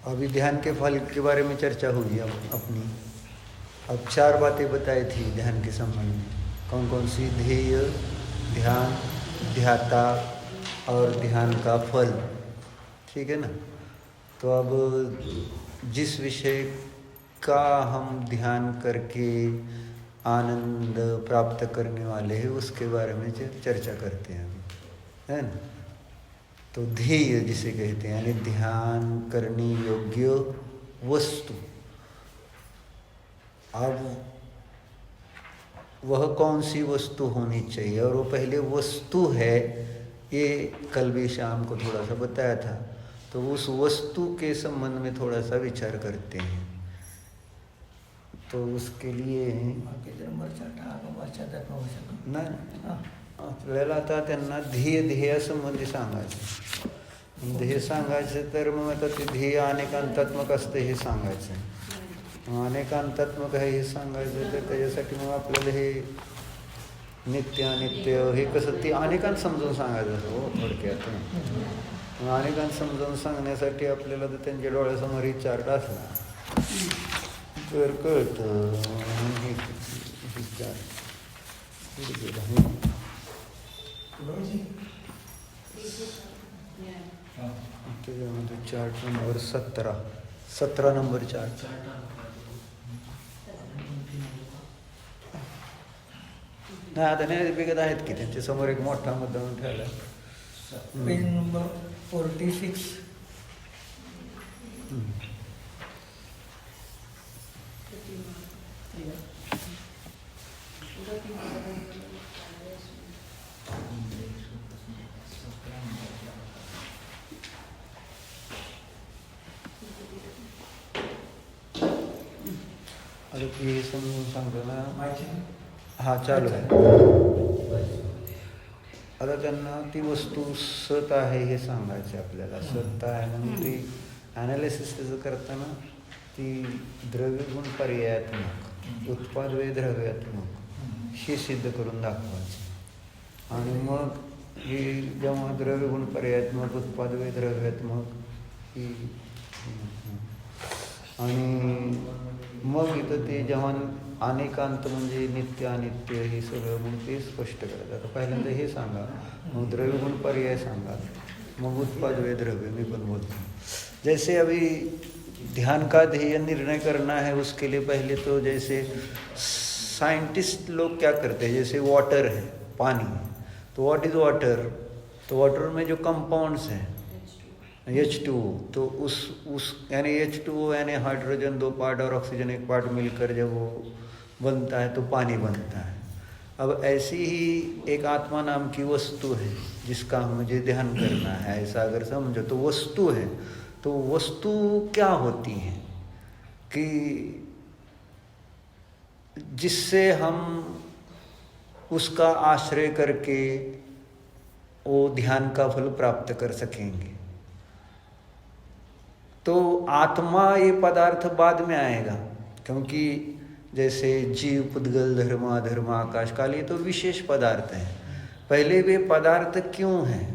अभी ध्यान के फल के बारे में चर्चा हुई अब अपनी। अब 4 बातें बताई थी ध्यान के संबंध में। कौन कौन सी? ध्येय, ध्यान, ध्याता और ध्यान का फल। ठीक है ना? तो अब जिस विषय का हम ध्यान करके आनंद प्राप्त करने वाले हैं उसके बारे में चर्चा करते हैं अभी, है ना? तो ध्येय जिसे कहते हैं, यानी ध्यान करने योग्य वस्तु। अब वह कौन सी वस्तु होनी चाहिए, और वो पहले वस्तु है, ये कल भी शाम को थोड़ा सा बताया था। तो उस वस्तु के संबंध में थोड़ा सा विचार करते हैं। तो उसके लिए आपल्याला आता त्यांना ध्येय संबंधी सांगायचं। ध्येय सांगायचं तर मग आता ते ध्येय अनेकांतात्मक असते हे सांगायचं। अनेकांतात्मक आहे हे सांगायचं तर त्याच्यासाठी मग आपल्याला हे नित्य अनित्य हे कसं ते अनेकांत समजून सांगायचं असं हो थोडक्यात। मग अनेकांत समजून सांगण्यासाठी आपल्याला तर त्यांच्या डोळ्यासमोर ही चार्ट असला तर कळतं हे चार्ट त्याच्यामध्ये चार्ट नंबर 17 नंबर चार्ट। नाही आता नाही बिगत आहेत की त्यांच्या समोर एक मोठा मुद्दा म्हणून ठेवला पेज नंबर 46। अरे हे समजून सांगतो ना। हा चालू आहे। आता त्यांना ती वस्तू सत आहे हे सांगायचे आपल्याला। सत आहे म्हणून ती ॲनालिसिस त्याचं करताना ती द्रव्यगुण पर्यायात्मक, उत्पाद वे द्रव्यात्मक हे सिद्ध करून दाखवायचं। आणि मग ही जेव्हा द्रव्यगुण पर्यायात्मक, उत्पाद वे द्रव्यात्मक ही आणि मग इथं ते जेव्हा अनेकांत म्हणजे नित्य अनित्य हे सगळं मग ते स्पष्ट करायचं। आता पहिल्यांदा हे सांगा, मग द्रव्यगुण पर्याय सांगा, मग उत्पाद वे द्रव्य मी पण बोलतो। जैसे अभी ध्यान का ध्येय निर्णय करना है, उसके लिए पहले तो जैसे साइंटिस्ट लोग क्या करते हैं, जैसे वाटर है, पानी, तो व्हाट इज वाटर? तो वाटर में जो कंपाउंड्स हैं H2O, तो उस यानी H2O यानी हाइड्रोजन 2 पार्ट और ऑक्सीजन 1 पार्ट मिलकर जब वो बनता है तो पानी बनता है। अब ऐसी ही एक आत्मा नाम की वस्तु है जिसका मुझे ध्यान करना है, ऐसा अगर समझो तो वस्तु है। तो वस्तु क्या होती है कि जिससे हम उसका आश्रय करके वो ध्यान का फल प्राप्त कर सकेंगे। तो आत्मा ये पदार्थ बाद में आएगा, क्योंकि जैसे जीव, पुद्गल, धर्म, अधर्म, आकाश काल ये तो विशेष पदार्थ हैं। पहले वे पदार्थ क्यों हैं?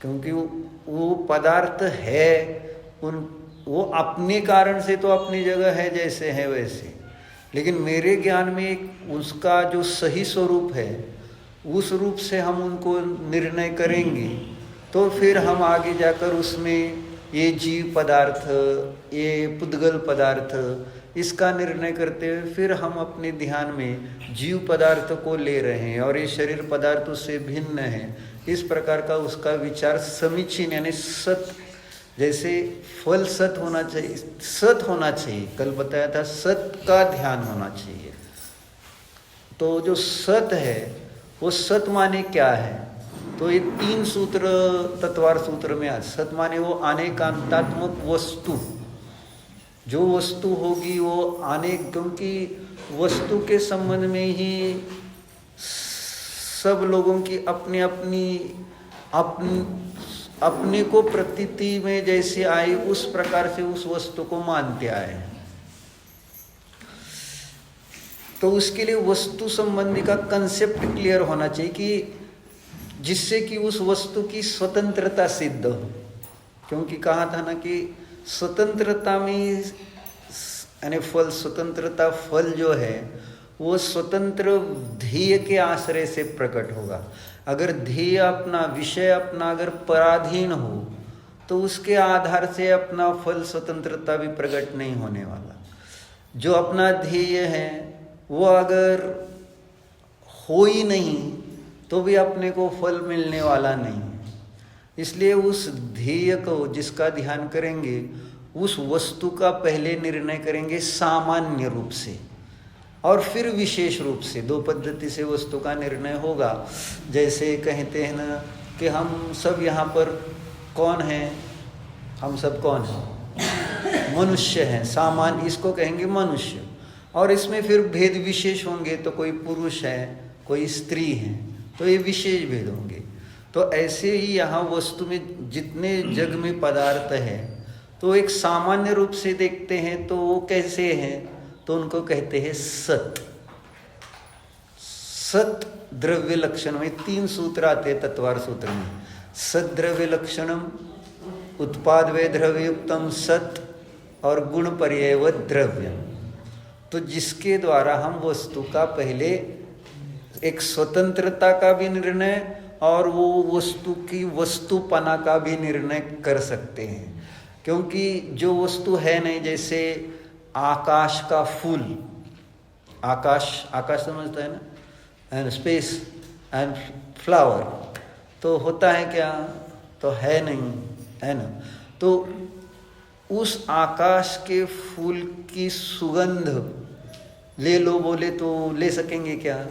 क्योंकि वो पदार्थ है, वो अपने कारण से तो अपनी जगह है जैसे है वैसे, लेकिन मेरे ज्ञान में उसका जो सही स्वरूप है उस रूप से हम उनको निर्णय करेंगे तो फिर हम आगे जाकर उसमें ये जीव पदार्थ, ये पुद्गल पदार्थ, इसका निर्णय करते हुए फिर हम अपने ध्यान में जीव पदार्थ को ले रहे हैं और ये शरीर पदार्थ उससे भिन्न है। इस प्रकार का उसका विचार समीचीन यानी सत, जैसे फल सत होना चाहिए, सत होना चाहिए। कल बताया था सत का ध्यान होना चाहिए। तो जो सत है वो सत माने क्या है? तो ये 3 सूत्र तत्वार सूत्र में आज सत माने वो अनेकांतात्मक वस्तु, जो वस्तु होगी वो अनेक, क्योंकि वस्तु के संबंध में ही सब लोगों की अपनी अपने को प्रतीति में जैसे आई उस प्रकार से उस वस्तु को मानते आए। तो उसके लिए वस्तु संबंधी का कंसेप्ट क्लियर होना चाहिए कि जिससे कि उस वस्तु की स्वतंत्रता सिद्ध हो। क्योंकि कहा था ना कि स्वतंत्रता में यानी फल, स्वतंत्रता फल जो है वो स्वतंत्र ध्येय के आश्रय से प्रकट होगा। अगर ध्येय अपना, विषय अपना अगर पराधीन हो तो उसके आधार से अपना फल स्वतंत्रता भी प्रकट नहीं होने वाला। जो अपना ध्येय है वो अगर हो ही नहीं तो भी अपने को फल मिलने वाला नहीं है। इसलिए उस ध्येय को जिसका ध्यान करेंगे उस वस्तु का पहले निर्णय करेंगे सामान्य रूप से और फिर विशेष रूप से। दो पद्धति से वस्तु का निर्णय होगा। जैसे कहते हैं ना कि हम सब यहाँ पर कौन हैं, हम सब कौन हैं, मनुष्य हैं, सामान्य इसको कहेंगे मनुष्य। और इसमें फिर भेद विशेष होंगे, तो कोई पुरुष है, कोई स्त्री है, तो ये विशेष भेद होंगे। तो ऐसे ही यहाँ वस्तु में जितने जग में पदार्थ है तो एक सामान्य रूप से देखते हैं तो वो कैसे हैं, तो उनको कहते हैं सत। सत द्रव्य लक्षण में 3 सूत्र आते हैं तत्वार सूत्र में। सत द्रव्य लक्षणम, उत्पाद वे द्रव्ययुक्तम सत और गुण पर्ययवत द्रव्य। तो जिसके द्वारा हम वस्तु का पहले एक स्वतंत्रता का भी निर्णय और वो वस्तु की वस्तुपना का भी निर्णय कर सकते हैं। क्योंकि जो वस्तु है नहीं, जैसे आकाश का फूल, आकाश, आकाश समझता है ना, एंड स्पेस एंड फ्लावर, तो होता है क्या, तो है नहीं, है ना। तो उस आकाश के फूल की सुगंध ले लो बोले तो ले सकेंगे क्या,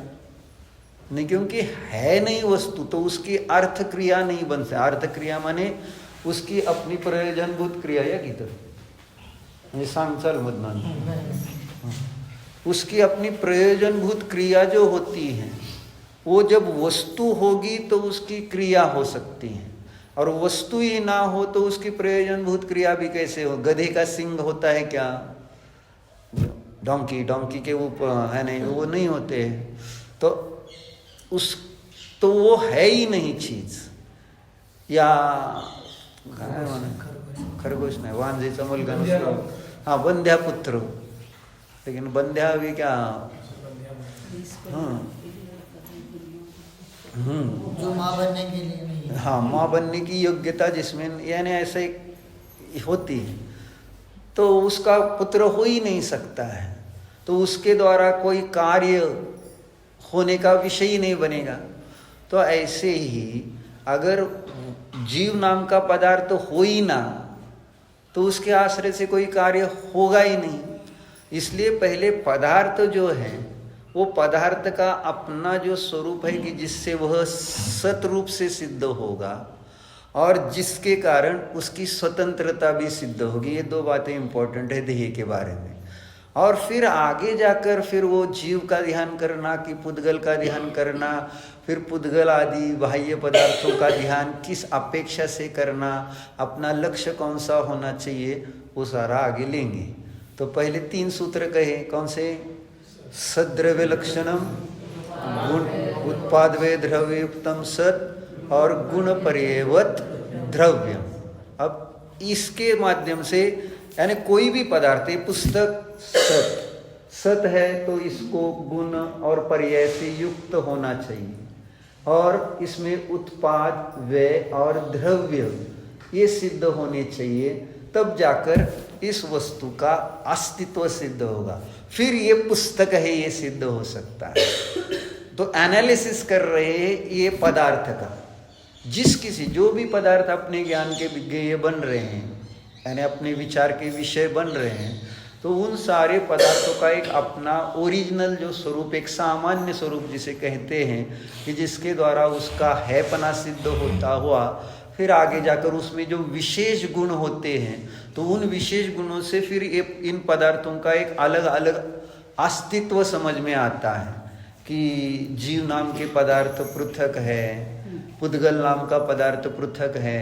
नहीं, क्योंकि है नहीं वस्तु, तो उसकी अर्थ क्रिया नहीं बन सकती। अर्थ क्रिया माने उसकी अपनी प्रयोजनभूत क्रिया या गीत सांगचाल मदमान, उसकी अपनी प्रयोजनभूत क्रिया जो होती है वो जब वस्तु होगी तो उसकी क्रिया हो सकती है, और वस्तु ही ना हो तो उसकी प्रयोजनभूत क्रिया भी कैसे हो। गधे का सिंग होता है क्या, डोंकी, डोंकी के ऊपर है नहीं, वो नहीं होते हैं, तो वो है ही नहीं चीज। या खरगोश नहीं, वांझेचा मुलगा नसतो, हाँ बंध्या पुत्र, लेकिन बंध्या भी क्या, जो माँ बनने के लिए नहीं है। हाँ, माँ बनने की योग्यता जिसमें यानी ऐसे होती है, तो उसका पुत्र हो ही नहीं सकता है, तो उसके द्वारा कोई कार्य होने का विषय ही नहीं बनेगा। तो ऐसे ही अगर जीव नाम का पदार्थ हो ही ना तो उसके आश्रय से कोई कार्य होगा ही नहीं। इसलिए पहले पदार्थ जो है वो पदार्थ का अपना जो स्वरूप है कि जिससे वह सत रूप से सिद्ध होगा और जिसके कारण उसकी स्वतंत्रता भी सिद्ध होगी। ये 2 बातें इंपॉर्टेंट है ध्येय के बारे में। और फिर आगे जाकर फिर वो जीव का ध्यान करना कि पुद्गल का ध्यान करना, फिर पुद्गल आदि बाह्य पदार्थों का ध्यान किस अपेक्षा से करना, अपना लक्ष्य कौन सा होना चाहिए, वो सारा आगे लेंगे। तो पहले 3 सूत्र कहे, कौन से, सद्रव्य लक्षणम, गुण उत्पाद वे द्रव्ययुक्तम सत और गुण पर्ययवत द्रव्यम। अब इसके माध्यम से यानी कोई भी पदार्थ, पुस्तक सत है तो इसको गुण और पर्याय से युक्त होना चाहिए, और इसमें उत्पाद व्यय और द्रव्य ये सिद्ध होने चाहिए, तब जाकर इस वस्तु का अस्तित्व सिद्ध होगा। फिर ये पुस्तक है ये सिद्ध हो सकता है। तो एनालिसिस कर रहे हैं ये पदार्थ का, जिस किसी जो भी पदार्थ अपने ज्ञान के विज्ञेय बन रहे हैं यानी अपने विचार के विषय बन रहे हैं, तो उन सारे पदार्थों का एक अपना ओरिजिनल जो स्वरूप, एक सामान्य स्वरूप जिसे कहते हैं कि जिसके द्वारा उसका हैपना सिद्ध होता हुआ फिर आगे जाकर उसमें जो विशेष गुण होते हैं तो उन विशेष गुणों से फिर इन पदार्थों का एक अलग अलग अस्तित्व समझ में आता है कि जीव नाम के पदार्थ पृथक है, पुद्गल नाम का पदार्थ पृथक है,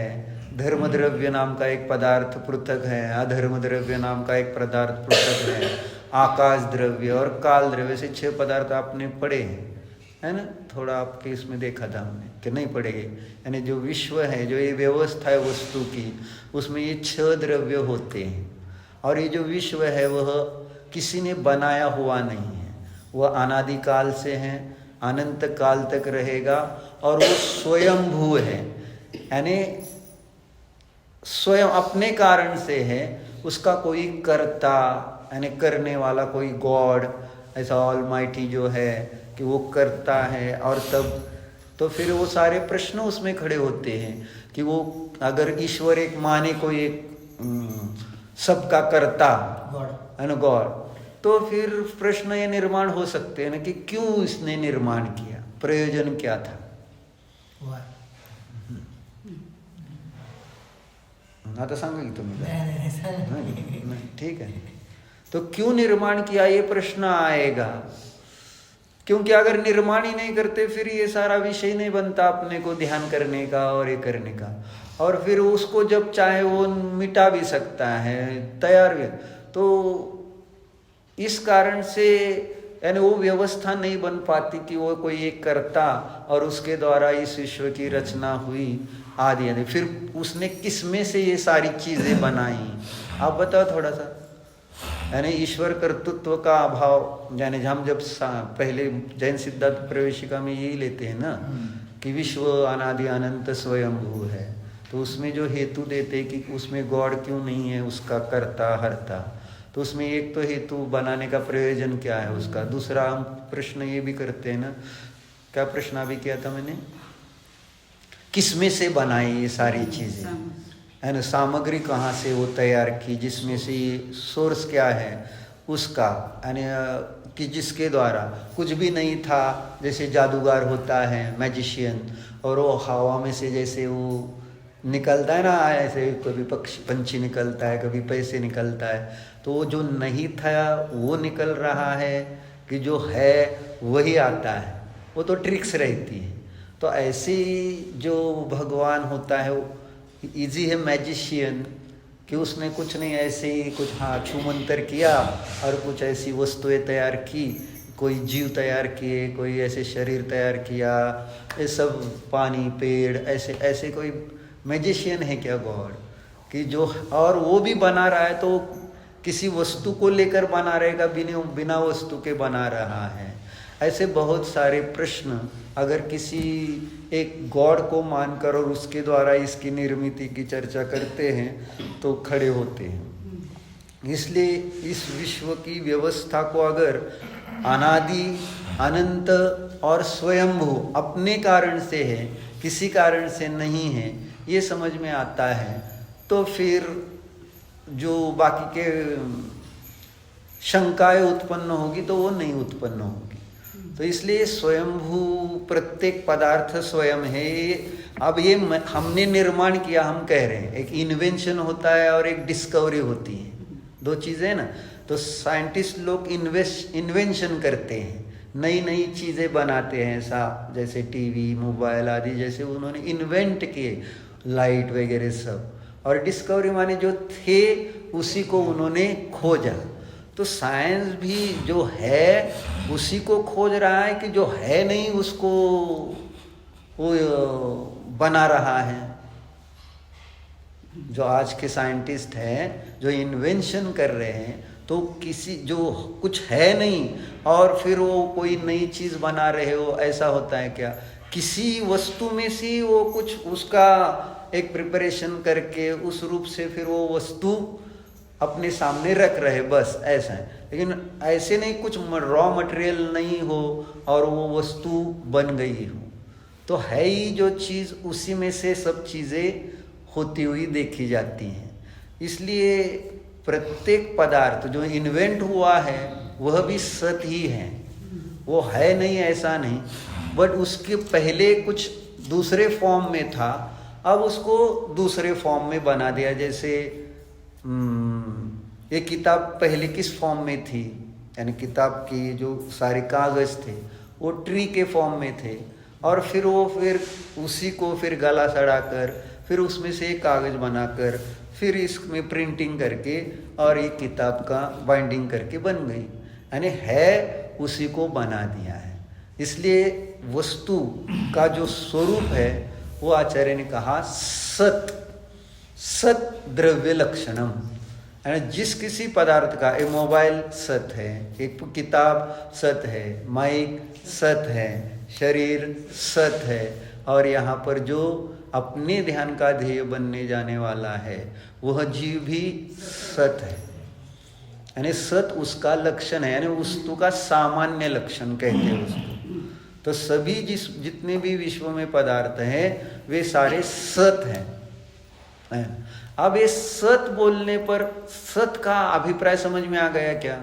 धर्म द्रव्य नाम का एक पदार्थ पृथक है, अधर्म द्रव्य नाम का एक पदार्थ पृथक है, आकाश द्रव्य और काल द्रव्य से 6 पदार्थ आपने पढ़े हैं। है ना, थोड़ा आपके इसमें देखा था हमने कि नहीं पड़ेगी। यानी जो विश्व है, जो ये व्यवस्था है वस्तु की, उसमें ये 6 द्रव्य होते हैं और ये जो विश्व है वह किसी ने बनाया हुआ नहीं है, वह अनादिकाल से है, अनंत काल तक रहेगा और वो स्वयंभू है, यानी स्वयं अपने कारण से है, उसका कोई कर्ता यानी करने वाला कोई गॉड ऐसा ऑलमाइटी जो है कि वो करता है। और तब तो फिर वो सारे प्रश्न उसमें खड़े होते हैं कि वो अगर ईश्वर एक माने कोई एक सबका कर्ता है ना, गॉड, तो फिर प्रश्न ये निर्माण हो सकते हैं ना कि क्यों इसने निर्माण किया, प्रयोजन क्या था। ना तो सांगेगी तुम्हें, ठीक है। तो क्यों निर्माण किया ये प्रश्न आएगा, क्योंकि अगर निर्माण ही नहीं करते फिर ये सारा विषय नहीं बनता अपने को ध्यान करने का और ये करने का, और फिर उसको जब चाहे वो मिटा भी सकता है, तैयार भी। तो इस कारण से यानी वो व्यवस्था नहीं बन पाती कि वो कोई एक कर्ता और उसके द्वारा इस विश्व की रचना हुई आदि आदि। फिर उसने किसमें से ये सारी चीजें बनाई, आप बताओ थोड़ा सा। यानी ईश्वर कर्तृत्व का अभाव, यानी हम जब पहले जैन सिद्धांत प्रवेशिका में यही लेते हैं ना कि विश्व अनादि अनंत स्वयंभू है, तो उसमें जो हेतु देते कि उसमें गॉड क्यों नहीं है, उसका कर्ता हर्ता, तो उसमें एक तो हेतु बनाने का प्रयोजन क्या है उसका। दूसरा हम प्रश्न ये भी करते हैं ना, क्या प्रश्न अभी किया था मैंने, किसमें से बनाई ये सारी चीजें, है ना, सामग्री कहाँ से वो तैयार की, जिसमें से ये सोर्स क्या है उसका, यानी कि जिसके द्वारा कुछ भी नहीं था, जैसे जादूगर होता है मैजिशियन, और वो हवा में से जैसे वो निकलता है ना, ऐसे कभी पक्षी पंछी निकलता है, कभी पैसे निकलता है, तो वो जो नहीं था वो निकल रहा है कि जो है वही आता है, वो तो ट्रिक्स रहती है। तो ऐसी जो भगवान होता है इजी है मैजिशियन कि उसने कुछ नहीं ऐसे ही कुछ छू मंतर किया और कुछ ऐसी वस्तुएं तैयार की, कोई जीव तैयार किए, कोई ऐसे शरीर तैयार किया, ये सब पानी पेड़ ऐसे ऐसे कोई मैजिशियन है क्या गॉड कि जो, और वो भी बना रहा है तो किसी वस्तु को लेकर बना रहेगा, बिना वस्तु के बना रहा है। ऐसे बहुत सारे प्रश्न अगर किसी एक गॉड को मानकर और उसके द्वारा इसकी निर्मिति की चर्चा करते हैं तो खड़े होते हैं। इसलिए इस विश्व की व्यवस्था को अगर अनादि अनंत और स्वयंभू अपने कारण से है, किसी कारण से नहीं है, ये समझ में आता है, तो फिर जो बाकी के शंकाएं उत्पन्न होगी तो वो नहीं उत्पन्न होगी। तो इसलिए स्वयंभू प्रत्येक पदार्थ स्वयं है। अब ये हमने निर्माण किया, हम कह रहे हैं, एक इन्वेंशन होता है और एक डिस्कवरी होती है, दो चीजें ना। तो साइंटिस्ट लोग इन्वेंशन करते हैं, नई नई चीजें बनाते हैं, जैसे टीवी मोबाइल आदि, जैसे उन्होंने इन्वेंट किए, लाइट वगैरह सब। और डिस्कवरी माने जो थे उसी को उन्होंने खोजा। तो साइंस भी जो है उसी को खोज रहा है कि जो है नहीं उसको वो बना रहा है। जो आज के साइंटिस्ट हैं जो इन्वेंशन कर रहे हैं, तो किसी जो कुछ है नहीं और फिर वो कोई नई चीज बना रहे हो, ऐसा होता है क्या? किसी वस्तु में से वो कुछ उसका एक प्रिपरेशन करके उस रूप से फिर वो वस्तु अपने सामने रख रहे, बस ऐसा है। लेकिन ऐसे नहीं कुछ रॉ मटेरियल नहीं हो और वो वस्तु बन गई हो, तो है ही जो चीज़ उसी में से सब चीज़ें होती हुई देखी जाती हैं। इसलिए प्रत्येक पदार्थ जो इन्वेंट हुआ है वह भी सत ही है, वो है नहीं ऐसा नहीं, बट उसके पहले कुछ दूसरे फॉर्म में था, अब उसको दूसरे फॉर्म में बना दिया। जैसे ये किताब पहले किस फॉर्म में थी, यानी किताब की जो सारे कागज़ थे वो ट्री के फॉर्म में थे, और फिर उसी को फिर गला सड़ाकर फिर उसमें से एक कागज़ बनाकर फिर इसमें प्रिंटिंग करके और ये किताब का बाइंडिंग करके बन गई, यानी है उसी को बना दिया है। इसलिए वस्तु का जो स्वरूप है वो आचार्य ने कहा सत द्रव्य लक्षणम। यानी जिस किसी पदार्थ का, एक मोबाइल सत है, एक किताब सत है, माइक सत है, शरीर सत है, और यहाँ पर जो अपने ध्यान का ध्येय बनने जाने वाला है वह जीव भी सत है। यानी सत उसका लक्षण है, यानी वस्तु का सामान्य लक्षण कहते हैं उसको। तो सभी जितने भी विश्व में पदार्थ हैं वे सारे सत हैं। अब ये सत बोलने पर सत का अभिप्राय समझ में आ गया क्या?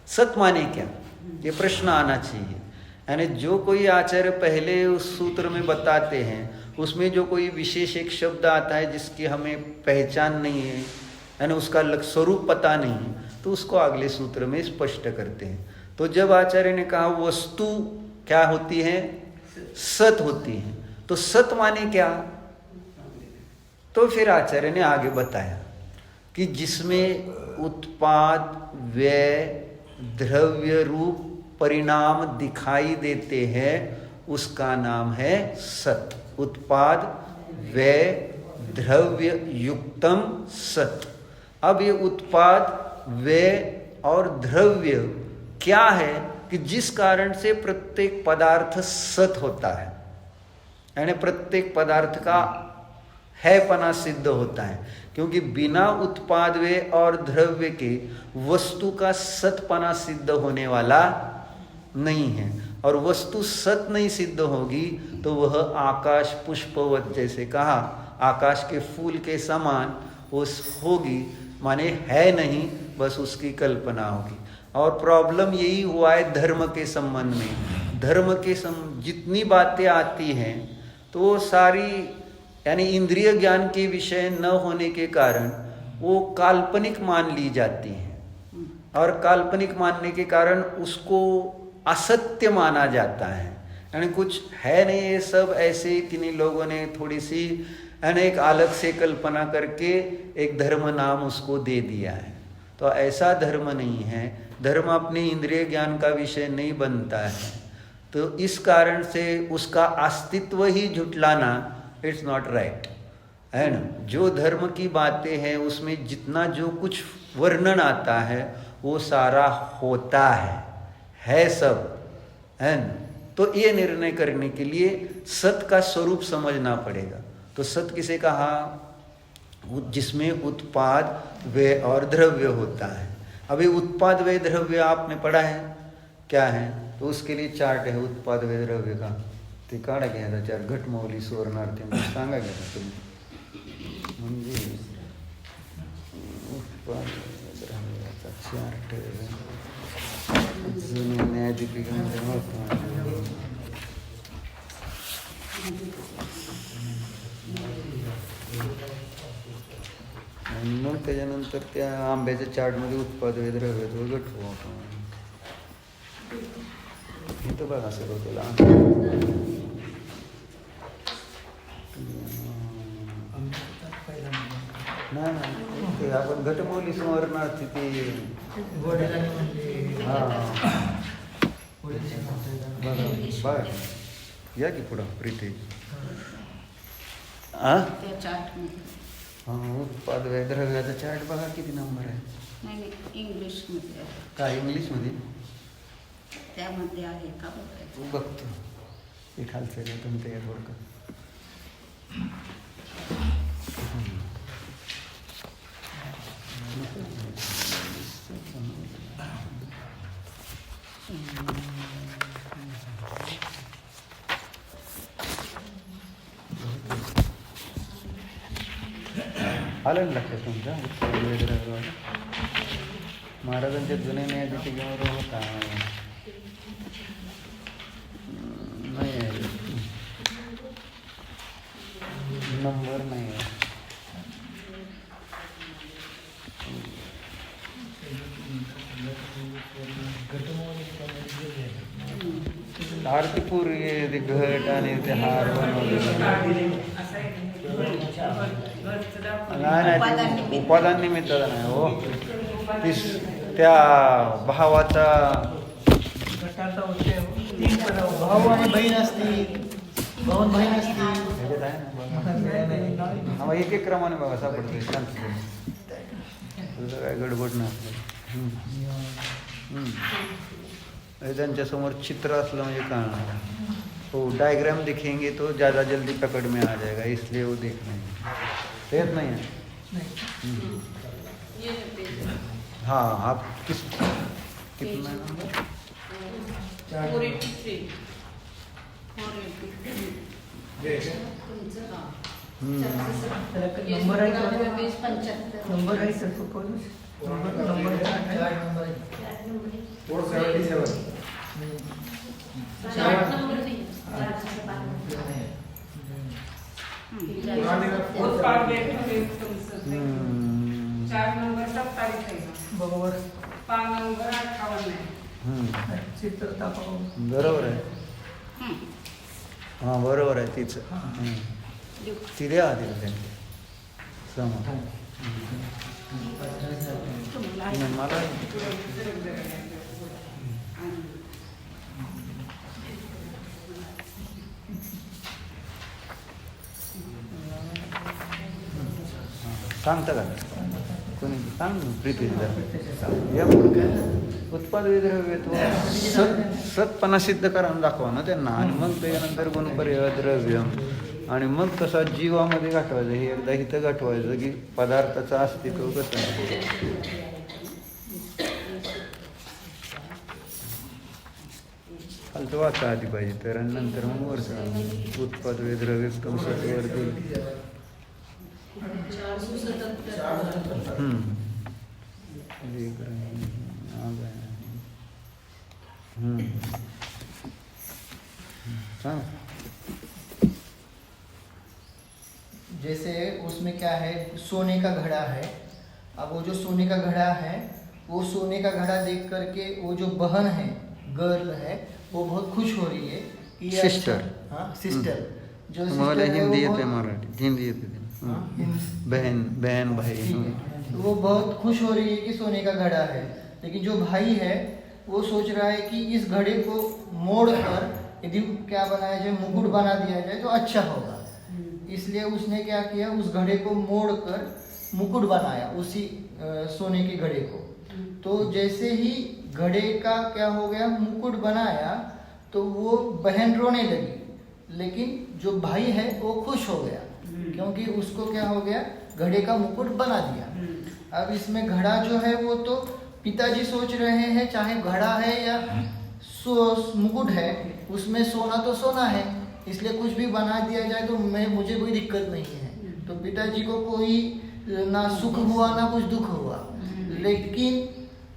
सत माने क्या, ये प्रश्न आना चाहिए। यानी जो कोई आचार्य पहले उस सूत्र में बताते हैं उसमें जो कोई विशेष एक शब्द आता है जिसकी हमें पहचान नहीं है, यानी उसका स्वरूप पता नहीं है, तो उसको अगले सूत्र में स्पष्ट करते हैं। तो जब आचार्य ने कहा वस्तु क्या होती है, सत होती है, तो सत माने क्या? तो फिर आचार्य ने आगे बताया कि जिसमें उत्पाद व्यय द्रव्य रूप परिणाम दिखाई देते हैं उसका नाम है सत। उत्पाद व्यय द्रव्य युक्तम सत। अब ये उत्पाद व्यय और द्रव्य क्या है कि जिस कारण से प्रत्येक पदार्थ सत होता है, यानी प्रत्येक पदार्थ का है पना सिद्ध होता है, क्योंकि बिना उत्पाद व्यय और द्रव्य के वस्तु का सतपना सिद्ध होने वाला नहीं है। और वस्तु सत नहीं सिद्ध होगी तो वह आकाश पुष्पवत, जैसे कहा आकाश के फूल के समान वो होगी, माने है नहीं, बस उसकी कल्पना होगी। और प्रॉब्लम यही हुआ है धर्म के संबंध में। धर्म के जितनी बातें आती हैं तो वो सारी यानी इंद्रिय ज्ञान के विषय न होने के कारण वो काल्पनिक मान ली जाती हैं, और काल्पनिक मानने के कारण उसको असत्य माना जाता है। यानी कुछ है नहीं, ये सब ऐसे किन्हीं लोगों ने थोड़ी सी यानी एक अलग से कल्पना करके एक धर्म नाम उसको दे दिया है। तो ऐसा धर्म नहीं है, धर्म अपने इंद्रिय ज्ञान का विषय नहीं बनता है। तो इस कारण से उसका अस्तित्व ही झुटलाना इट्स नॉट राइट, है ना। जो धर्म की बातें हैं उसमें जितना जो कुछ वर्णन आता है वो सारा होता है सब, है ना। तो ये निर्णय करने के लिए सत का स्वरूप समझना पड़ेगा। तो सत किसे कहा? जिसमें उत्पाद व्यय और द्रव्य होता है। अभी उत्पाद व्यय द्रव्य आपने पढ़ा है क्या है? तो उसके लिए चार्ट है उत्पाद व्यय द्रव्य का, ते काढा गया था चार घटमौली सुवर्णार्थी सांगा गया था तुम्ही म्हणजे उत्पाद द्रव्याचा चार्ट जुने न्यायाधिपिकांच्या मग त्याच्यानंतर त्या आंब्याच्या चार्टमध्ये उत्पाद व्यय द्रव्याचं गठवू आपण. इथं बघा सर तुला नाही ते आपण घटमौली सुवर्णार्थी ते बघा या की पुढं प्रीती उत्पाद व्यय द्रव्याचा चार्ट बघा किती नंबर आहे. नाही इंग्लिशमध्ये आहे. काय इंग्लिशमध्ये? त्यामध्ये आहे का बघतो हे खालचं आहे तुमचं या थोडं. आलं लक्षात तुमच्या महाराजांच्या जुन्या न्यायाधिकाऱ्यावर होता नाही आहे नंबर नाही आहे. आरतीपूर ते घट आणि ते हार बनवले नाही उपादान निमित्त नाही हो. त्या भावाचा भाऊ आणि बहीण असती, भाऊ बहीण असती. ह्याच्यात आहे ना? हा, एक एक क्रमाने बघा सापडते शांत. तुझं काय गडबड नसतं. त्यांच्या समोर चित्र असलं म्हणजे कळणार. वो डायग्राम दिखेंगे तो ज़्यादा जल्दी पकड़ में आ जाएगा, इसलिए वो देख लेंगे. येत नहीं है. हाँ, आप कितना नंबर? 483. 483. नंबर आहे का? पेज 75. नंबर आहे सर, नंबर 477. 8 नंबर नाही. उस पार बैठे तुमचं 4 नंबर 27 आहे. बरोबर. 5 नंबर 58 आहे. चित्र दाखव. बरोबर आहे. हां, बरोबर आहे तिचं. ती द्या तिला त्यांची समोर. नाही, मला सांगता का कोणी सांग प्रीती उत्पाद विद्रव्यत्व सतपणा सिद्ध करून दाखवा ना त्यांना. आणि मग त्याच्यानंतर गुणपर्याय द्रव्यम, आणि मग कसा जीवामध्ये गाठवायचं. हे एकदा इथं गाठवायचं की पदार्थाचं अस्तित्व कसं आहे. खालचं वाचा आधी पाहिजे तर, आणि नंतर मग वरचं उत्पाद द्रव्यत्व सत्वर देईल. जैसे उसमें क्या है, सोने का घड़ा है. अब वो जो सोने का घड़ा है, वो सोने का घड़ा देख करके वो जो बहन है, गर्ल है, वो बहुत खुश हो रही है कि ये सिस्टर. अच्छा, हाँ सिस्टर. जो मला सिस्टर है हिंदी वो येते, बहुत- मराठी हिंदी येते. हाँ, हिंदी. बहन बहन भाई. ठीक है. तो वो बहुत खुश हो रही है कि सोने का घड़ा है. लेकिन जो भाई है वो सोच रहा है कि इस घड़े को मोड़ कर यदि क्या बनाया जाए, मुकुट बना दिया जाए तो अच्छा होगा. इसलिए उसने क्या किया, उस घड़े को मोड़ कर मुकुट बनाया, उसी सोने के घड़े को. तो जैसे ही घड़े का क्या हो गया, मुकुट बनाया, तो वो बहन रोने लगी. लेकिन जो भाई है वो खुश हो गया क्योंकि उसको क्या हो गया, घड़े का मुकुट बना दिया. अब इसमें घड़ा जो है वो तो पिताजी सोच रहे हैं चाहे घड़ा है या मुकुट है, उसमें सोना तो सोना है, इसलिए कुछ भी बना दिया जाए तो मुझे कोई दिक्कत नहीं है. तो पिताजी को कोई ना सुख हुआ ना कुछ दुख हुआ. लेकिन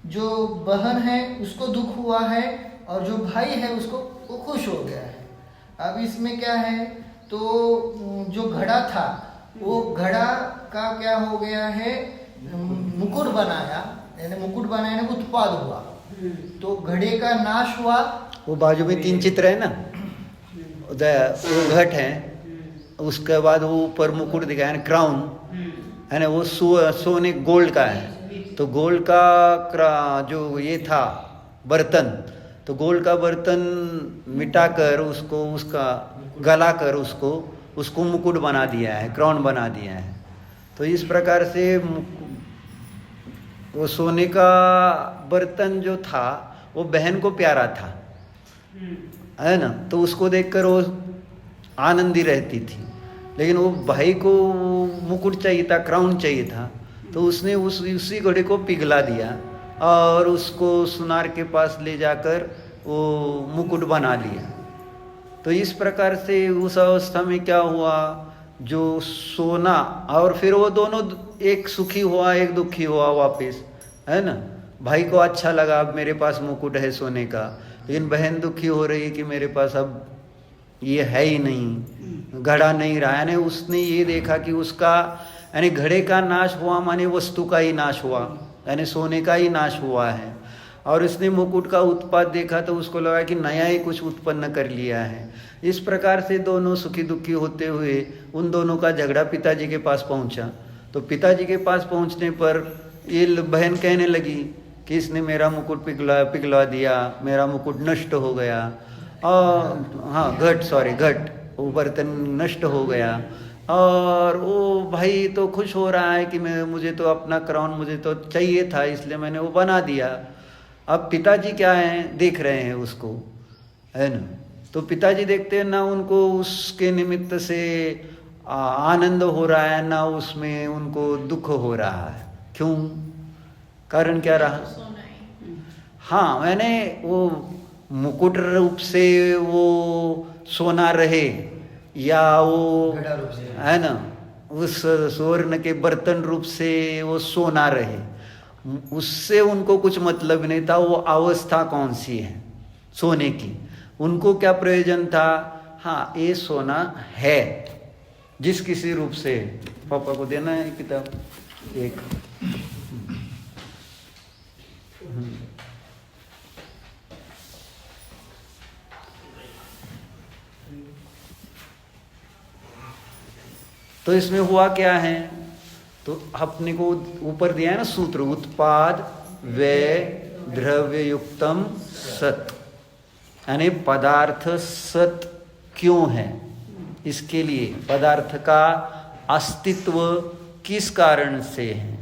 जो बहन है उसको दुख हुआ है और जो भाई है उसको वो खुश हो गया है. अब इसमें क्या है, तो जो घड़ा था वो घड़ा का क्या हो गया है, मुकुट बनाया, यानी मुकुट बनाने में उत्पाद हुआ. तो घड़े का नाश हुआ. वो बाजू में 3 चित्र है ना, वो घट है, उसके बाद वो ऊपर मुकुट दिखाया है, क्राउन है ना, वो सोने गोल्ड का है. तो गोल्ड का जो ये था बर्तन, तो गोल्ड का बर्तन मिटाकर उसको उसका गलाकर उसको मुकुट बना दिया है, क्राउन बना दिया है. तो इस प्रकार से वो सोने का बर्तन जो था वो बहन को प्यारा था, है ना, तो उसको देखकर वो आनंदी रहती थी. लेकिन वो भाई को मुकुट चाहिए था, क्राउन चाहिए था, तो उसने उसी घड़े को पिघला दिया और उसको सुनार के पास ले जाकर वो मुकुट बना लिया. तो इस प्रकार से उस अवस्था में क्या हुआ, जो सोना, और फिर वो दोनों एक सुखी हुआ एक दुखी हुआ वापस, है ना. भाई को अच्छा लगा अब मेरे पास मुकुट है सोने का, लेकिन बहन दुखी हो रही है कि मेरे पास अब ये है ही नहीं, घड़ा नहीं रहा. यानी उसने ये देखा कि उसका यानी घड़े का नाश हुआ माने वस्तु का ही नाश हुआ, यानी सोने का ही नाश हुआ है. और इसने मुकुट का उत्पाद देखा तो उसको लगा कि नया ही कुछ उत्पन्न कर लिया है. इस प्रकार से दोनों सुखी दुखी होते हुए उन दोनों का झगड़ा पिताजी के पास पहुंचा. तो पिताजी के पास पहुंचने पर ये बहन कहने लगी कि इसने मेरा मुकुट पिघला दिया, मेरा मुकुट नष्ट हो गया, और हाँ घट, वो बर्तन नष्ट हो गया, और वो भाई तो खुश हो रहा है कि मुझे तो अपना क्राउन मुझे तो चाहिए था, इसलिए मैंने वो बना दिया। अब पिताजी क्या हैं, देख रहे हैं उसको, है ना। तो पिताजी देखते हैं ना, उनको उसके निमित्त से आनंद हो रहा है ना उसमें उनको दुख हो रहा है। क्यों? कारण क्या रहा? हाँ, मैंने वो मुकुट रूप से वो सोना रहे या वो है ना उस स्वर्ण के बर्तन रूप से वो सोना रहे, उससे उनको कुछ मतलब नहीं था। वो अवस्था कौन सी है सोने की, उनको क्या प्रयोजन था? हाँ, ये सोना है, जिस किसी रूप से। पापा को देना है किताब एक। तो इसमें हुआ क्या है, तो अपने को ऊपर दिया है ना सूत्र, उत्पाद व्यय द्रव्य युक्तम सत, यानी पदार्थ सत क्यों है, इसके लिए पदार्थ का अस्तित्व किस कारण से है।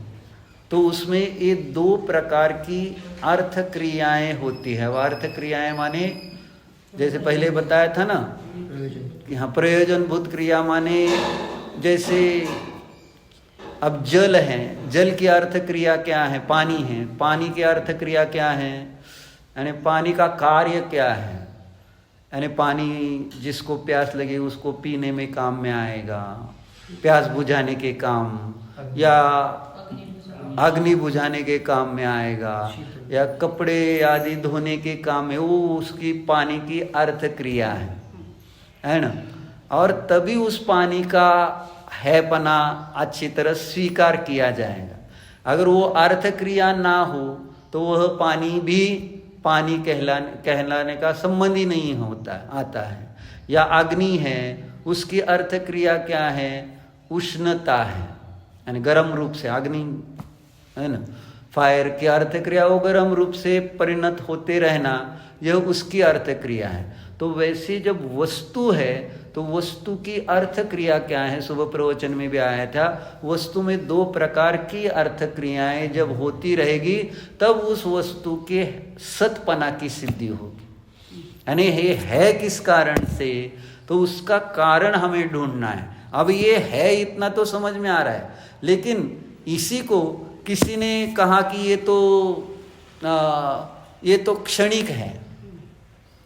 तो उसमें ये दो प्रकार की अर्थ क्रियाएं होती है। वह अर्थ क्रियाएं माने जैसे पहले बताया था ना, यहाँ प्रयोजनभूत क्रिया माने जैसे अब जल है, जल की अर्थ क्रिया क्या है? पानी है, पानी की अर्थ क्रिया क्या है? यानी पानी का कार्य क्या है? यानी पानी जिसको प्यास लगे उसको पीने में काम में आएगा, प्यास बुझाने के काम, या अग्नि बुझाने के काम में आएगा, या कपड़े आदि धोने के काम में, वो उसकी पानी की अर्थ क्रिया है ना। और तभी उस पानी का हैपना अच्छी तरह स्वीकार किया जाएगा। अगर वो अर्थ क्रिया ना हो तो वह पानी भी पानी कहलाने का संबंध ही नहीं होता आता है। या अग्नि है, उसकी अर्थ क्रिया क्या है? उष्णता है, यानी गर्म रूप से अग्नि है ना। फायर की अर्थ क्रिया वो गर्म रूप से परिणत होते रहना, यह उसकी अर्थ क्रिया है। तो वैसे जब वस्तु है तो वस्तु की अर्थ क्रिया क्या है? सुबह प्रवचन में भी आया था, वस्तु में दो प्रकार की अर्थ क्रियाएं जब होती रहेगी तब उस वस्तु के सतपना की सिद्धि होगी। यानी ये है किस कारण से, तो उसका कारण हमें ढूंढना है। अब ये है इतना तो समझ में आ रहा है, लेकिन इसी को किसी ने कहा कि ये तो क्षणिक है,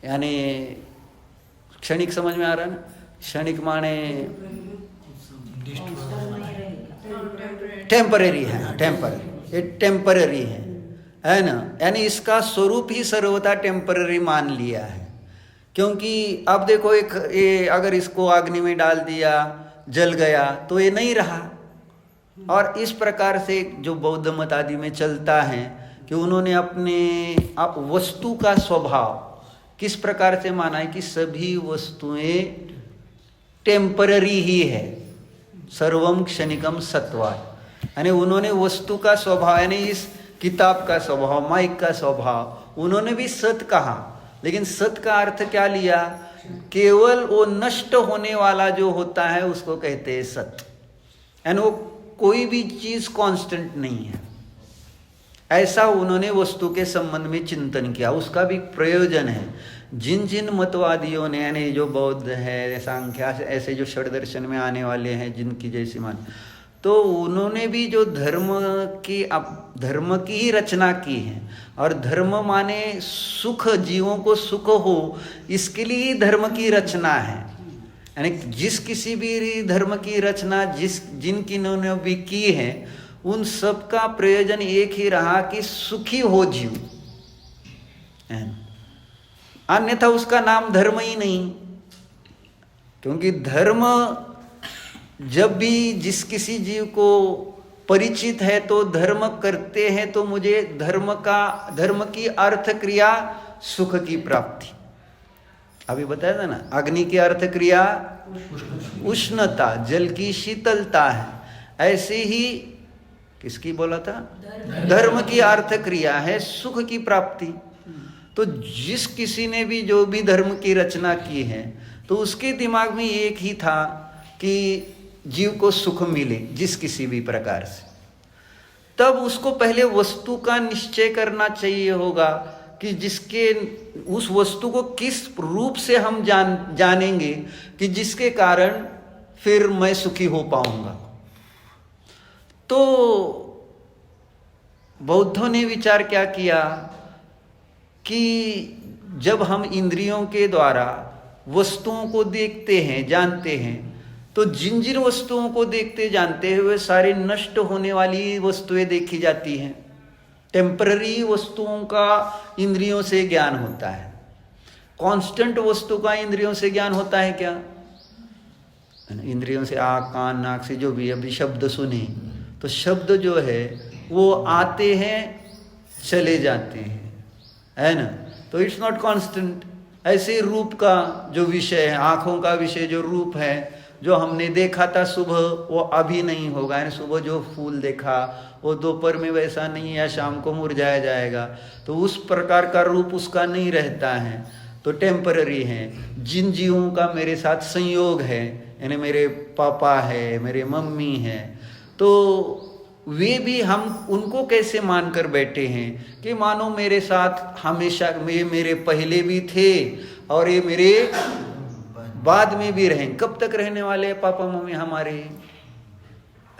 यानी क्षणिक समझ में आ रहा है ना। क्षणिक माने टेम्परेरी है, ये टेम्परेरी है ना। यानी इसका स्वरूप ही सर्वथा टेम्परेरी मान लिया है। क्योंकि अब देखो ये अगर इसको अग्नि में डाल दिया, जल गया तो ये नहीं रहा। और इस प्रकार से जो बौद्ध मत आदि में चलता है कि उन्होंने अपने आप वस्तु का स्वभाव किस प्रकार से माना है कि सभी वस्तुएं टेम्पररी ही है, सर्वम क्षणिकम सत्वात्। यानी उन्होंने वस्तु का स्वभाव, यानी इस किताब का स्वभाव, माइक का स्वभाव, उन्होंने भी सत कहा, लेकिन सत का अर्थ क्या लिया? केवल वो नष्ट होने वाला जो होता है उसको कहते हैं सत। यानी वो कोई भी चीज कांस्टेंट नहीं है, ऐसा उन्होंने वस्तु के संबंध में चिंतन किया। उसका भी प्रयोजन है। जिन जिन मतवादियों ने, यानी जो बौद्ध है, सांख्या, ऐसे जो षड्दर्शन में आने वाले हैं जिनकी जैसी मान, तो उन्होंने भी जो धर्म की ही रचना की है। और धर्म माने सुख, जीवों को सुख हो, इसके लिए ही धर्म की रचना है। यानी जिस किसी भी धर्म की रचना जिनकी इन्होंने भी की है, उन सब का प्रयोजन एक ही रहा कि सुखी हो जीव, अन्यथा उसका नाम धर्म ही नहीं। क्योंकि धर्म जब भी जिस किसी जीव को परिचित है तो धर्म करते हैं, तो मुझे धर्म की अर्थ क्रिया सुख की प्राप्ति। अभी बताया था ना, अग्नि की अर्थ क्रिया उष्णता, जल की शीतलता है। ऐसे ही किसकी बोला था? धर्म की अर्थ क्रिया है सुख की प्राप्ति। तो जिस किसी ने भी जो भी धर्म की रचना की है तो उसके दिमाग में एक ही था कि जीव को सुख मिले जिस किसी भी प्रकार से। तब उसको पहले वस्तु का निश्चय करना चाहिए होगा कि जिसके उस वस्तु को किस रूप से हम जानेंगे कि जिसके कारण फिर मैं सुखी हो पाऊंगा। तो बौद्धों ने विचार क्या किया कि जब हम इंद्रियों के द्वारा वस्तुओं को देखते हैं, जानते हैं, तो जिन जिन वस्तुओं को देखते जानते हुए सारी नष्ट होने वाली वस्तुएं देखी जाती हैं। टेम्पररी वस्तुओं का इंद्रियों से ज्ञान होता है। कांस्टेंट वस्तु का इंद्रियों से ज्ञान होता है क्या? इंद्रियों से आँख, कान, नाक से जो भी अभी शब्द सुने, तो शब्द जो है वो आते हैं चले जाते हैं, है ना? तो इट्स नॉट कांस्टेंट। ऐसे रूप का जो विषय है, आँखों का विषय जो रूप है, जो हमने देखा था सुबह वो अभी नहीं होगा। यानी सुबह जो फूल देखा वो दोपहर में वैसा नहीं या शाम को मुरझाया जाएगा। तो उस प्रकार का रूप उसका नहीं रहता है, तो टेम्पररी है। जिन जीवों का मेरे साथ संयोग है, यानी मेरे पापा है, मेरे मम्मी है, तो वे भी हम उनको कैसे मान कर बैठे हैं कि मानो मेरे साथ हमेशा, ये मेरे पहले भी थे और ये मेरे बाद में भी रहें। कब तक रहने वाले हैं पापा मम्मी हमारे,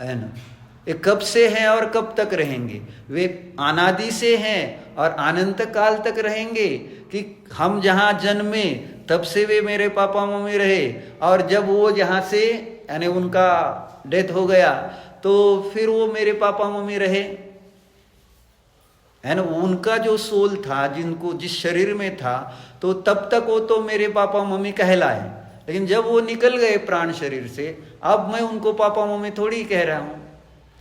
है ना? ये कब से हैं और कब तक रहेंगे? वे अनादि से हैं और अनंत काल तक रहेंगे कि हम जहाँ जन्मे तब से वे मेरे पापा मम्मी रहे, और जब वो जहाँ से यानी उनका डेथ हो गया तो फिर वो मेरे पापा मम्मी रहे, है ना? उनका जो सोल था, जिनको जिस शरीर में था, तो तब तक वो तो मेरे पापा मम्मी कहलाए। लेकिन जब वो निकल गए प्राण शरीर से, अब मैं उनको पापा मम्मी थोड़ी कह रहा हूँ,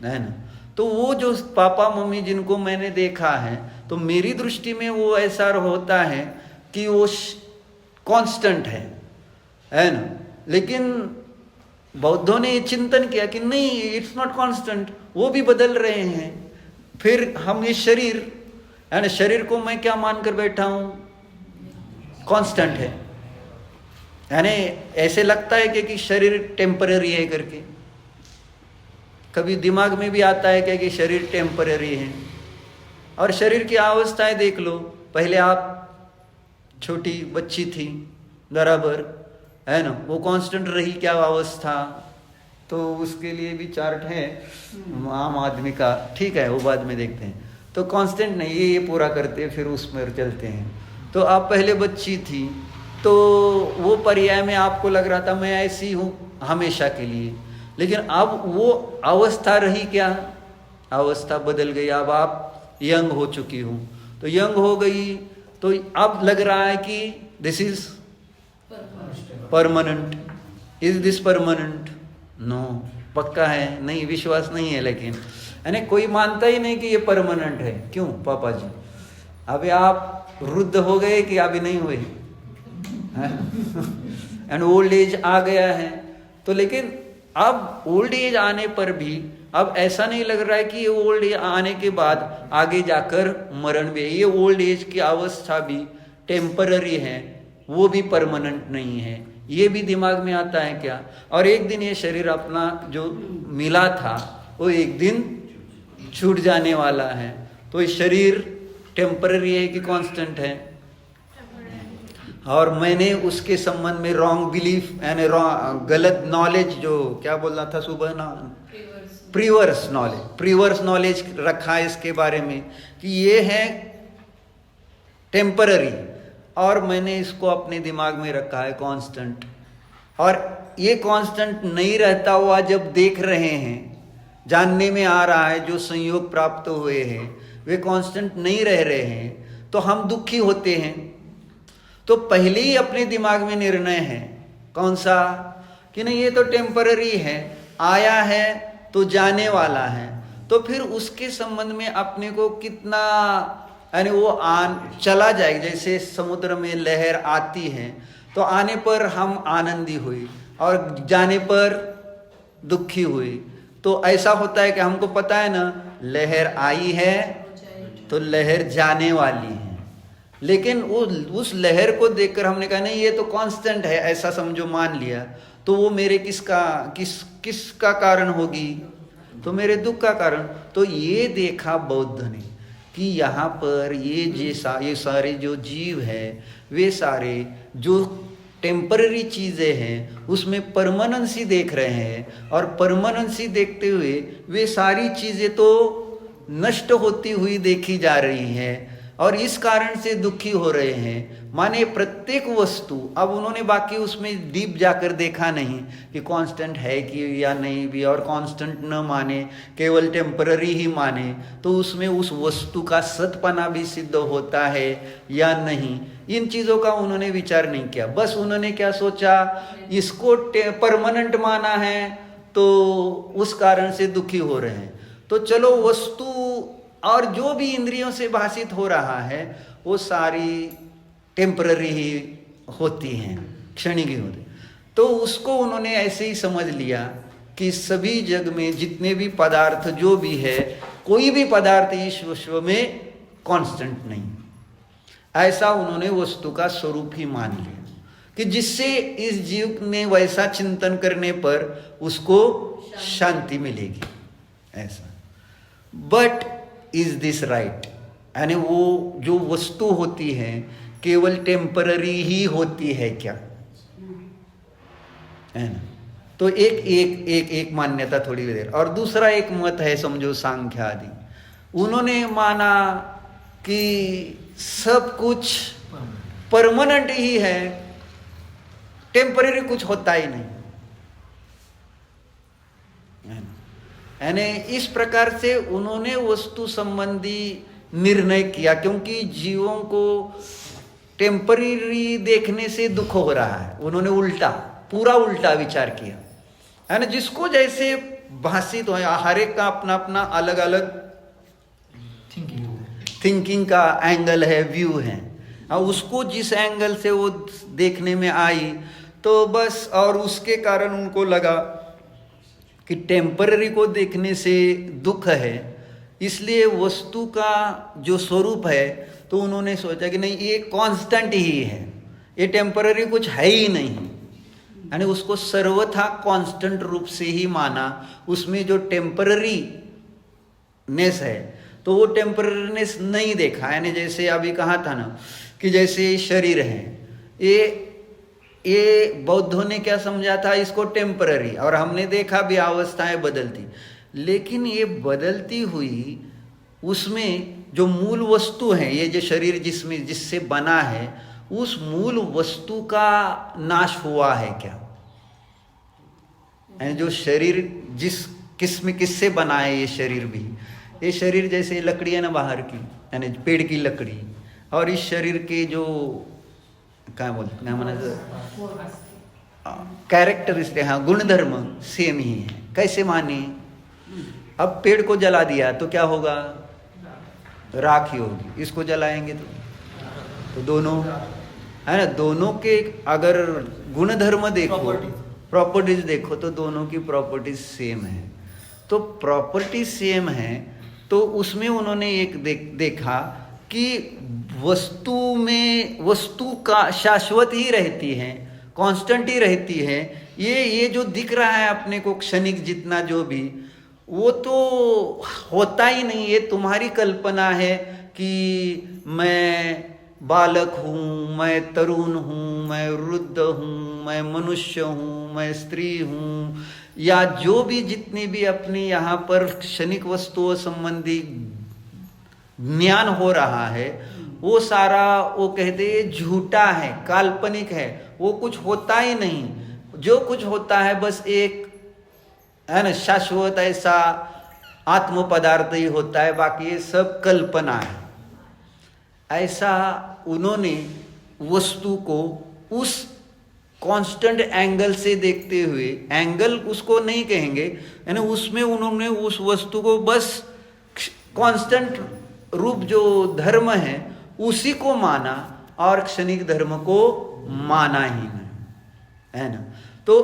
है ना? तो वो जो पापा मम्मी जिनको मैंने देखा है, तो मेरी दृष्टि में वो ऐसा होता है कि वो कांस्टेंट है ना? लेकिन बौद्धों ने ये चिंतन किया कि नहीं, इट्स नॉट कांस्टेंट, वो भी बदल रहे हैं। फिर हम ये शरीर, है ना, शरीर को मैं क्या मानकर बैठा हूँ? कांस्टेंट है। यानी ऐसे लगता है कि शरीर टेम्पररी है करके। कभी दिमाग में भी आता है क्या कि शरीर टेम्पररी है? और शरीर की अवस्थाएं देख लो। पहले आप छोटी बच्ची थी बराबर, है ना, वो कांस्टेंट रही क्या अवस्था? तो उसके लिए भी चार्ट है आम आदमी का, ठीक है, वो बाद में देखते हैं। तो कांस्टेंट नहीं, ये पूरा करते फिर उसमें चलते हैं। तो आप पहले बच्ची थी, तो वो पर्याय में आपको लग रहा था मैं ऐसी हूँ हमेशा के लिए, लेकिन अब वो अवस्था रही क्या? अवस्था बदल गई। अब आप यंग हो चुकी हूँ, तो यंग हो गई तो अब लग रहा है कि this is permanent. Is this permanent? No. पक्का है? नहीं, विश्वास नहीं है। लेकिन यानी कोई मानता ही नहीं कि ये परमानेंट है। क्यों पापा जी? अभी आप वृद्ध हो गए कि अभी नहीं हुए? एंड ओल्ड एज आ गया है। तो लेकिन अब ओल्ड एज आने पर भी अब ऐसा नहीं लग रहा है कि ये ओल्ड एज आने के बाद आगे जाकर मरण भी है। ये ओल्ड एज की अवस्था भी टेम्पररी है, वो भी परमानेंट नहीं है। ये भी दिमाग में आता है क्या? और एक दिन ये शरीर अपना जो मिला था वो एक दिन छूट जाने वाला है। तो ये शरीर टेम्पररी है कि कांस्टेंट है? और मैंने उसके संबंध में रॉन्ग बिलीफ यानी गलत नॉलेज, जो क्या बोलना था सुबह ना, प्रीवर्स नॉलेज रखा है इसके बारे में कि ये है टेम्पररी, और मैंने इसको अपने दिमाग में रखा है कांस्टेंट। और ये कांस्टेंट नहीं रहता हुआ जब देख रहे हैं, जानने में आ रहा है जो संयोग प्राप्त हुए हैं वे कांस्टेंट नहीं रह रहे हैं, तो हम दुखी होते हैं। तो पहले ही अपने दिमाग में निर्णय है कौन सा कि नहीं, ये तो टेम्पररी है, आया है तो जाने वाला है। तो फिर उसके संबंध में अपने को कितना, यानी वो चला जाएगा। जैसे समुद्र में लहर आती है तो आने पर हम आनंदी हुई और जाने पर दुखी हुई। तो ऐसा होता है कि हमको पता है ना, लहर आई है तो लहर जाने वाली है, लेकिन उस लहर को देखकर हमने कहा नहीं ये तो कांस्टेंट है, ऐसा समझो मान लिया, तो वो मेरे किसका कारण होगी? तो मेरे दुख का कारण। तो ये देखा बौद्ध ने कि यहाँ पर ये सारे जो जीव है, वे सारे जो टेम्पररी चीज़ें हैं उसमें परमानेंसी देख रहे हैं, और परमानेंसी देखते हुए वे सारी चीज़ें तो नष्ट होती हुई देखी जा रही हैं, और इस कारण से दुखी हो रहे हैं। माने प्रत्येक वस्तु, अब उन्होंने बाकी उसमें डीप जाकर देखा नहीं कि कांस्टेंट है कि या नहीं भी, और कांस्टेंट न माने, केवल टेम्पररी ही माने, तो उसमें उस वस्तु का सतपना भी सिद्ध होता है या नहीं, इन चीज़ों का उन्होंने विचार नहीं किया। बस उन्होंने क्या सोचा, इसको परमानेंट माना है तो उस कारण से दुखी हो रहे हैं। तो चलो वस्तु और जो भी इंद्रियों से भाषित हो रहा है वो सारी टेम्पररी ही होती हैं, क्षणिक ही होती। तो उसको उन्होंने ऐसे ही समझ लिया कि सभी जग में जितने भी पदार्थ जो भी है, कोई भी पदार्थ इस विश्व में कांस्टेंट नहीं, ऐसा उन्होंने वस्तु का स्वरूप ही मान लिया, कि जिससे इस जीव ने वैसा चिंतन करने पर उसको शांति मिलेगी, ऐसा। But is this right? यानी वो जो वस्तु होती है केवल टेम्पररी ही होती है क्या, है ना? तो एक मान्यता थोड़ी देर, और दूसरा एक मत है, समझो सांख्य आदि, उन्होंने माना कि सब कुछ परमानेंट ही है, टेम्पररी कुछ होता ही नहीं, है ना? यानी इस प्रकार से उन्होंने वस्तु संबंधी निर्णय किया, क्योंकि जीवों को टेम्पररी देखने से दुख हो रहा है। उन्होंने पूरा उल्टा विचार किया, है ना? जिसको जैसे भाषित हो, हर एक का अपना अपना अलग अलग थिंकिंग का एंगल है, व्यू है, और उसको जिस एंगल से वो देखने में आई तो बस, और उसके कारण उनको लगा कि टेम्पररी को देखने से दुख है, इसलिए वस्तु का जो स्वरूप है तो उन्होंने सोचा कि नहीं ये कांस्टेंट ही है, ये टेम्पररी कुछ है ही नहीं, यानी उसको सर्वथा कांस्टेंट रूप से ही माना। उसमें जो टेम्पररी नेस है तो वो टेम्पररीनेस नहीं देखा, यानी जैसे अभी कहा था ना कि जैसे शरीर है, ये बौद्धों ने क्या समझा था, इसको टेम्पररी, और हमने देखा भी अवस्थाएं बदलती, लेकिन ये बदलती हुई उसमें जो मूल वस्तु है, ये जो शरीर जिससे बना है, उस मूल वस्तु का नाश हुआ है क्या? यानी जो शरीर किससे बना है, ये शरीर भी, ये शरीर जैसे लकड़ी है ना बाहर की, यानी पेड़ की लकड़ी, और इस शरीर के जो क्या बोलते हैं माना कैरेक्टरिस्टिक, हाँ, गुणधर्म सेम ही है। कैसे माने? अब पेड़ को जला दिया तो क्या होगा, राख ही होगी, इसको जलाएंगे तो दोनों, है ना, दोनों के अगर गुणधर्म देखो, प्रॉपर्टीज देखो, तो दोनों की प्रॉपर्टीज सेम है। तो प्रॉपर्टी सेम है तो उसमें उन्होंने एक देखा कि वस्तु का शाश्वत ही रहती है, कांस्टेंट ही रहती है। ये जो दिख रहा है अपने को क्षणिक जितना जो भी, वो तो होता ही नहीं, ये तुम्हारी कल्पना है कि मैं बालक हूँ, मैं तरुण हूँ, मैं वृद्ध हूँ, मैं मनुष्य हूँ, मैं स्त्री हूँ, या जो भी जितनी भी अपनी यहाँ पर क्षणिक वस्तुओं संबंधी ज्ञान हो रहा है, वो सारा वो कहते झूठा है, काल्पनिक है, वो कुछ होता ही नहीं। जो कुछ होता है बस एक, है ना, शाश्वत ऐसा आत्म पदार्थ ही होता है, बाकी ये सब कल्पना है। ऐसा उन्होंने वस्तु को उस कांस्टेंट एंगल से देखते हुए, एंगल उसको नहीं कहेंगे, यानी उसमें उन्होंने उस वस्तु को बस कांस्टेंट रूप जो धर्म है उसी को माना, और क्षणिक धर्म को माना ही नहीं, है ना। तो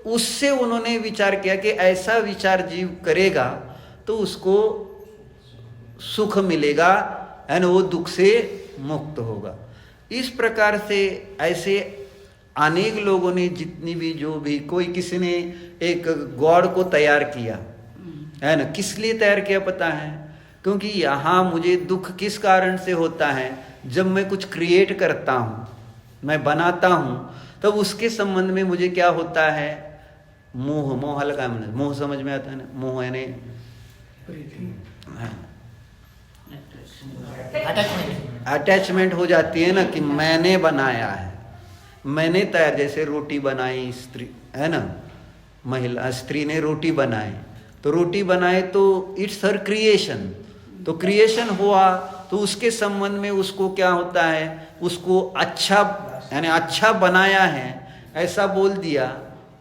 उससे उन्होंने विचार किया कि ऐसा विचार जीव करेगा तो उसको सुख मिलेगा, है ना, वो दुख से मुक्त होगा। इस प्रकार से ऐसे अनेक लोगों ने, जितनी भी जो भी, कोई किसी ने एक गॉड को तैयार किया, है ना, किस लिए तैयार किया पता है? क्योंकि यहाँ मुझे दुख किस कारण से होता है, जब मैं कुछ क्रिएट करता हूँ, मैं बनाता हूँ, तब उसके संबंध में मुझे क्या होता है? मोह। मोह हल्का में, मोह समझ में आता है ना, मोह यानी अटैचमेंट हो जाती है ना, कि मैंने बनाया है, मैंने तैयार। जैसे रोटी बनाई स्त्री, है ना, महिला स्त्री ने रोटी बनाई, तो रोटी बनाए तो इट्स हर क्रिएशन, तो क्रिएशन हुआ तो उसके संबंध में उसको क्या होता है, उसको अच्छा, यानी अच्छा बनाया है ऐसा बोल दिया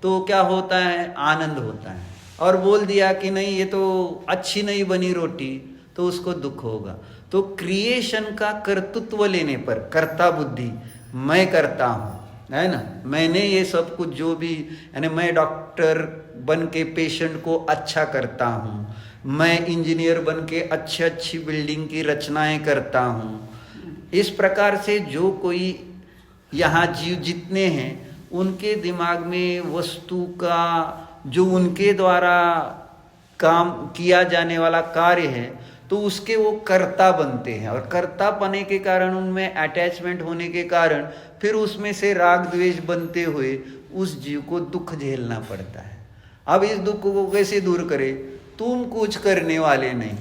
तो क्या होता है? आनंद होता है। और बोल दिया कि नहीं ये तो अच्छी नहीं बनी रोटी, तो उसको दुख होगा। तो क्रिएशन का कर्तृत्व लेने पर, कर्ता बुद्धि, मैं करता हूँ, है ना, मैंने ये सब कुछ जो भी, यानी मैं डॉक्टर बन के पेशेंट को अच्छा करता हूँ, मैं इंजीनियर बन के अच्छी अच्छी बिल्डिंग की रचनाएं करता हूँ। इस प्रकार से जो कोई यहाँ जीव जितने हैं, उनके दिमाग में वस्तु का जो उनके द्वारा काम किया जाने वाला कार्य है, तो उसके वो कर्ता बनते हैं। और कर्ता बने के कारण, उनमें अटैचमेंट होने के कारण, फिर उसमें से राग द्वेष बनते हुए उस जीव को दुख झेलना पड़ता है। अब इस दुख को कैसे दूर करे? तुम कुछ करने वाले नहीं,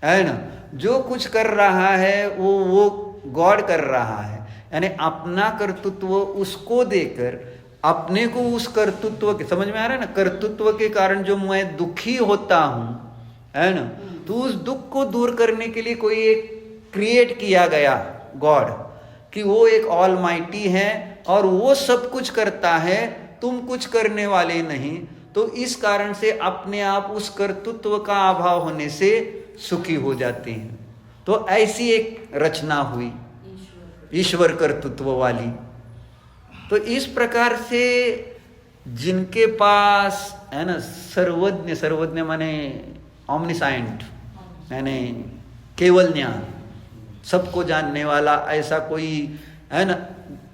है ना, जो कुछ कर रहा है वो गॉड कर रहा है। यानी अपना कर्तृत्व उसको देकर अपने को उस कर्तृत्व के, समझ में आ रहा है ना, कर्तृत्व के कारण जो मैं दुखी होता हूं, है ना, तो उस दुख को दूर करने के लिए कोई एक क्रिएट किया गया गॉड, कि वो एक ऑलमाइटी है और वो सब कुछ करता है, तुम कुछ करने वाले नहीं। तो इस कारण से अपने आप उस कर्तृत्व का अभाव होने से सुखी हो जाते हैं। तो ऐसी एक रचना हुई ईश्वर कर्तृत्व वाली। तो इस प्रकार से जिनके पास, है ना, सर्वज्ञ, सर्वज्ञ माने ऑमनिसाइंट, यानी केवल ज्ञान, सबको जानने वाला, ऐसा कोई, है ना,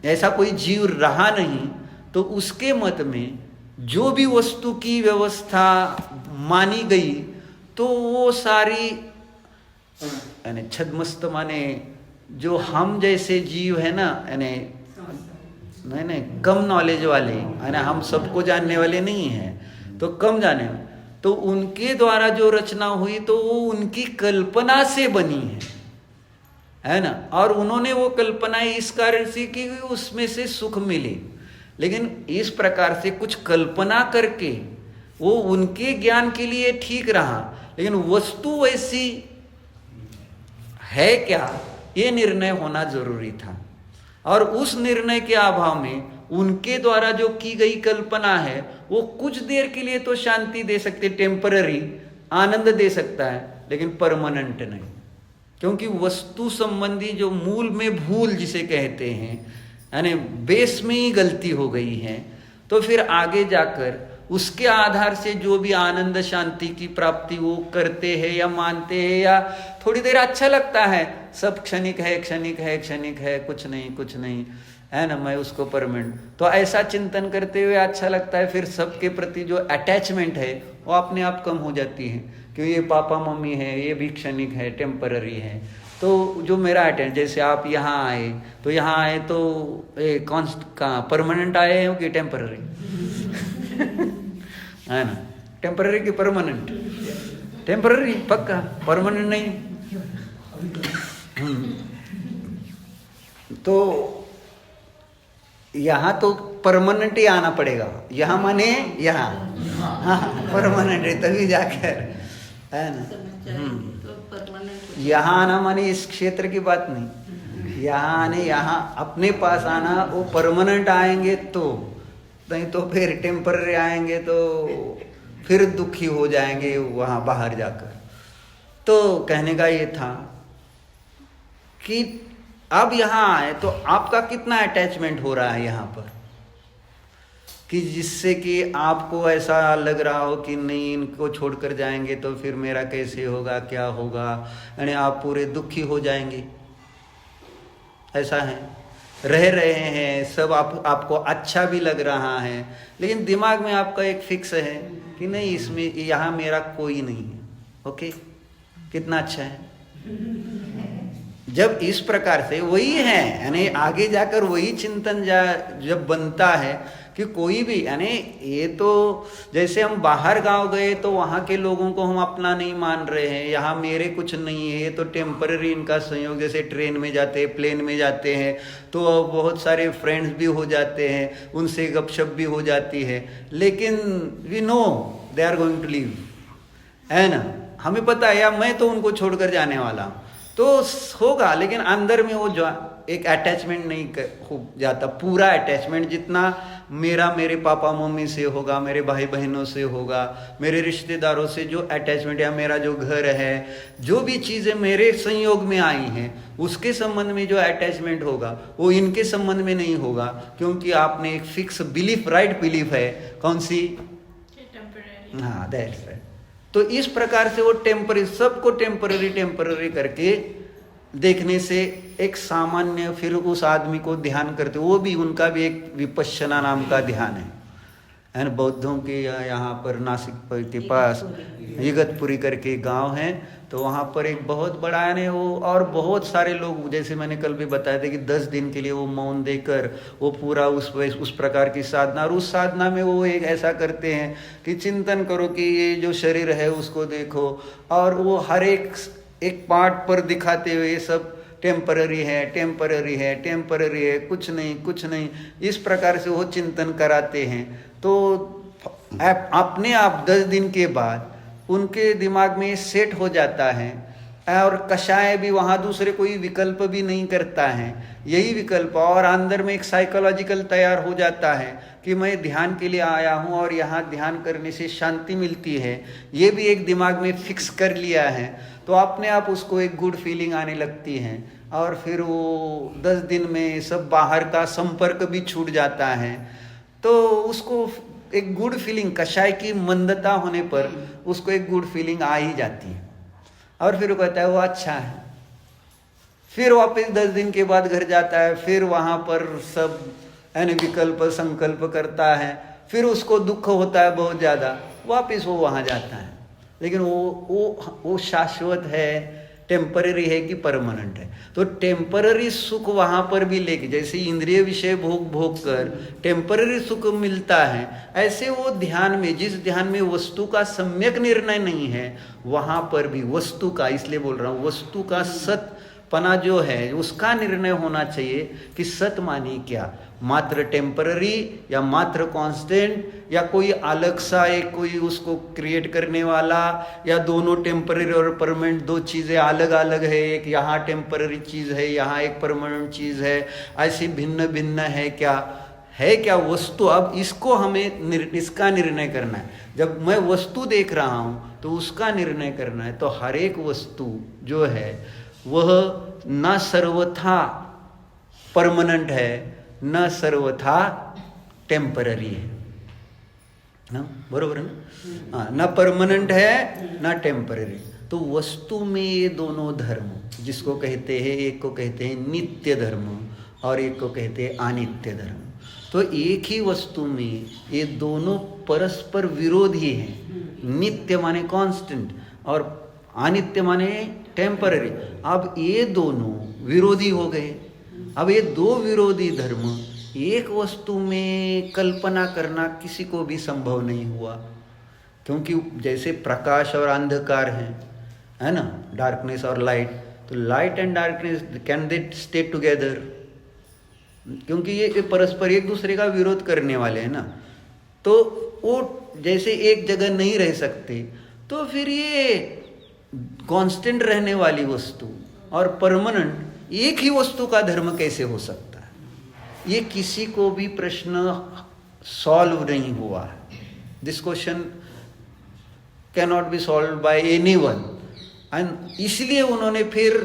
ऐसा कोई जीव रहा नहीं, तो उसके मत में जो भी वस्तु की व्यवस्था मानी गई, तो वो सारी, यानी छद्मस्त माने जो हम जैसे जीव है ना, यानी नहीं कम नॉलेज वाले, है ना, हम सबको जानने वाले नहीं हैं, तो कम जाने, तो उनके द्वारा जो रचना हुई तो वो उनकी कल्पना से बनी है ना, और उन्होंने वो कल्पना इस कारण से कि उसमें से सुख मिले। लेकिन इस प्रकार से कुछ कल्पना करके वो उनके ज्ञान के लिए ठीक रहा, लेकिन वस्तु वैसी है क्या, ये निर्णय होना जरूरी था। और उस निर्णय के अभाव में उनके द्वारा जो की गई कल्पना है, वो कुछ देर के लिए तो शांति दे सकती, टेम्पररी आनंद दे सकता है, लेकिन परमानेंट नहीं। क्योंकि वस्तु संबंधी जो मूल में भूल जिसे कहते हैं, यानी बेस में ही गलती हो गई है, तो फिर आगे जाकर उसके आधार से जो भी आनंद शांति की प्राप्ति वो करते हैं या मानते हैं, या थोड़ी देर अच्छा लगता है, सब क्षणिक है, क्षणिक है, क्षणिक है, कुछ नहीं, कुछ नहीं, है ना, मैं उसको परमानेंट, तो ऐसा चिंतन करते हुए अच्छा लगता है। फिर सबके प्रति जो अटैचमेंट है वो अपने आप कम हो जाती है, कि ये पापा मम्मी है, ये भी क्षणिक है, टेम्पररी है। तो जो मेरा अटैच, जैसे आप यहाँ आए, तो यहाँ आए तो परमानेंट आए हो कि टेम्पररी है ना, टेम्पररी की परमानेंट? टेम्पररी पक्का, परमानेंट नहीं। तो यहाँ तो परमानेंट ही आना पड़ेगा, यहाँ माने यहाँ, हाँ परमानेंट है, तभी जाकर, है ना। यहाँ आना माने इस क्षेत्र की बात नहीं, यहाँ आने, यहाँ अपने पास आना, वो परमानेंट आएंगे तो, नहीं तो फिर टेम्पररी आएंगे तो फिर दुखी हो जाएंगे वहाँ बाहर जाकर। तो कहने का ये था कि अब यहाँ आए तो आपका कितना अटैचमेंट हो रहा है यहाँ पर, कि जिससे कि आपको ऐसा लग रहा हो कि नहीं इनको छोड़कर जाएंगे तो फिर मेरा कैसे होगा, क्या होगा, यानी आप पूरे दुखी हो जाएंगे। ऐसा है, रह रहे हैं सब, आपको अच्छा भी लग रहा है, लेकिन दिमाग में आपका एक फिक्स है कि नहीं इसमें यहाँ मेरा कोई नहीं है। ओके, कितना अच्छा है। जब इस प्रकार से वही है, यानी आगे जाकर वही चिंतन जब बनता है कि कोई भी, यानी ये तो जैसे हम बाहर गांव गए तो वहाँ के लोगों को हम अपना नहीं मान रहे हैं, यहाँ मेरे कुछ नहीं है, ये तो टेम्पररी इनका संयोग। जैसे ट्रेन में जाते हैं, प्लेन में जाते हैं तो बहुत सारे फ्रेंड्स भी हो जाते हैं, उनसे गपशप भी हो जाती है, लेकिन we know they are going to leave, है ना, हमें पता है, या मैं तो उनको छोड़कर जाने वाला हूँ, तो होगा, लेकिन अंदर में वो जो एक अटैचमेंट नहीं हो जाता, पूरा अटैचमेंट जितना मेरे पापा मम्मी से होगा, मेरे भाई बहनों से होगा, मेरे रिश्तेदारों से जो अटैचमेंट, या मेरा जो घर है, जो भी चीज़ें मेरे संयोग में आई हैं उसके संबंध में जो अटैचमेंट होगा वो इनके संबंध में नहीं होगा, क्योंकि आपने एक फिक्स बिलीफ, राइट बिलीफ है, कौन सी, हाँ दैट्स राइट। तो इस प्रकार से वो टेम्पररी, सबको टेम्पररी करके देखने से एक सामान्य, फिर उस आदमी को ध्यान करते, वो भी उनका भी एक विपश्यना नाम का ध्यान है। बौद्धों के यहाँ पर नासिक के पास इगतपुरी करके गांव है, तो वहाँ पर एक बहुत बड़ा है वो, और बहुत सारे लोग, जैसे मैंने कल भी बताया था कि 10 दिन के लिए वो मौन देकर वो पूरा उस प्रकार की साधना, और उस साधना में वो एक ऐसा करते हैं कि चिंतन करो कि ये जो शरीर है उसको देखो, और वो हर एक पार्ट पर दिखाते हुए ये सब टेम्पररी है, कुछ नहीं, इस प्रकार से वो चिंतन कराते हैं। तो अपने आप 10 दिन के बाद उनके दिमाग में सेट हो जाता है, और कषाय भी वहाँ दूसरे कोई विकल्प भी नहीं करता है, यही विकल्प, और अंदर में एक साइकोलॉजिकल तैयार हो जाता है कि मैं ध्यान के लिए आया हूँ और यहाँ ध्यान करने से शांति मिलती है, ये भी एक दिमाग में फिक्स कर लिया है, तो अपने आप उसको एक गुड फीलिंग आने लगती है, और फिर वो 10 दिन में सब बाहर का संपर्क भी छूट जाता है, तो उसको एक गुड फीलिंग, कषाय की मंदता होने पर उसको एक गुड फीलिंग आ ही जाती है, और फिर वो कहता है वो अच्छा है, फिर वापस 10 दिन के बाद घर जाता है, फिर वहाँ पर सब विकल्प संकल्प करता है, फिर उसको दुख होता है बहुत ज़्यादा, वापस वो वहाँ जाता है, लेकिन वो शाश्वत है, टेम्पररी है कि परमानेंट है। तो टेम्पररी सुख वहाँ पर भी लेके, जैसे इंद्रिय विषय भोग कर टेम्पररी सुख मिलता है, ऐसे वो ध्यान में, जिस ध्यान में वस्तु का सम्यक निर्णय नहीं है, वहाँ पर भी वस्तु का, इसलिए बोल रहा हूँ, वस्तु का सतपना जो है उसका निर्णय होना चाहिए कि सत माने क्या, मात्र टेम्पररी या मात्र कांस्टेंट, या कोई अलग सा एक कोई उसको क्रिएट करने वाला, या दोनों टेम्पररी और परमानेंट दो चीज़ें अलग अलग है, एक यहाँ टेम्पररी चीज़ है, यहाँ एक परमानेंट चीज़ है, ऐसी भिन्न भिन्न है क्या वस्तु। अब इसको हमें इसका निर्णय करना है, जब मैं वस्तु देख रहा हूँ तो उसका निर्णय करना है। तो हर एक वस्तु जो है वह न सर्वथा परमानेंट है, न सर्वथा टेम्पररी है ना, बरोबर है ना, हाँ, न परमानेंट है न टेम्पररी। तो वस्तु में ये दोनों धर्म, जिसको कहते हैं, एक को कहते हैं नित्य धर्म और एक को कहते हैं अनित्य धर्म, तो एक ही वस्तु में ये दोनों परस्पर विरोधी हैं। नित्य माने कांस्टेंट और अनित्य माने टेम्पररी। अब ये दोनों विरोधी हो गए। अब ये दो विरोधी धर्म एक वस्तु में कल्पना करना किसी को भी संभव नहीं हुआ, क्योंकि जैसे प्रकाश और अंधकार है ना, डार्कनेस और लाइट, तो light and darkness can they stay together, क्योंकि ये परस्पर एक दूसरे का विरोध करने वाले हैं ना, तो वो जैसे एक जगह नहीं रह सकते, तो फिर ये कांस्टेंट रहने वाली वस्तु और परमानेंट एक ही वस्तु का धर्म कैसे हो सकता है, ये किसी को भी प्रश्न सॉल्व नहीं हुआ है। This question can not be solve by anyone, and इसलिए उन्होंने फिर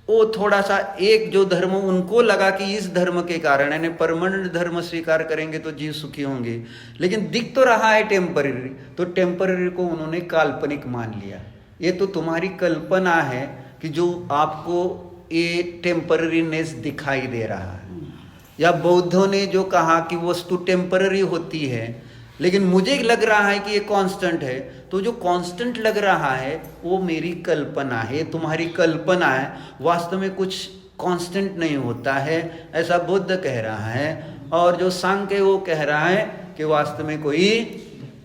वो थोड़ा सा एक जो धर्म उनको लगा कि इस धर्म के कारण यानी परमानेंट धर्म स्वीकार करेंगे तो जीव सुखी होंगे, लेकिन दिख तो रहा है टेम्पररी, तो टेम्पररी को उन्होंने काल्पनिक मान लिया। ये तो तुम्हारी कल्पना है कि जो आपको ये टेम्पररीनेस दिखाई दे रहा है। या बौद्धों ने जो कहा कि वस्तु टेम्पररी होती है, लेकिन मुझे लग रहा है कि ये कांस्टेंट है, तो जो कांस्टेंट लग रहा है वो मेरी कल्पना है, तुम्हारी कल्पना है, वास्तव में कुछ कांस्टेंट नहीं होता है, ऐसा बुद्ध कह रहा है। और जो सांख्य वो कह रहा है कि वास्तव में कोई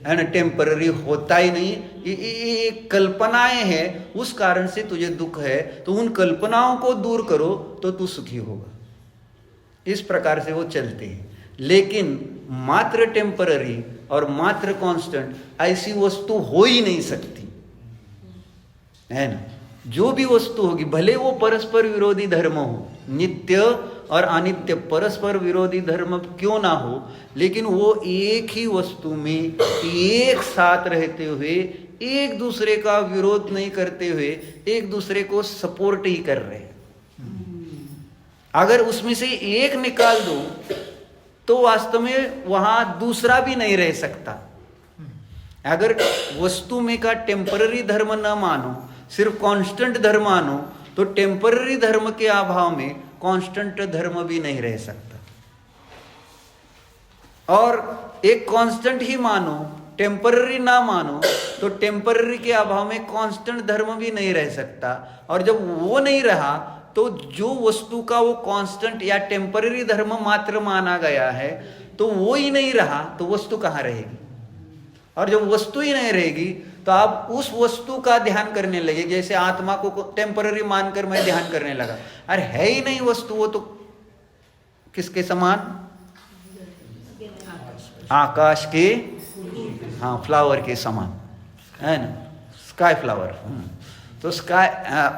है ना टेम्पररी होता ही नहीं, ये कल्पनाएं हैं, उस कारण से तुझे दुख है, तो उन कल्पनाओं को दूर करो तो तू सुखी होगा। इस प्रकार से वो चलते हैं। लेकिन मात्र टेम्पररी और मात्र कांस्टेंट ऐसी वस्तु हो ही नहीं सकती, है ना। जो भी वस्तु होगी, भले वो परस्पर विरोधी धर्म हो, नित्य और अनित्य परस्पर विरोधी धर्म क्यों ना हो, लेकिन वो एक ही वस्तु में एक साथ रहते हुए, एक दूसरे का विरोध नहीं करते हुए, एक दूसरे को सपोर्ट ही कर रहे हैं। अगर उसमें से एक निकाल दो तो वास्तव में वहां दूसरा भी नहीं रह सकता। अगर वस्तु में का टेम्पररी धर्म न मानो, सिर्फ कांस्टेंट धर्म मानो, तो टेम्पररी धर्म के अभाव में कांस्टेंट धर्म भी नहीं रह सकता। और एक कांस्टेंट ही मानो, टेम्पररी ना मानो, तो टेम्पररी के अभाव में कांस्टेंट धर्म भी नहीं रह सकता। और जब वो नहीं रहा तो जो वस्तु का वो कांस्टेंट या टेम्पररी धर्म मात्र माना गया है, तो वो ही नहीं रहा तो वस्तु कहाँ रहेगी। और जब वस्तु ही नहीं रहेगी तो आप उस वस्तु का ध्यान करने लगे। जैसे आत्मा को टेम्पररी मानकर मैं ध्यान करने लगा, अरे है ही नहीं वस्तु, वो तो किसके समान, आकाश के, हाँ, फ्लावर के समान, है ना, स्काई फ्लावर। तो स्काई,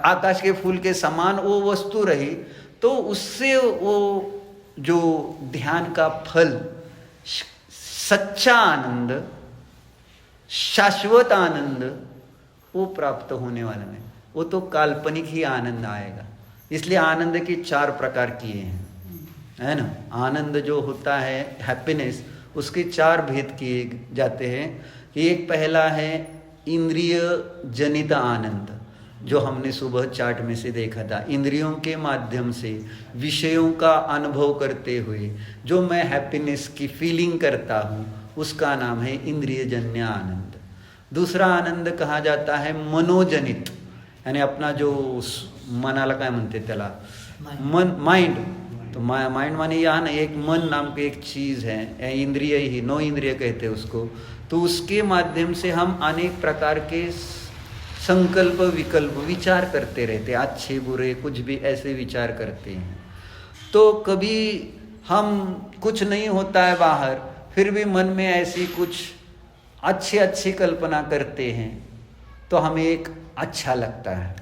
आकाश के फूल के समान वो वस्तु रही, तो उससे वो जो ध्यान का फल, सच्चा आनंद, शाश्वत आनंद, वो प्राप्त होने वाला नहीं, वो तो काल्पनिक ही आनंद आएगा। इसलिए आनंद के 4 प्रकार किए हैं, है ना। आनंद जो होता है, हैप्पीनेस, उसके 4 भेद किए जाते हैं। एक पहला है इंद्रिय जनित आनंद, जो हमने सुबह चार्ट में से देखा था। इंद्रियों के माध्यम से विषयों का अनुभव करते हुए जो मैं हैप्पीनेस की फीलिंग करता हूँ, उसका नाम है इंद्रियजन्य आनंद। दूसरा आनंद कहा जाता है मनोजनित, यानी अपना जो मनाला काय म्हणते त्याला, मन, माइंड। तो माइंड माने यहाँ ना एक मन नाम की एक चीज़ है, इंद्रिय ही, 9 इंद्रिय कहते हैं उसको। तो उसके माध्यम से हम अनेक प्रकार के संकल्प विकल्प विचार करते रहते हैं, अच्छे बुरे कुछ भी ऐसे विचार करते हैं। तो कभी हम कुछ नहीं होता है बाहर, फिर भी मन में ऐसी कुछ अच्छी कल्पना करते हैं, तो हमें एक अच्छा लगता है,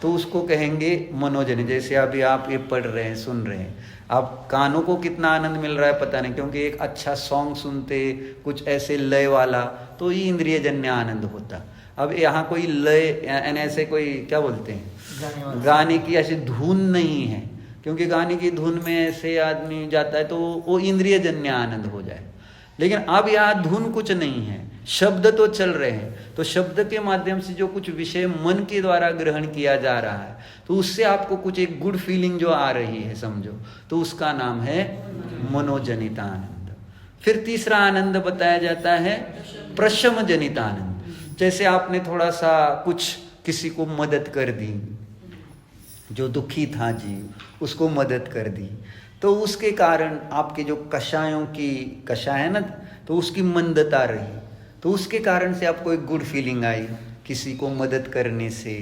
तो उसको कहेंगे मनोजन। जैसे अभी आप ये पढ़ रहे हैं, सुन रहे हैं, आप कानों को कितना आनंद मिल रहा है पता नहीं, क्योंकि एक अच्छा सॉन्ग सुनते, कुछ ऐसे लय वाला, तो ये इंद्रियजन्य आनंद होता। अब यहाँ कोई लय यानी ऐसे कोई क्या बोलते हैं, गाने की ऐसी धुन नहीं है, क्योंकि गाने की धुन में ऐसे आदमी जाता है तो वो इंद्रियजन्य आनंद हो जाए। लेकिन अब यहाँ धुन कुछ नहीं है, शब्द तो चल रहे हैं, तो शब्द के माध्यम से जो कुछ विषय मन के द्वारा ग्रहण किया जा रहा है, तो उससे आपको कुछ एक गुड फीलिंग जो आ रही है समझो, तो उसका नाम है मनोजनित आनंद। फिर तीसरा आनंद बताया जाता है प्रशम जनित आनंद। जैसे आपने थोड़ा सा कुछ किसी को मदद कर दी, जो दुखी था जीव, उसको मदद कर दी, तो उसके कारण आपके जो कषायों की कषाय है ना, तो उसकी मंदता रही, तो उसके कारण से आपको एक गुड फीलिंग आई किसी को मदद करने से,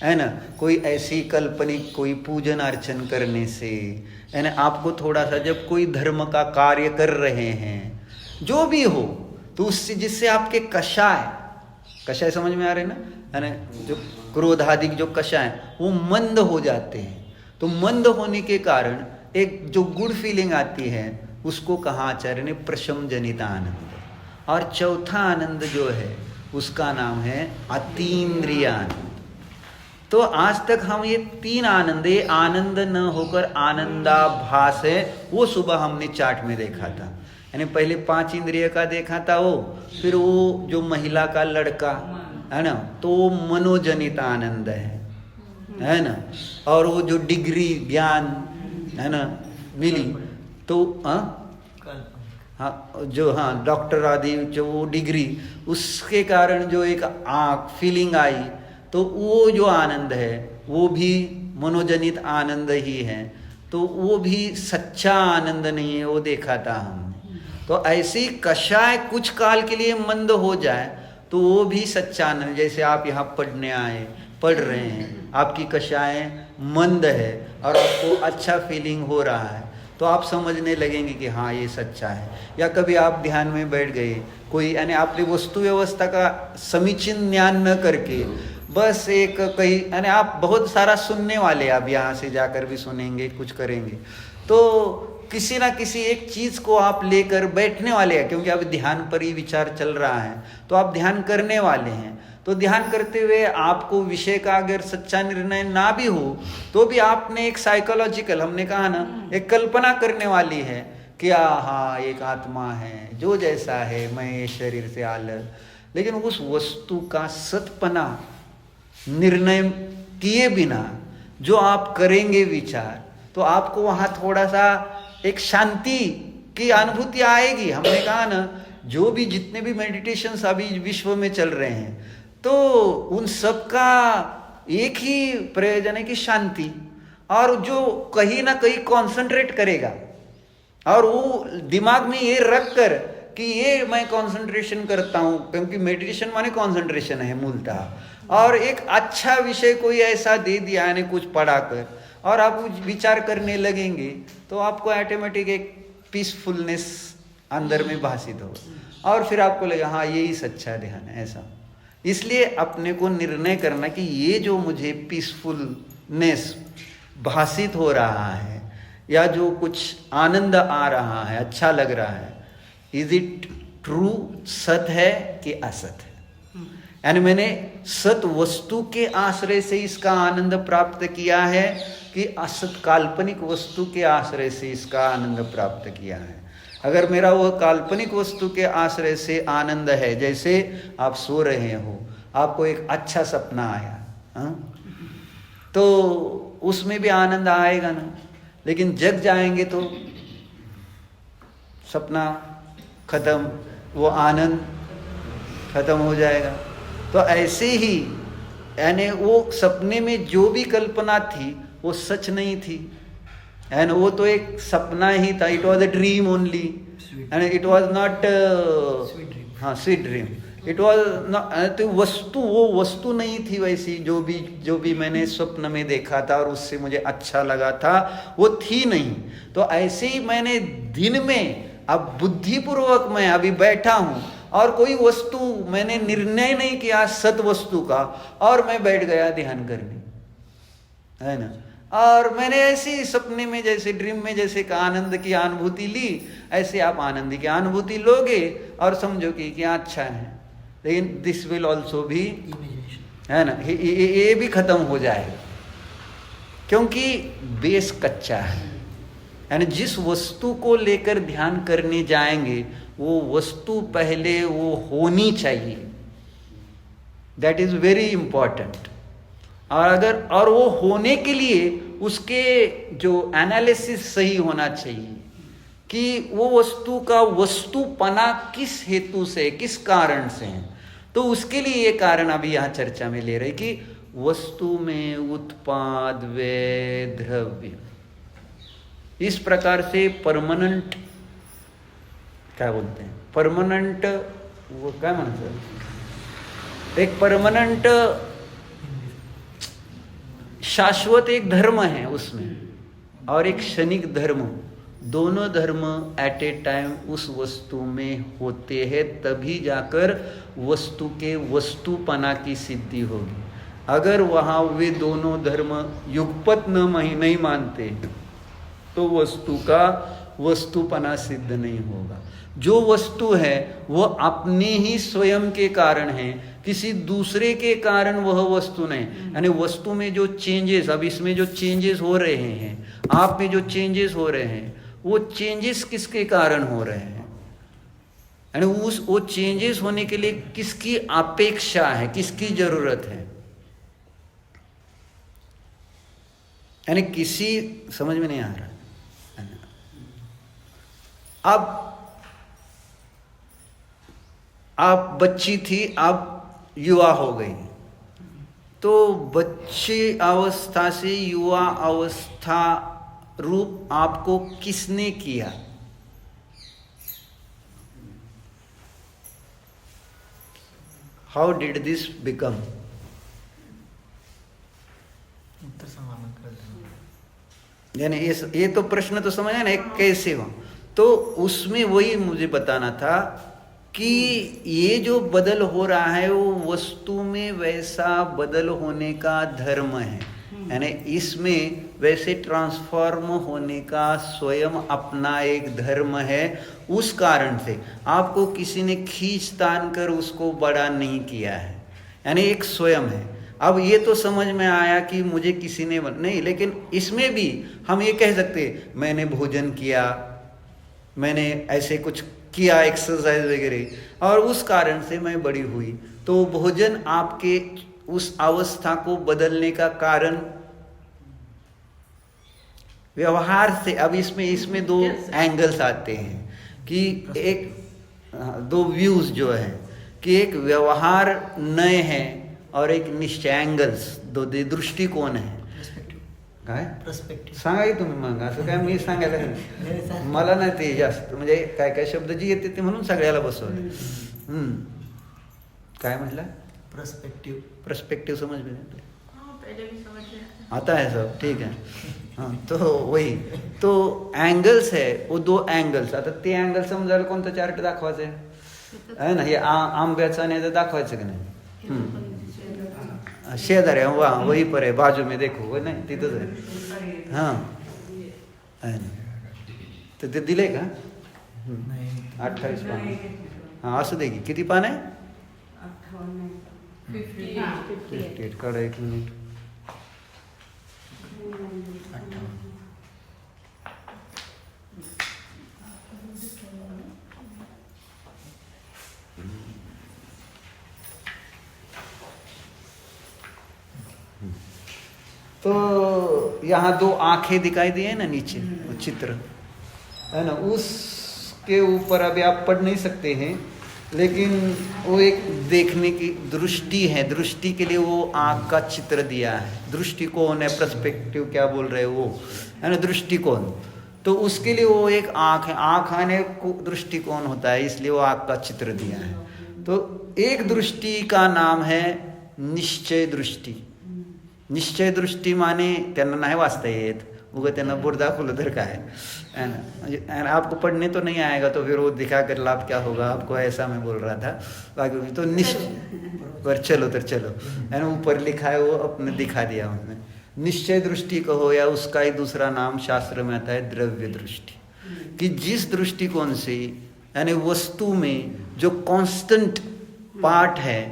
है ना। कोई ऐसी काल्पनिक कोई पूजन अर्चन करने से, है ना। आपको थोड़ा सा जब कोई धर्म का कार्य कर रहे हैं, जो भी हो, तो उससे जिससे आपके कषाय समझ में आ रहे ना, है ना, जो क्रोधादिक जो कषाय वो मंद हो जाते हैं। तो मंद होने के कारण एक जो गुड फीलिंग आती है, उसको कहा आचार्य ने प्रशम जनित आनंद। और चौथा आनंद जो है उसका नाम है अतीन्द्रिय आनंद। तो आज तक हम ये 3 आनंद, ये आनंद न होकर आनंदाभास है, वो सुबह हमने चार्ट में देखा था। यानी पहले 5 इंद्रिय का देखा था वो, फिर वो जो महिला का लड़का है ना, तो वो मनोजनित आनंद है ना, और वो जो डिग्री ज्ञान है ना मिली, तो हाँ जो हाँ डॉक्टर आदि जो वो डिग्री, उसके कारण जो एक आँख फीलिंग आई, तो वो जो आनंद है वो भी मनोजनित आनंद ही है, तो वो भी सच्चा आनंद नहीं है, वो देखा था हमने। तो ऐसी कषाय कुछ काल के लिए मंद हो जाए तो वो भी सच्चा आनंद। जैसे आप यहाँ पढ़ने आए, पढ़ रहे हैं, आपकी कषाय मंद है और आपको अच्छा फीलिंग हो रहा है, तो आप समझने लगेंगे कि हाँ ये सच्चा है। या कभी आप ध्यान में बैठ गए, कोई यानी आपने वस्तु व्यवस्था का समीचीन ज्ञान न करके बस एक कहीं यानी आप बहुत सारा सुनने वाले, आप यहाँ से जाकर भी सुनेंगे, कुछ करेंगे, तो किसी ना किसी एक चीज को आप लेकर बैठने वाले हैं, क्योंकि अब ध्यान पर ही विचार चल रहा है, तो आप ध्यान करने वाले हैं। तो ध्यान करते हुए आपको विषय का अगर सच्चा निर्णय ना भी हो तो भी आपने एक साइकोलॉजिकल, हमने कहा ना, एक कल्पना करने वाली है कि हाँ एक आत्मा है जो जैसा है, मैं शरीर से अलग। लेकिन उस वस्तु का सतपना निर्णय किए बिना जो आप करेंगे विचार, तो आपको वहां थोड़ा सा एक शांति की अनुभूति आएगी। हमने कहा ना, जो भी जितने भी मेडिटेशंस अभी विश्व में चल रहे हैं, तो उन सब का एक ही प्रयोजन है कि शांति, और जो कहीं ना कहीं कंसंट्रेट करेगा और वो दिमाग में ये रख कर कि ये मैं कंसंट्रेशन करता हूँ, क्योंकि मेडिटेशन माने कंसंट्रेशन है मूलतः, और एक अच्छा विषय कोई ऐसा दे दिया यानी कुछ पढ़ा कर और आप विचार करने लगेंगे, तो आपको ऑटोमेटिक एक पीसफुलनेस अंदर में भासित होगा और फिर आपको लगेगा हाँ यही सच्चा ध्यान है। ऐसा इसलिए अपने को निर्णय करना कि ये जो मुझे पीसफुलनेस भासित हो रहा है या जो कुछ आनंद आ रहा है, अच्छा लग रहा है, इज इट ट्रू, सत है कि असत है। यानी मैंने सत वस्तु के आश्रय से इसका आनंद प्राप्त किया है कि असत काल्पनिक वस्तु के आश्रय से इसका आनंद प्राप्त किया है। अगर मेरा वो काल्पनिक वस्तु के आश्रय से आनंद है, जैसे आप सो रहे हो, आपको एक अच्छा सपना आया, तो उसमें भी आनंद आएगा ना, लेकिन जग जाएंगे तो सपना खत्म, वो आनंद खत्म हो जाएगा। तो ऐसे ही यानी वो सपने में जो भी कल्पना थी वो सच नहीं थी, एंड वो तो एक सपना ही था, it was a dream only, and it was not हाँ sweet dream, it was not वस्तु, वो वस्तु नहीं थी वैसी जो भी मैंने स्वप्न में देखा था और उससे मुझे अच्छा लगा था, वो थी नहीं। तो ऐसे ही मैंने दिन में अब बुद्धिपूर्वक मैं अभी बैठा हूँ और कोई वस्तु मैंने निर्णय नहीं किया सत वस्तु का और मैं बैठ गया ध्यान करने, है ना, और मैंने ऐसी सपने में जैसे ड्रीम में जैसे का आनंद की अनुभूति ली, ऐसे आप आनंद की अनुभूति लोगे और समझो कि क्या अच्छा है, लेकिन दिस विल ऑल्सो भी, है ना, ये भी खत्म हो जाएगा, क्योंकि बेस कच्चा है। यानी जिस वस्तु को लेकर ध्यान करने जाएंगे वो वस्तु पहले वो होनी चाहिए, दैट इज वेरी इंपॉर्टेंट। और वो होने के लिए उसके जो एनालिसिस सही होना चाहिए कि वो वस्तु का वस्तुपना किस हेतु से, किस कारण से है। तो उसके लिए ये कारण अभी यहाँ चर्चा में ले रहे कि वस्तु में उत्पाद व्यय द्रव्य, इस प्रकार से परमानेंट, क्या बोलते हैं, परमानेंट, वो क्या म्हणतात, एक परमानेंट शाश्वत एक धर्म है उसमें और एक क्षणिक धर्म, दोनों धर्म एट ए टाइम उस वस्तु में होते हैं, तभी जाकर वस्तु के वस्तुपना की सिद्धि होगी। अगर वहाँ वे दोनों धर्म युगपत नहीं मानते तो वस्तु का वस्तुपना सिद्ध नहीं होगा। जो वस्तु है वह अपने ही स्वयं के कारण है, किसी दूसरे के कारण वह वस्तु नहीं। यानी वस्तु में जो चेंजेस, अब इसमें जो चेंजेस हो रहे हैं, आप में जो चेंजेस हो रहे हैं, वो चेंजेस किसके कारण हो रहे हैं? यानी वो चेंजेस होने के लिए किसकी अपेक्षा है, किसकी जरूरत है? यानी किसी, समझ में नहीं आ रहा। अब आप बच्ची थी, अब युवा हो गई, तो बच्ची अवस्था से युवा अवस्था रूप आपको किसने किया? How did this become? यानी ये तो प्रश्न तो समझा ना, कैसे हो? तो उसमें वही मुझे बताना था कि ये जो बदल हो रहा है वो वस्तु में वैसा बदल होने का धर्म है, यानी इसमें वैसे ट्रांसफॉर्म होने का स्वयं अपना एक धर्म है। उस कारण से आपको किसी ने खींच तान कर उसको बड़ा नहीं किया है, यानी एक स्वयं है। अब ये तो समझ में आया कि मुझे किसी ने नहीं, लेकिन इसमें भी हम ये कह सकते मैंने भोजन किया, मैंने ऐसे कुछ किया, एक्सरसाइज वगैरह, और उस कारण से मैं बड़ी हुई। तो भोजन आपके उस अवस्था को बदलने का कारण व्यवहार से। अब इसमें दो एंगल्स आते हैं कि एक दो व्यूज जो है कि एक व्यवहार नए है और एक निश्चय, एंगल्स, दो दृष्टिकोन है। काय सांगाय तुम्ही, मग असं काय मी सांगायला मला नाही ते जास्त, म्हणजे काय काय शब्द जी येते ते म्हणून सगळ्याला बसवले। काय म्हटलं? पर्सपेक्टिव्ह समझ में पहले भी समझ में आता है सब, ठीक है। हाँ, तो वही तो एंगल्स है, वो दो एंगल्स। आता ते एंगल समजायला कोणतं चार्ट दाखवायचं आहे ना? हे आंब्याचा नाही तर दाखवायचं की नाही? शेजारी वा वही पर है, बाजू में देखो, वो नहीं तिथंच आहे। हाँ तर ते दिले का? 28 पान। हाँ असू दे की, किती पान आहे? 58 काढा, एक मिनिट। तो यहाँ दो आंखें दिखाई दी है ना नीचे, वो चित्र है ना, उसके ऊपर अभी आप पढ़ नहीं सकते हैं, लेकिन वो एक देखने की दृष्टि है। दृष्टि के लिए वो आंख का चित्र दिया है, दृष्टिकोण है, पर्सपेक्टिव क्या बोल रहे हो वो है ना, दृष्टिकोण। तो उसके लिए वो एक आंख है, आंख आने को दृष्टिकोण होता है, इसलिए वो आंख का चित्र दिया है। तो एक दृष्टि का नाम है निश्चय दृष्टि। निश्चय दृष्टि माने त्यांना नहीं वाचता येत, उगा त्यांना बोर्ड दाखवलं तर काय है ना, आपको पढ़ने तो नहीं आएगा, तो फिर वो दिखा कर लाभ क्या होगा आपको, ऐसा मैं बोल रहा था। बाकी तो निश्चय पर चलो है ना, ऊपर लिखा है वो अपने दिखा दिया उसने। निश्चय दृष्टि कहो या उसका ही दूसरा नाम शास्त्र में आता है द्रव्य दृष्टि, कि जिस दृष्टिकोण से यानी वस्तु में जो कांस्टेंट पार्ट है,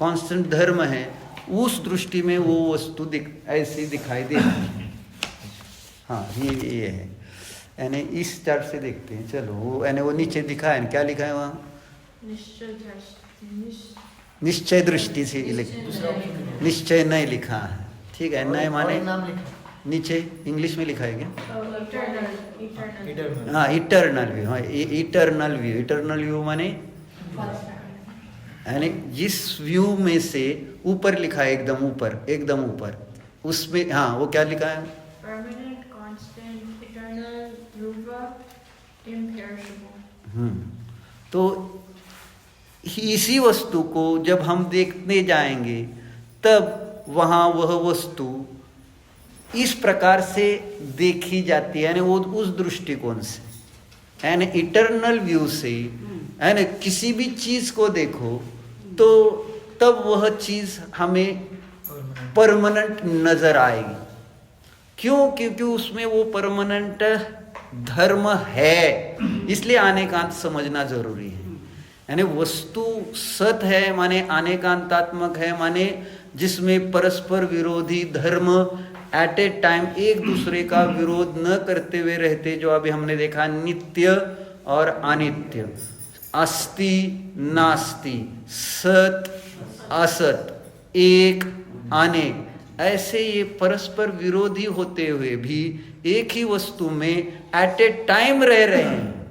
कांस्टेंट धर्म है, उस दृष्टि में वो वस्तु ऐसी दिखाई देती है। हाँ ये है, यानी इस चार्ट से देखते हैं। चलो वो यानी वो नीचे दिखा है, क्या लिखा है वहाँ? निश्चय दृष्टि से निश्चय नहीं लिखा है, ठीक है। नए माने नीचे इंग्लिश में लिखा है क्या? हाँ इटर्नल व्यू, हाँ इटर्नल व्यू। इटर्नल व्यू माने यानी जिस व्यू में से ऊपर लिखा है, एकदम ऊपर उसमें, हाँ वो क्या लिखा है? परमानेंट, कांस्टेंट, इटर्नल, ध्रुव, इम्पेरिशेबल। तो इसी वस्तु को जब हम देखने जाएंगे तब वहाँ वह वस्तु इस प्रकार से देखी जाती है, यानी वो उस दृष्टिकोण से, यानी इटर्नल व्यू से, यानी किसी भी चीज को देखो तो तब वह चीज हमें परमानेंट नजर आएगी। क्यों? क्योंकि उसमें वो परमानेंट धर्म है, इसलिए अनेकांत समझना जरूरी है। यानी वस्तु सत है माने अनेकांतात्मक है, माने जिसमें परस्पर विरोधी धर्म एट ए टाइम एक दूसरे का विरोध न करते हुए रहते, जो अभी हमने देखा नित्य और अनित्य, अस्ति नास्ति, सत असत, एक अनेक, ऐसे ये परस्पर विरोधी होते हुए भी एक ही वस्तु में एट ए टाइम रह रहे हैं।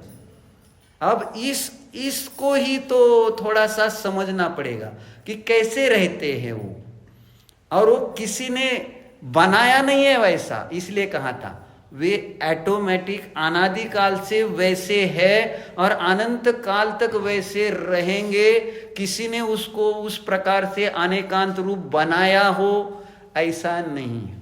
अब इसको ही तो थोड़ा सा समझना पड़ेगा कि कैसे रहते हैं वो, और वो किसी ने बनाया नहीं है वैसा, इसलिए कहा था वे ऑटोमेटिक अनादिकाल से वैसे है और अनंत काल तक वैसे रहेंगे। किसी ने उसको उस प्रकार से अनेकांत रूप बनाया हो ऐसा नहीं है।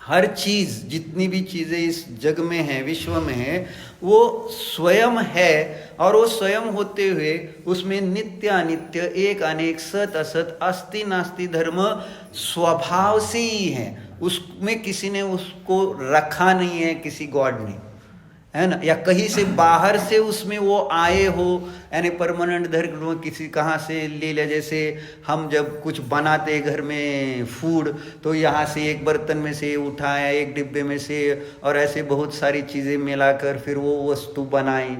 हर चीज, जितनी भी चीजें इस जग में है, विश्व में है, वो स्वयं है, और वो स्वयं होते हुए उसमें नित्य अनित्य, एक अनेक, सत असत, अस्ति नास्ति धर्म स्वभाव से ही है। उसमें किसी ने उसको रखा नहीं है, किसी गॉड ने, है ना, या कहीं से बाहर से उसमें वो आए हो, यानी परमानेंट धर्म किसी कहाँ से ले लिया। जैसे हम जब कुछ बनाते घर में फूड, तो यहाँ से एक बर्तन में से उठाया, एक डिब्बे में से, और ऐसे बहुत सारी चीज़ें मिलाकर फिर वो वस्तु बनाई,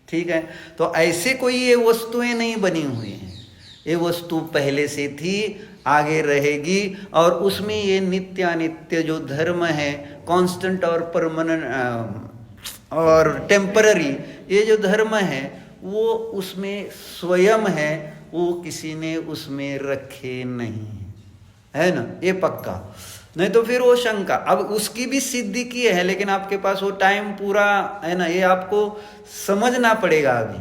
ठीक है। तो ऐसे कोई ये वस्तुएं नहीं बनी हुई हैं, ये वस्तु पहले से थी, आगे रहेगी, और उसमें ये नित्य अनित्य जो धर्म है, कांस्टेंट और परमानेंट और टेम्पररी, ये जो धर्म है वो उसमें स्वयं है, वो किसी ने उसमें रखे नहीं, है ना, ये पक्का। नहीं तो फिर वो शंका, अब उसकी भी सिद्धि की है, लेकिन आपके पास वो टाइम पूरा है ना, ये आपको समझना पड़ेगा अभी,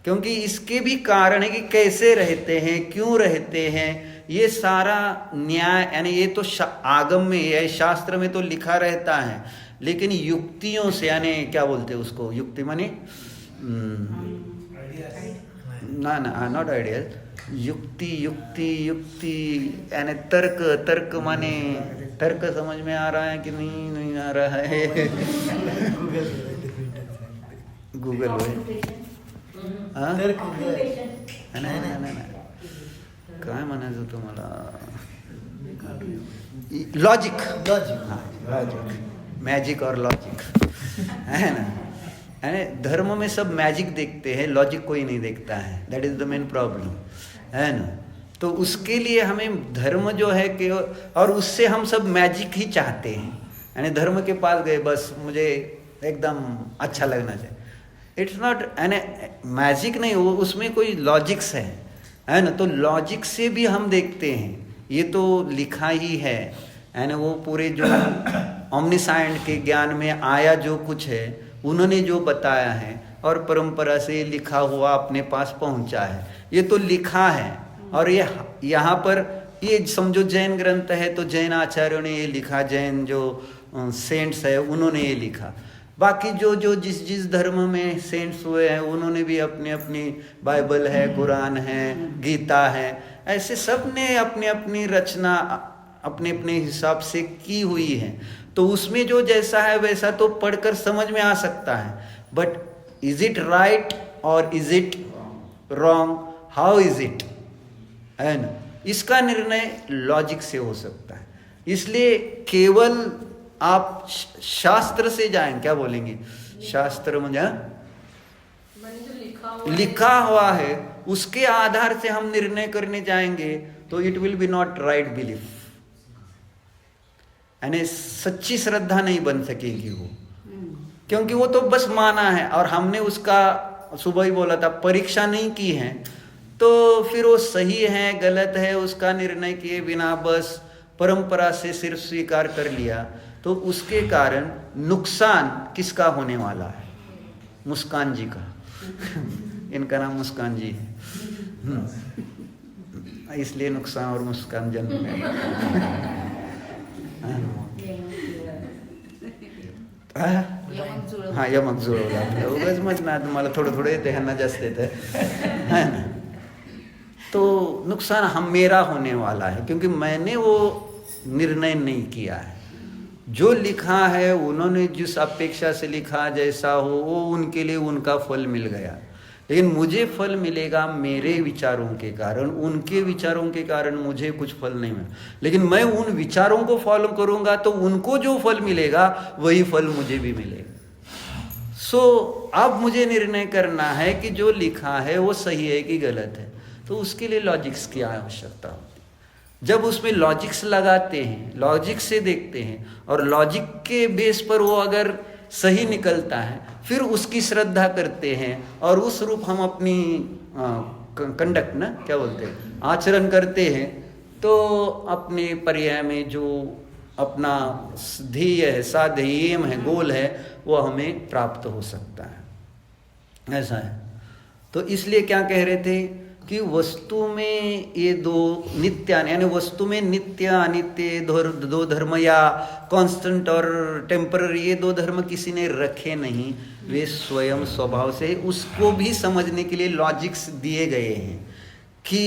क्योंकि इसके भी कारण है कि कैसे रहते हैं, क्यों रहते हैं, ये सारा न्याय, यानी ये तो आगम में या शास्त्र में तो लिखा रहता है, लेकिन युक्तियों से, यानी क्या बोलते हैं उसको, युक्ति माने ना नॉट आइडियल, युक्ति यानी तर्क माने, तर्क समझ में आ रहा है कि नहीं आ रहा है? गूगल काय म्हणायचं तुम्हाला? लॉजिक, मैजिक और लॉजिक, है ना। धर्म में सब मैजिक देखते हैं, लॉजिक कोई नहीं देखता है, that is the main problem, है ना। तो उसके लिए हमें धर्म जो है कि, और उससे हम सब मैजिक ही चाहते हैं, यानी धर्म के पास गए बस मुझे एकदम अच्छा लगना चाहिए, इट्स नॉट, यानी मैजिक नहीं, वो उसमें कोई लॉजिक्स है ना। तो लॉजिक से भी हम देखते हैं, ये तो लिखा ही है ना, वो पूरे जो ओमनिसाइंट के ज्ञान में आया जो कुछ है, उन्होंने जो बताया है और परंपरा से लिखा हुआ अपने पास पहुंचा है, ये तो लिखा है। और ये यहाँ पर ये समझो जैन ग्रंथ है, तो जैन आचार्यों ने ये लिखा, जैन जो सेंट्स है उन्होंने ये लिखा। बाकी जो जिस धर्म में सेंट्स हुए हैं उन्होंने भी अपनी अपनी बाइबल है, कुरान है, गीता है, ऐसे सब ने अपनी अपनी रचना अपने अपने हिसाब से की हुई है। तो उसमें जो जैसा है वैसा तो पढ़कर समझ में आ सकता है, बट इज इट राइट और is it wrong, how is it, है ना, इसका निर्णय लॉजिक से हो सकता है। इसलिए केवल आप शास्त्र से जाएं, क्या बोलेंगे, शास्त्र में लिखा हुआ है उसके आधार से हम निर्णय करने जाएंगे तो it will be not right belief, यानी सच्ची श्रद्धा नहीं बन सकेगी वो, क्योंकि वो तो बस माना है और हमने उसका, सुबह ही बोला था, परीक्षा नहीं की है, तो फिर वो सही है गलत है उसका निर्णय किए बिना बस परंपरा से सिर्फ स्वीकार कर लिया, तो उसके कारण नुकसान किसका होने वाला है? मुस्कान जी का। इनका नाम मुस्कान जी है, इसलिए नुकसान और मुस्कान जन्म में। हाँ यमक जुळवलं आपलं, उगाच मत ना, तुम्हाला थोडं थोडं येते, ह्यांना जास्त येतं, है ना। तो नुकसान हम मेरा होने वाला है, क्योंकि मैंने वो निर्णय नहीं किया है। जो लिखा है उन्होंने जिस अपेक्षा से लिखा जैसा हो वो उनके लिए उनका फल मिल गया, लेकिन मुझे फल मिलेगा मेरे विचारों के कारण, उनके विचारों के कारण मुझे कुछ फल नहीं मिला। लेकिन मैं उन विचारों को फॉलो करूंगा तो उनको जो फल मिलेगा वही फल मुझे भी मिलेगा। अब मुझे निर्णय करना है कि जो लिखा है वो सही है कि गलत है। तो उसके लिए लॉजिक्स की आवश्यकता होती है। जब उसमें लॉजिक्स लगाते हैं, लॉजिक से देखते हैं और लॉजिक के बेस पर वो अगर सही निकलता है फिर उसकी श्रद्धा करते हैं और उस रूप हम अपनी कंडक्ट ना क्या बोलते हैं आचरण करते हैं, तो अपने पर्याय में जो अपना ध्येय है, साध्य एम है, गोल है, वो हमें प्राप्त हो सकता है। ऐसा है। तो इसलिए क्या कह रहे थे कि वस्तु में ये दो नित्य यानी वस्तु में नित्य अनित्य दो धर्म या कांस्टेंट और टेम्पररी ये दो धर्म किसी ने रखे नहीं, वे स्वयं स्वभाव से उसको भी समझने के लिए लॉजिक्स दिए गए हैं कि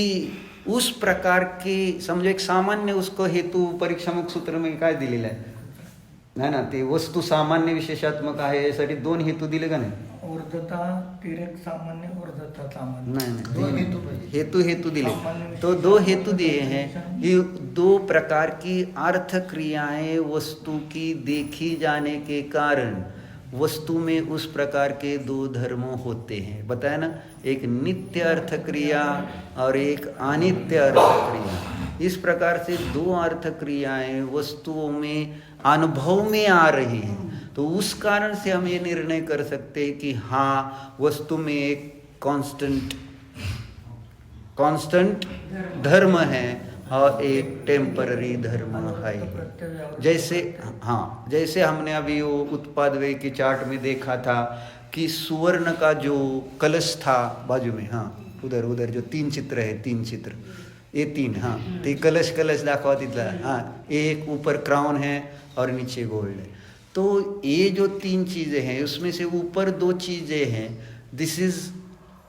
उस प्रकार की समझो एक सामान्य उसको हेतु परीक्षामुख सूत्र में काय दिलेला आहे ना, ते वस्तू सामान्य विशेषात्मक आहे यासाठी दोन हेतू दिले का नाही, ऊर्धता तिरेक सामान्य ऊर्धता सामान्य नहीं हेतु दिले। तो दो हेतु दिए हैं कि दो प्रकार की अर्थ क्रियाएं वस्तु की देखी जाने के कारण वस्तु में उस प्रकार के दो धर्म होते हैं। बताया ना, एक नित्य अर्थ क्रिया और एक अनित्य अर्थ क्रिया। इस प्रकार से दो अर्थ क्रियाएं वस्तुओं में अनुभव में आ रही हैं, तो उस कारण से हम ये निर्णय कर सकते हैं कि हाँ वस्तु में एक कांस्टेंट धर्म है और एक टेम्पररी धर्म है। जैसे हमने अभी वो उत्पाद व्यय के चार्ट में देखा था कि सुवर्ण का जो कलश था बाजू में, उधर जो तीन चित्र है, ये तीन, ते कलश दाखवा तिथला, एक ऊपर क्राउन है और नीचे गोल्ड है। तो ये जो तीन चीजें हैं उसमें से ऊपर दो चीजें हैं,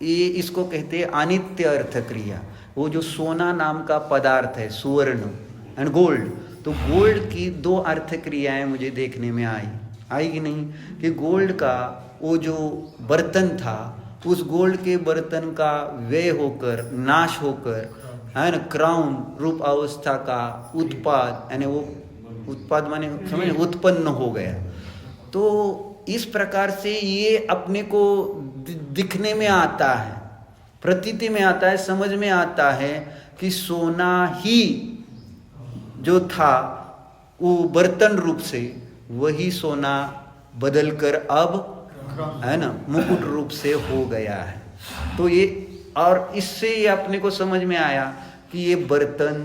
ये इसको कहते हैं अनित्य अर्थ क्रिया। वो जो सोना नाम का पदार्थ है, सुवर्ण एंड गोल्ड, तो गोल्ड की दो अर्थ क्रियाएं मुझे देखने में आई कि नहीं, कि गोल्ड का वो जो बर्तन था उस गोल्ड के बर्तन का व्यय होकर नाश होकर है ना क्राउन रूप अवस्था का उत्पाद, यानी वो उत्पाद माने समझ उत्पन्न हो गया। तो इस प्रकार से ये अपने को दिखने में आता है, प्रतीति में आता है, समझ में आता है कि सोना ही जो था वो बर्तन रूप से वही सोना बदलकर अब है ना मुकुट रूप से हो गया है। तो ये और इससे ये अपने को समझ में आया कि ये बर्तन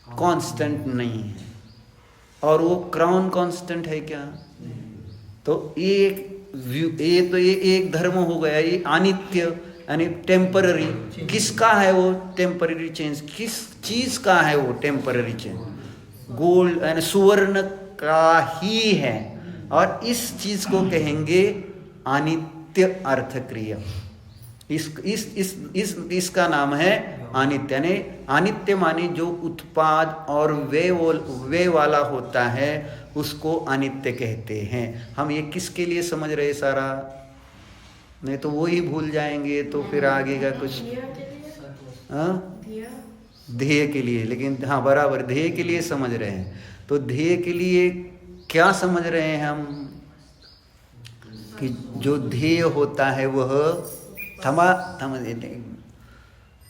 कांस्टेंट नहीं है और वो क्राउन कांस्टेंट है क्या। तो ये एक धर्म हो गया, ये अनित्य यानी टेम्पररी। किसका है वो टेम्पररी चेंज, किस चीज का है वो टेम्पररी चेंज, गोल्ड यानी सुवर्ण का ही है, और इस चीज को कहेंगे अनित्य अर्थ क्रिया। इसका नाम है अनित्य। यानी अनित्य माने जो उत्पाद और व्यय वाला होता है उसको अनित्य कहते हैं। हम ये किसके लिए समझ रहे सारा, नहीं तो वो ही भूल जाएंगे तो फिर आगे का कुछ ध्येय के लिए। लेकिन बराबर ध्येय के लिए समझ रहे हैं। तो ध्येय के लिए क्या समझ रहे हैं हम, कि जो ध्येय होता है वह थमा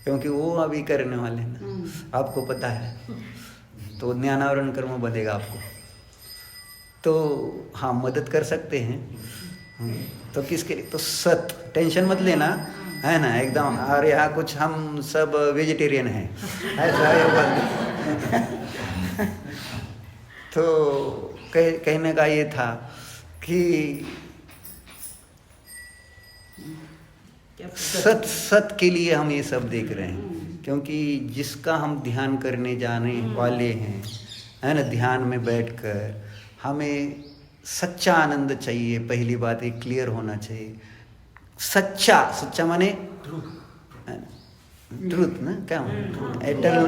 क्योंकि वो अभी करने वाले हैं ना, आपको पता है। तो ज्ञानावरण कर्म बनेगा आपको, तो मदद कर सकते हैं। तो किसके लिए, तो सत टेंशन मत लेना है ना एकदम। और यहाँ कुछ हम सब वेजिटेरियन हैं ऐसा है। तो कहने का ये था कि सत के लिए हम ये सब देख रहे हैं, क्योंकि जिसका हम ध्यान करने जाने वाले हैं है ना, ध्यान में बैठकर हमें सच्चा आनंद चाहिए। पहली बात ये क्लियर होना चाहिए, सच्चा माने ट्रूथ ना, क्या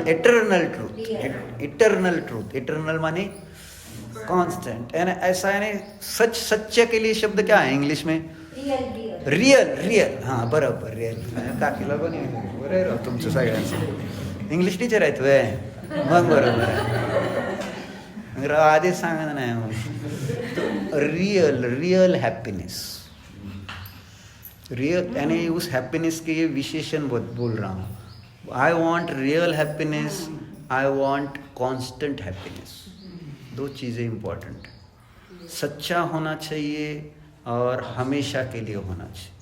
एटर्नल ट्रूथ। इटर्नल माने कांस्टेंट। यानी ऐसा, यानी सच, सच्चे के लिए शब्द क्या है इंग्लिश में? रियल रियल, रियल, हां बरोबर, रियल। काकीला पण बरं आहे तुमचं सगळ्यांचं, इंग्लिश टीचर आहेत वे, मग बरोबर आहे, आधीच सांगा नाही मग। रियल, रियल हैप्पीनेस, रियल, यानी उस हैप्पीनेस के ये विशेषण बोल रहा हूँ। I want real happiness, I want constant happiness, दो चीज़ें इम्पोर्टेंट है। सच्चा होना चाहिए और हमेशा के लिए होना चाहिए।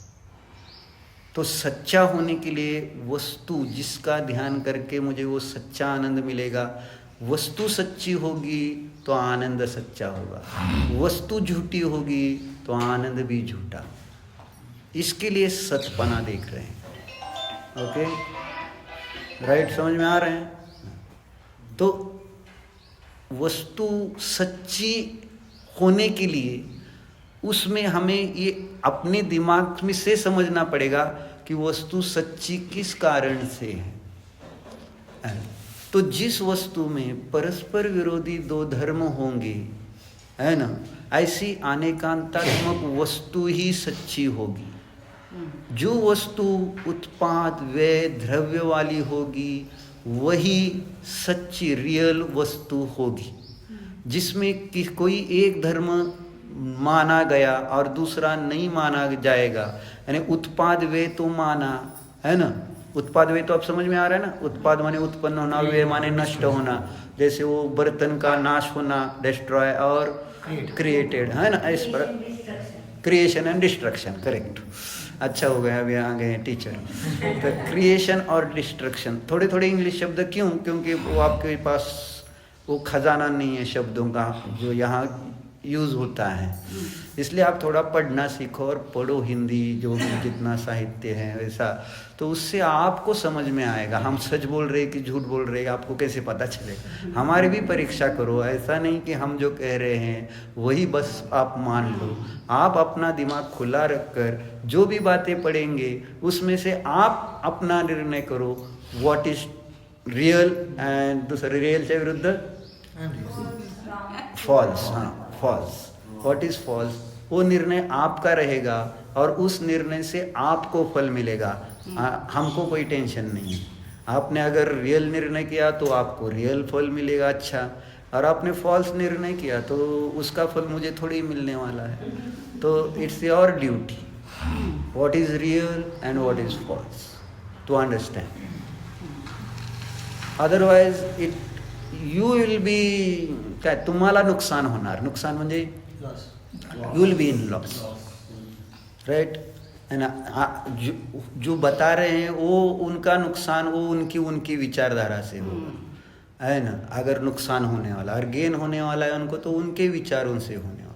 तो सच्चा होने के लिए वस्तु जिसका ध्यान करके मुझे वो सच्चा आनंद मिलेगा, वस्तु सच्ची होगी तो आनंद सच्चा होगा, वस्तु झूठी होगी तो आनंद भी झूठा। इसके लिए सतपना देख रहे हैं। ओके, राइट, समझ में आ रहे हैं? तो वस्तु सच्ची होने के लिए उसमें हमें ये अपने दिमाग में से समझना पड़ेगा कि वस्तु सच्ची किस कारण से है। तो जिस वस्तु में परस्पर विरोधी दो धर्म होंगे, है ना, ऐसी अनेकांतात्मक वस्तु ही सच्ची होगी। जो वस्तु उत्पाद व्यय द्रव्य वाली होगी वही सच्ची रियल वस्तु होगी, जिसमें कि कोई एक धर्म माना गया और दूसरा नहीं माना जाएगा। यानी उत्पाद व्यय तो माना है ना, उत्पाद व्यय तो आप समझ में आ रहा है ना, उत्पाद माने उत्पन्न होना, व्यय माने नष्ट होना, जैसे वो बर्तन का नाश होना, डिस्ट्रॉय, और क्रिएटेड, है ना, इस पर क्रिएशन एंड डिस्ट्रक्शन, करेक्ट, अच्छा हो गया, अभी आ गए टीचर। तो क्रिएशन और डिस्ट्रक्शन, थोड़े थोड़े इंग्लिश शब्द क्यों? क्योंकि वो आपके पास वो खजाना नहीं है शब्दों का जो यहाँ यूज़ होता है, इसलिए आप थोड़ा पढ़ना सीखो और पढ़ो हिंदी, जो भी जितना साहित्य है वैसा, तो उससे आपको समझ में आएगा हम सच बोल रहे कि झूठ बोल रहे, आपको कैसे पता चलेगा। हमारी भी परीक्षा करो, ऐसा नहीं कि हम जो कह रहे हैं वही बस आप मान लो। आप अपना दिमाग खुला रखकर जो भी बातें पढ़ेंगे उसमें से आप अपना निर्णय करो, व्हाट इज रियल एंड दूसरे रियल से विरुद्ध फॉल्स, हाँ फॉल्स, व्हाट इज फॉल्स, वो निर्णय आपका रहेगा और उस निर्णय से आपको फल मिलेगा। हमको कोई टेंशन नहीं है। आपने अगर रियल निर्णय किया तो आपको रियल फल मिलेगा, अच्छा, और आपने फॉल्स निर्णय किया तो उसका फल मुझे थोड़ी मिलने वाला है। तो it's your duty what is real and what is false to understand, otherwise it you will be, काय तुम्हाला नुकसान होणार, नुकसान म्हणजे you will be in loss, right है ना। जो बता रहे हैं वो उनका नुकसान वो उनकी विचारधारा से होगा, है ना। अगर नुकसान होने वाला और गेन होने वाला है उनको तो उनके विचारों से होने वाला,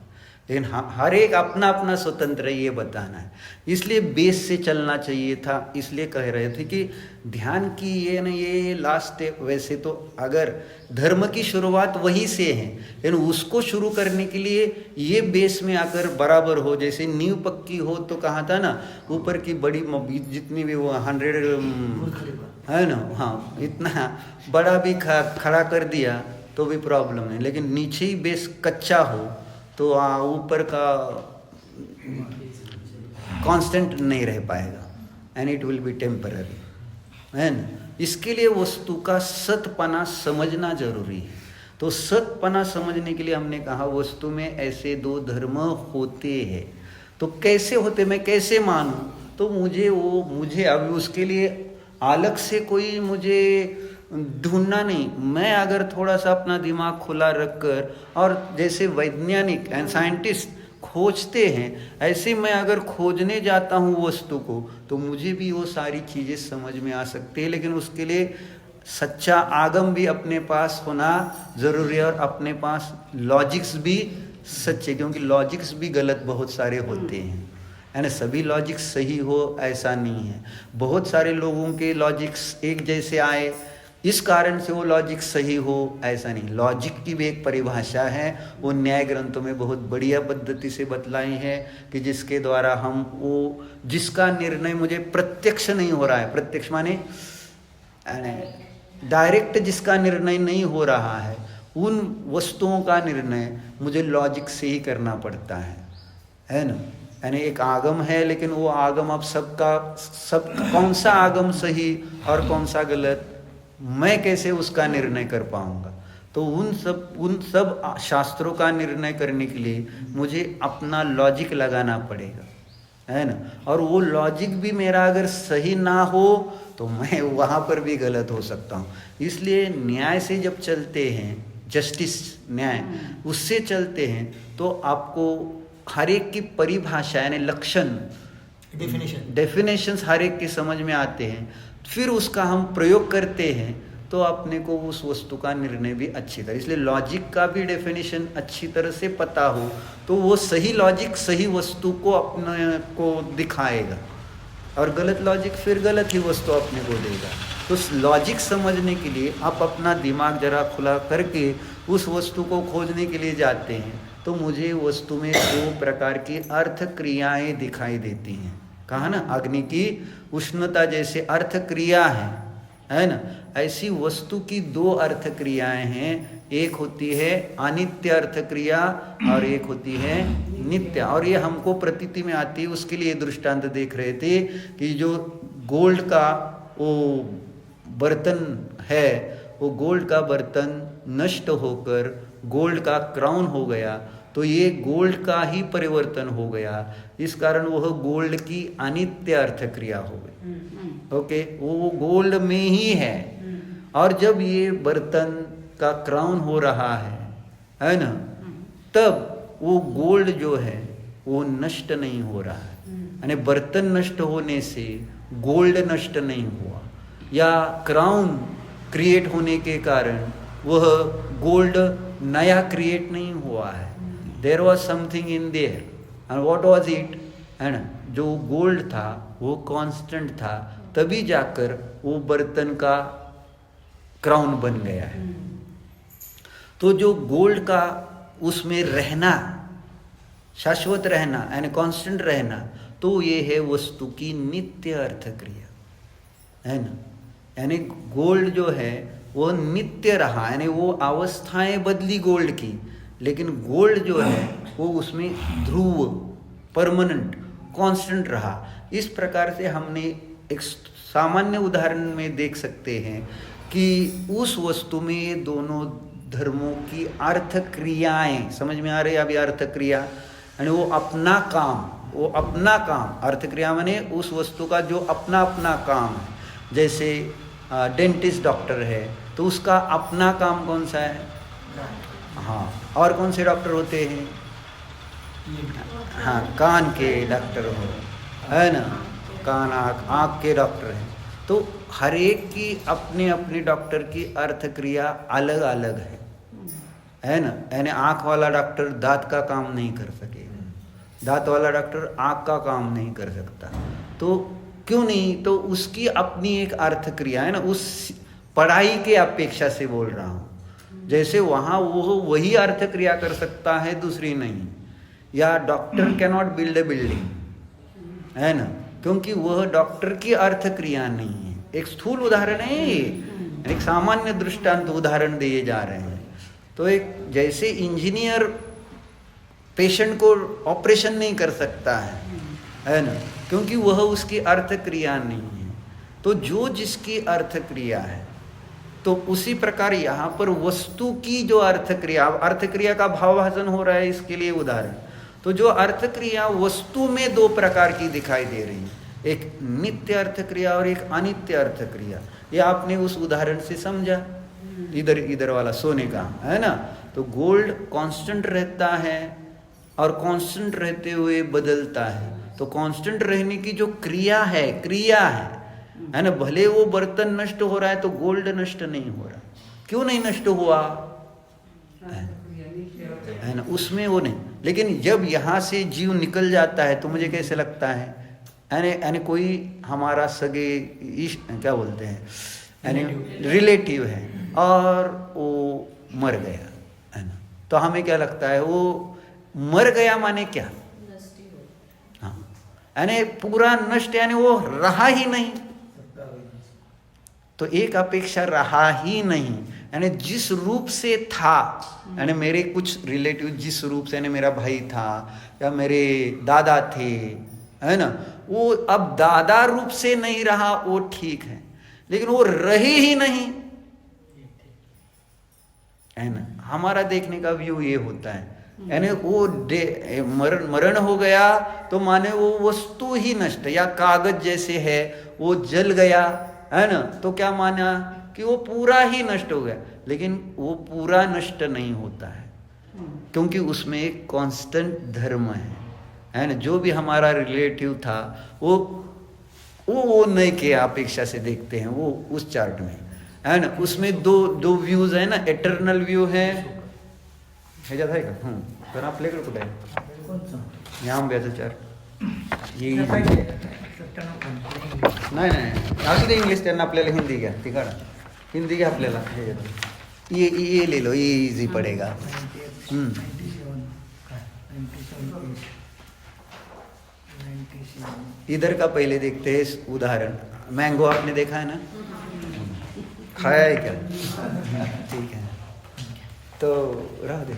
लेकिन हर एक अपना अपना स्वतंत्र ये बताना है। इसलिए बेस से चलना चाहिए था, इसलिए कह रहे थे कि ध्यान की ये न ये लास्ट स्टेप। वैसे तो अगर धर्म की शुरुआत वही से है, लेकिन उसको शुरू करने के लिए ये बेस में आकर बराबर हो, जैसे नींव पक्की हो तो कहा था ना, ऊपर की बड़ी जितनी भी वो 100 है ना, हाँ इतना बड़ा भी खड़ा कर दिया तो भी प्रॉब्लम नहीं, लेकिन नीचे ही बेस कच्चा हो तो ऊपर का कांस्टेंट नहीं रह पाएगा and it will be temporary, है ना। इसके लिए वस्तु का सतपना समझना जरूरी है। तो सतपना समझने के लिए हमने कहा वस्तु में ऐसे दो धर्म होते हैं, तो कैसे होते, मैं कैसे मानूं, तो मुझे अभी उसके लिए अलग से कोई मुझे ढूंढना नहीं। मैं अगर थोड़ा सा अपना दिमाग खुला रखकर, और जैसे वैज्ञानिक एंड साइंटिस्ट खोजते हैं, ऐसे मैं अगर खोजने जाता हूँ वस्तु को तो मुझे भी वो सारी चीज़ें समझ में आ सकती है। लेकिन उसके लिए सच्चा आगम भी अपने पास होना ज़रूरी है और अपने पास लॉजिक्स भी सच्चे, क्योंकि लॉजिक्स भी गलत बहुत सारे होते हैं, यानी सभी लॉजिक्स सही हो ऐसा नहीं है। बहुत सारे लोगों के लॉजिक्स एक जैसे आए इस कारण से वो लॉजिक सही हो ऐसा नहीं। लॉजिक की भी एक परिभाषा है, वो न्याय ग्रंथों में बहुत बढ़िया पद्धति से बतलाई है कि जिसके द्वारा हम वो जिसका निर्णय मुझे प्रत्यक्ष नहीं हो रहा है, प्रत्यक्ष माने डायरेक्ट जिसका निर्णय नहीं हो रहा है, उन वस्तुओं का निर्णय मुझे लॉजिक से ही करना पड़ता है ना। यानी एक आगम है, लेकिन वो आगम अब सब कौन सा आगम सही और कौन सा गलत, मैं कैसे उसका निर्णय कर पाऊंगा। तो उन सब शास्त्रों का निर्णय करने के लिए मुझे अपना लॉजिक लगाना पड़ेगा, है ना। और वो लॉजिक भी मेरा अगर सही ना हो तो मैं वहाँ पर भी गलत हो सकता हूँ। इसलिए न्याय से जब चलते हैं, जस्टिस न्याय उससे चलते हैं, तो आपको हर एक की परिभाषा यानी लक्षण डेफिनेशंस हर एक के समझ में आते हैं। फिर उसका हम प्रयोग करते हैं तो अपने को उस वस्तु का निर्णय भी अच्छी तरह, इसलिए लॉजिक का भी डेफिनेशन अच्छी तरह से पता हो तो वो सही लॉजिक सही वस्तु को अपने को दिखाएगा, और गलत लॉजिक फिर गलत ही वस्तु अपने को देगा। तो लॉजिक समझने के लिए आप अपना दिमाग जरा खुला करके उस वस्तु को खोजने के लिए जाते हैं, तो मुझे वस्तु में 2 प्रकार की अर्थ क्रियाएं दिखाई देती हैं। कहा ना, अग्नि की उष्णता जैसे अर्थ क्रिया है ना, ऐसी वस्तु की 2 अर्थ क्रियाएं हैं। एक होती है अनित्य अर्थ क्रिया और एक होती है नित्य, और ये हमको प्रतीति में आती है। उसके लिए दृष्टांत देख रहे थे कि जो गोल्ड का वो बर्तन है, वो गोल्ड का बर्तन नष्ट होकर गोल्ड का क्राउन हो गया, तो ये गोल्ड का ही परिवर्तन हो गया, इस कारण वह गोल्ड की अनित्य अर्थ क्रिया हो गई। ओके, वो गोल्ड में ही है। और जब ये बर्तन का क्राउन हो रहा है ना, तब वो गोल्ड जो है वो नष्ट नहीं हो रहा है। यानी बर्तन नष्ट होने से गोल्ड नष्ट नहीं हुआ, या क्राउन क्रिएट होने के कारण वह गोल्ड नया क्रिएट नहीं हुआ है। There was something in there, and what was it, है ना, जो गोल्ड था वो कांस्टेंट था, तभी जाकर वो बर्तन का क्राउन बन गया है। तो जो गोल्ड का उसमें रहना, शाश्वत रहना यानी कांस्टेंट रहना, तो ये है वस्तु की नित्य अर्थ क्रिया, है ना। यानी गोल्ड जो है वो नित्य रहा, यानी वो अवस्थाएं बदली गोल्ड की, लेकिन गोल्ड जो है वो उसमें ध्रुव परमानेंट कांस्टेंट रहा। इस प्रकार से हमने एक सामान्य उदाहरण में देख सकते हैं कि उस वस्तु में ये दोनों धर्मों की अर्थ क्रियाएं समझ में आ रही है। अभी अर्थ क्रिया यानी वो अपना काम, अर्थ क्रिया माने उस वस्तु का जो अपना काम है। जैसे डेंटिस्ट डॉक्टर है तो उसका अपना काम कौन सा है, हाँ, और कौन से डॉक्टर होते हैं, हाँ, कान के डॉक्टर हो, है ना, कान आँख के डॉक्टर हैं। तो हर एक की अपने अपने डॉक्टर की अर्थ क्रिया अलग अलग है ना। यानी आँख वाला डॉक्टर दांत का काम नहीं कर सकेगा, दांत वाला डॉक्टर आँख का काम नहीं कर सकता। तो क्यों नहीं, तो उसकी अपनी एक अर्थ क्रिया है ना, उस पढ़ाई के अपेक्षा से बोल रहा हूँ। जैसे वहाँ वो वही अर्थ क्रिया कर सकता है, दूसरी नहीं। या doctor cannot build a building, है ना, क्योंकि वह डॉक्टर की अर्थ क्रिया नहीं है। एक स्थूल उदाहरण है ये, एक सामान्य दृष्टांत उदाहरण दिए जा रहे हैं। तो एक जैसे इंजीनियर पेशेंट को ऑपरेशन नहीं कर सकता है ना, क्योंकि वह उसकी अर्थ क्रिया नहीं है। तो जो जिसकी अर्थ क्रिया है, तो उसी प्रकार यहाँ पर वस्तु की जो अर्थ क्रिया का भावभाजन हो रहा है, इसके लिए उदाहरण। तो जो अर्थ क्रिया वस्तु में 2 प्रकार की दिखाई दे रही है, एक नित्य अर्थ क्रिया और एक अनित्य अर्थ क्रिया। ये आपने उस उदाहरण से समझा, इधर वाला सोने का, है ना। तो गोल्ड कांस्टेंट रहता है और कांस्टेंट रहते हुए बदलता है। तो कांस्टेंट रहने की जो क्रिया है ना, भले वो बर्तन नष्ट हो रहा है तो गोल्ड नष्ट नहीं हो रहा। क्यों नहीं नष्ट हुआ, है ना, उसमें वो नहीं। लेकिन जब यहाँ से जीव निकल जाता है तो मुझे कैसे लगता है, यानी कोई हमारा सगे क्या बोलते हैं, यानी रिलेटिव है और वो मर गया, है ना, तो हमें क्या लगता है, वो मर गया माने क्या, हाँ, यानी पूरा नष्ट, यानी वो रहा ही नहीं। तो एक अपेक्षा रहा ही नहीं, यानी जिस रूप से था, यानी मेरे कुछ रिलेटिव जिस रूप से, यानी मेरा भाई था या मेरे दादा थे, है ना, वो अब दादा रूप से नहीं रहा, वो ठीक है, लेकिन वो रहे ही नहीं, है ना। हमारा देखने का व्यू ये होता है, यानी वो मरण हो गया तो माने वो वस्तु ही नष्ट, या कागज जैसे है वो जल गया, है ना, तो क्या माना कि वो पूरा ही नष्ट हो गया, लेकिन वो पूरा नष्ट नहीं होता है, क्योंकि उसमें एक कांस्टेंट धर्म है ना। जो भी हमारा रिलेटिव था वो नए के अपेक्षा से देखते हैं, वो उस चार्ट में, है ना। उसमें दो व्यूज है ना, एटर्नल व्यू है ह्याच्यात आहे का? तर आपल्याकडे कुठे आहे? कोणचं? या आंब्याचं चार्ट ये नाही असू दे, इंग्लिश, त्यांना आपल्याला हिंदी घ्या, ती काढा, हिंदी घ्या आपल्याला, ये ले लो, ये इजी पड़ेगा। 97 इधर का पहले देखते हैं उदाहरण। मैंगो आपने देखा है ना, खाया है क्या? ठीक है, तो रह दे,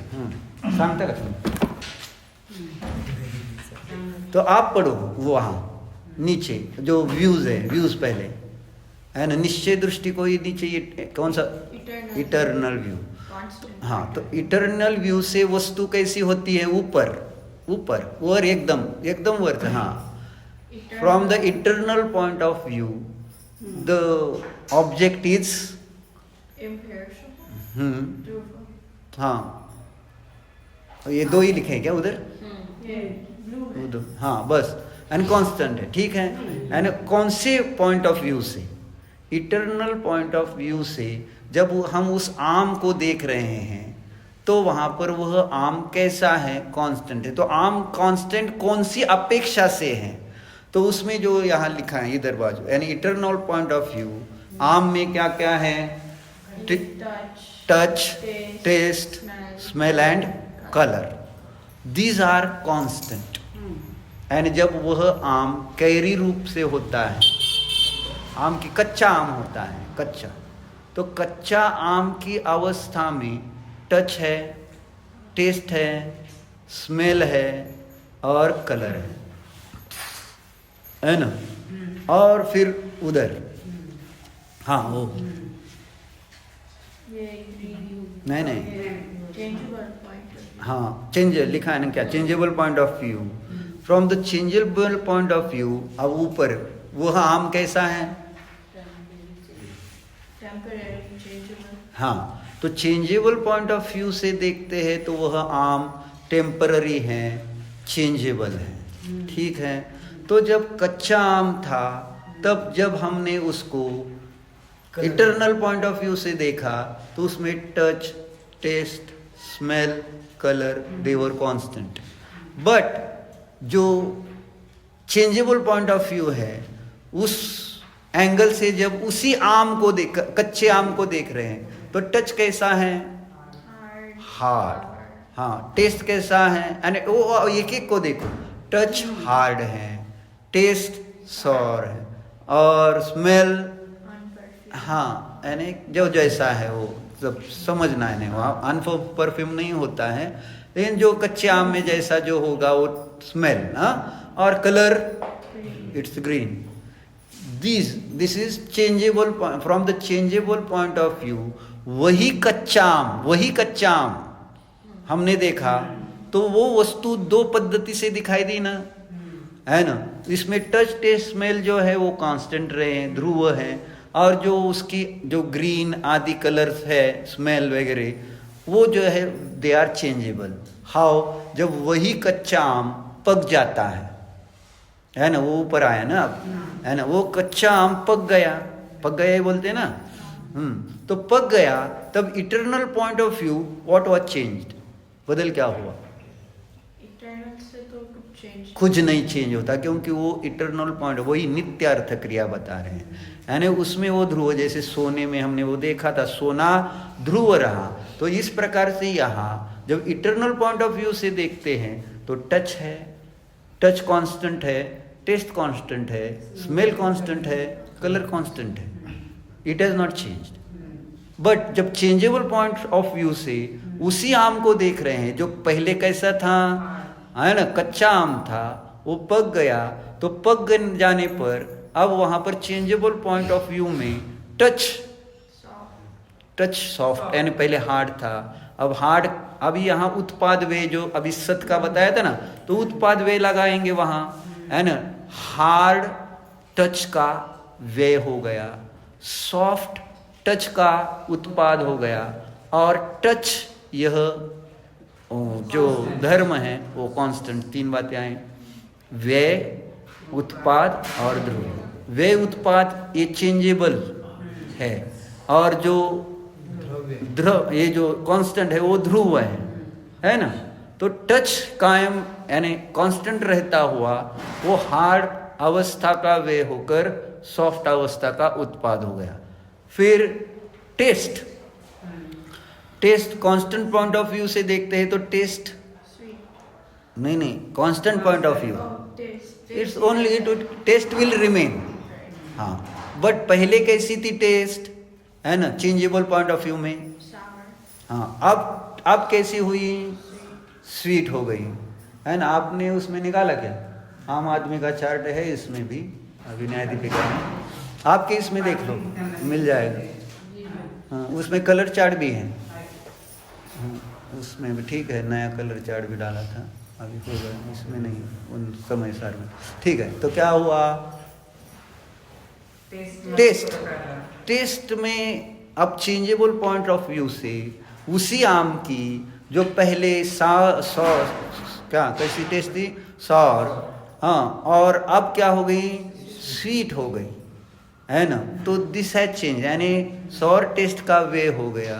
सांगता का तुम्ही? तो आप पढ़ो वहाँ नीचे जो व्यूज है, व्यूज पहले है ना, निश्चय दृष्टि को, ये नीचे ये कौन सा? Eternal view. हाँ, तो इटर्नल व्यू से वस्तु कैसी होती है? ऊपर ऊपर वर, एकदम वर। हाँ, from the eternal point of view the object is हाँ, ये दो ही लिखे हैं क्या उधर? उधर, हाँ बस, एंड कांस्टेंट है, ठीक है। एंड कौन से पॉइंट ऑफ व्यू से? इटर्नल पॉइंट ऑफ व्यू से जब हम उस आम को देख रहे हैं तो वहां पर वह आम कैसा है? कांस्टेंट है। तो आम कांस्टेंट कौन सी अपेक्षा से है? तो उसमें जो यहाँ लिखा है इधर बाजू, यानी इटर्नल पॉइंट ऑफ व्यू, आम में क्या क्या है? Touch, taste, smell and colour, these are constant. And जब वह आम कैरी रूप से होता है, आम की कच्चा आम होता है, कच्चा, तो कच्चा आम की अवस्था में टच है, टेस्ट है, स्मेल है और कलर है ना। और फिर उधर हाँ वो नहीं हाँ, चेंज लिखा है ना, क्या? Changeable point of view. From the changeable point of view, अब ऊपर वह आम कैसा है? हाँ, तो चेंजेबल पॉइंट ऑफ व्यू से देखते हैं तो वह आम टेम्पररी है, चेंजेबल है, ठीक है। तो जब कच्चा आम था तब जब हमने उसको इटर्नल पॉइंट ऑफ व्यू से देखा तो उसमें touch, taste, smell, colour, they were constant. But जो चेंजेबल पॉइंट ऑफ व्यू है, उस एंगल से जब उसी आम को देख, कच्चे आम को देख रहे हैं, तो टच कैसा है? हार्ड। हाँ, टेस्ट कैसा है? यानी वो एक एक को देखो, टच हार्ड है, टेस्ट सॉर है, और स्मेल हाँ, यानी जो जैसा है वो सब समझना है। नहीं, वहाँ अनफॉर्म परफ्यूम नहीं होता है, लेकिन जो कच्चे आम में जैसा जो होगा वो स्मेल, हाँ, और colour it's green. This is changeable. From the changeable point of view वही कच्चा आम हमने देखा तो वो वस्तु दो पद्धति से दिखाई दी ना, है ना। इसमें टच, टेस्ट, स्मेल जो है वो कांस्टेंट रहे, ध्रुव है, और जो उसकी जो ग्रीन आदि कलर्स है, स्मेल वगैरह, वो जो है दे आर चेंजेबल। हाउ? जब वही कच्चा आम पक जाता है ना, वो ऊपर आया ना अब, है ना, वो कच्चा आम पक गया ही बोलते ना, तो पक गया, तब eternal point of view what was changed? बदल क्या हुआ? कुछ नहीं चेंज होता, क्योंकि वो इटर्नल पॉइंट, वही नित्य अर्थ क्रिया बता रहे हैं, यानी उसमें वो ध्रुव, जैसे सोने में हमने वो देखा था, सोना ध्रुव रहा, तो इस प्रकार से यहाँ जब इटर्नल पॉइंट ऑफ व्यू से देखते हैं तो टच है, टच कांस्टेंट है, टेस्ट कांस्टेंट है, स्मेल कांस्टेंट है, कलर कांस्टेंट है, it has not changed. But जब चेंजेबल पॉइंट ऑफ व्यू से उसी आम को देख रहे हैं जो पहले कैसा था, है ना, कच्चा आम था, वो पक गया, तो पक जाने पर अब वहां पर चेंजेबल पॉइंट ऑफ व्यू में टच सॉफ्ट, यानी पहले हार्ड था, अब हार्ड, अभी यहाँ उत्पाद वे जो अभी सत का बताया था ना, तो उत्पाद वे लगाएंगे वहां, है ना, हार्ड टच का वे हो गया, सॉफ्ट टच का उत्पाद हो गया, और टच यह जो धर्म है वो कांस्टेंट। 3 बातें आए, वे, उत्पाद और ध्रुव। वे उत्पाद ये चेंजेबल है, और जो ध्रुव, ये जो कांस्टेंट है वो ध्रुव है ना। तो टच कायम यानी कांस्टेंट रहता हुआ वो हार्ड अवस्था का वे होकर सॉफ्ट अवस्था का उत्पाद हो गया। फिर taste, taste constant point of view से देखते हैं तो टेस्ट नहीं, constant point of view, it's only to taste will remain. हाँ, बट पहले कैसी थी टेस्ट, है ना, चेंजेबल पॉइंट ऑफ व्यू में। हाँ, अब कैसी हुई, स्वीट हो गई, है ना। आपने उसमें निकाला क्या, आम आदमी का चार्ट है इसमें भी, अभी न्याय दीपिका में, आपके इसमें देख लो मिल जाएगा। हाँ, उसमें कलर चार्ट भी है, उसमें भी ठीक है, नया कलर चार्ट भी डाला था, अभी होगा, इसमें नहीं, उन समय सार में। ठीक है, तो क्या हुआ, टेस्ट में अब चेंजेबल पॉइंट ऑफ व्यू से उसी आम की जो पहले क्या कैसी टेस्ट थी, सॉर, हाँ, और अब क्या हो गई, स्वीट हो गई, है ना। तो दिस हैज चेंज, यानी सॉर टेस्ट का वे हो गया,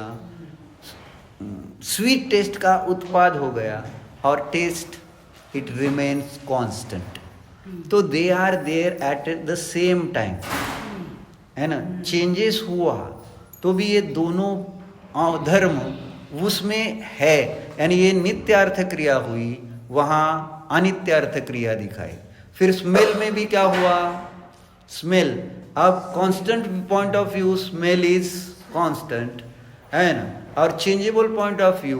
स्वीट टेस्ट का उत्पाद हो गया, और टेस्ट इट रिमेन्स कांस्टेंट। तो they are there at the same time, है ना। चेंजेस हुआ तो भी ये दोनों धर्म उसमें है, यानी ये नित्य अर्थ क्रिया हुई, वहाँ अनित्य अर्थ क्रिया दिखाई। फिर स्मेल में भी क्या हुआ, स्मेल, अब constant point of view smell is constant, है ना, और changeable point of view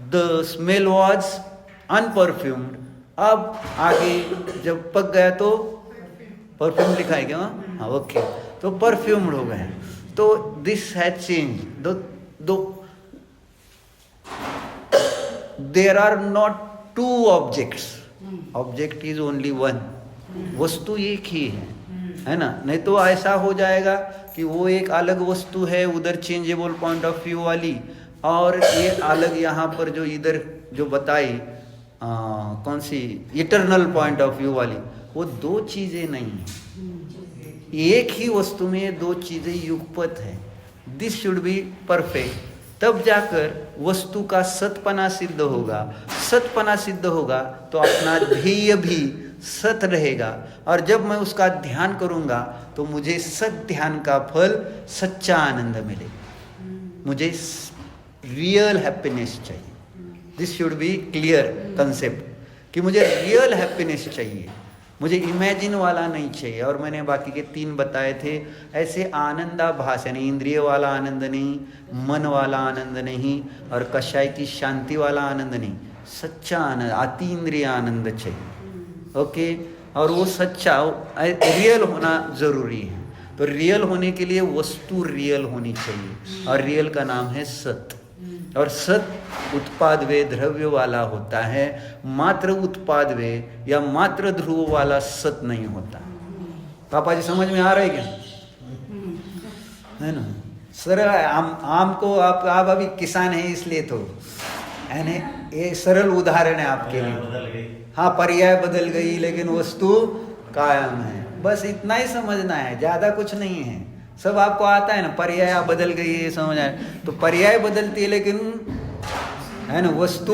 the smell was unperfumed. अब आगे जब पक गया तो परफ्यूम लिखा है क्या, हाँ, ओके, तो परफ्यूम्ड हो गए। तो this has change, though there are not two objects, object is only one, वस्तु एक ही है ना। नहीं तो ऐसा हो जाएगा कि वो एक अलग वस्तु है उधर चेंजेबल पॉइंट ऑफ व्यू वाली, और ये अलग यहाँ पर जो इधर जो बताई कौन सी इटरनल पॉइंट ऑफ व्यू वाली, वो दो चीजें नहीं है, एक ही वस्तु में दो चीजें युगपत है। दिस शुड बी परफेक्ट, तब जाकर वस्तु का सतपना सिद्ध होगा। सतपना सिद्ध होगा तो अपना ध्येय भी सत रहेगा, और जब मैं उसका ध्यान करूंगा तो मुझे सत ध्यान का फल सच्चा आनंद मिलेगा, मुझे रियल हैप्पीनेस चाहिए। This should be clear concept कि मुझे रियल हैप्पीनेस चाहिए, मुझे इमेजिन वाला नहीं चाहिए। और मैंने बाकी के 3 बताए थे, ऐसे आनंदाभास, यानी इंद्रिय वाला आनंद नहीं, मन वाला आनंद नहीं, और कषाय की शांति वाला आनंद नहीं, सच्चा आनंद, अति इंद्रिय आनंद चाहिए। ओके, और वो सच्चा रियल होना जरूरी है। तो रियल होने के लिए वस्तु रियल होनी चाहिए, और रियल का नाम है सत। और सत उत्पाद वे द्रव्य वाला होता है, मात्र उत्पाद वे या मात्र ध्रुव वाला सत नहीं होता। पापा जी समझ में आ रहा है क्या, है ना। सरल आम को आप अभी किसान है इसलिए तो, यानी ये सरल उदाहरण है आपके लिए। हाँ, पर्याय बदल गई लेकिन वस्तु कायम है, बस इतना ही समझना है, ज्यादा कुछ नहीं है। सब आपको आता है ना, पर्याय बदल गई है, समझ आए तो पर्याय बदलती है लेकिन, है ना, वस्तु,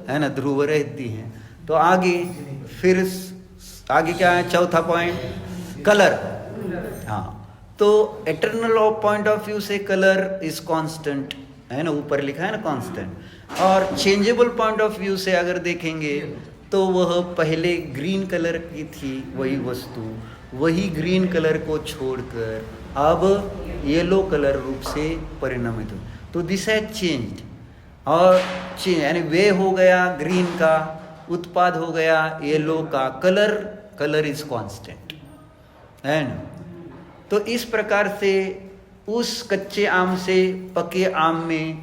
है ना, ध्रुव रहती है। तो आगे फिर आगे क्या है, चौथा पॉइंट, कलर। हाँ, तो एटर्नल पॉइंट ऑफ व्यू से कलर इज कांस्टेंट, है ना, ऊपर लिखा है ना कांस्टेंट। और चेंजेबल पॉइंट ऑफ व्यू से अगर देखेंगे तो वह पहले ग्रीन कलर की थी वही वस्तु, वही ग्रीन कलर को छोड़कर अब येलो कलर रूप से परिणमित हो। तो दिस हैज चेंज्ड, और यानी वे हो गया ग्रीन का, उत्पाद हो गया येलो का, कलर इज कांस्टेंट है ना। तो इस प्रकार से उस कच्चे आम से पके आम में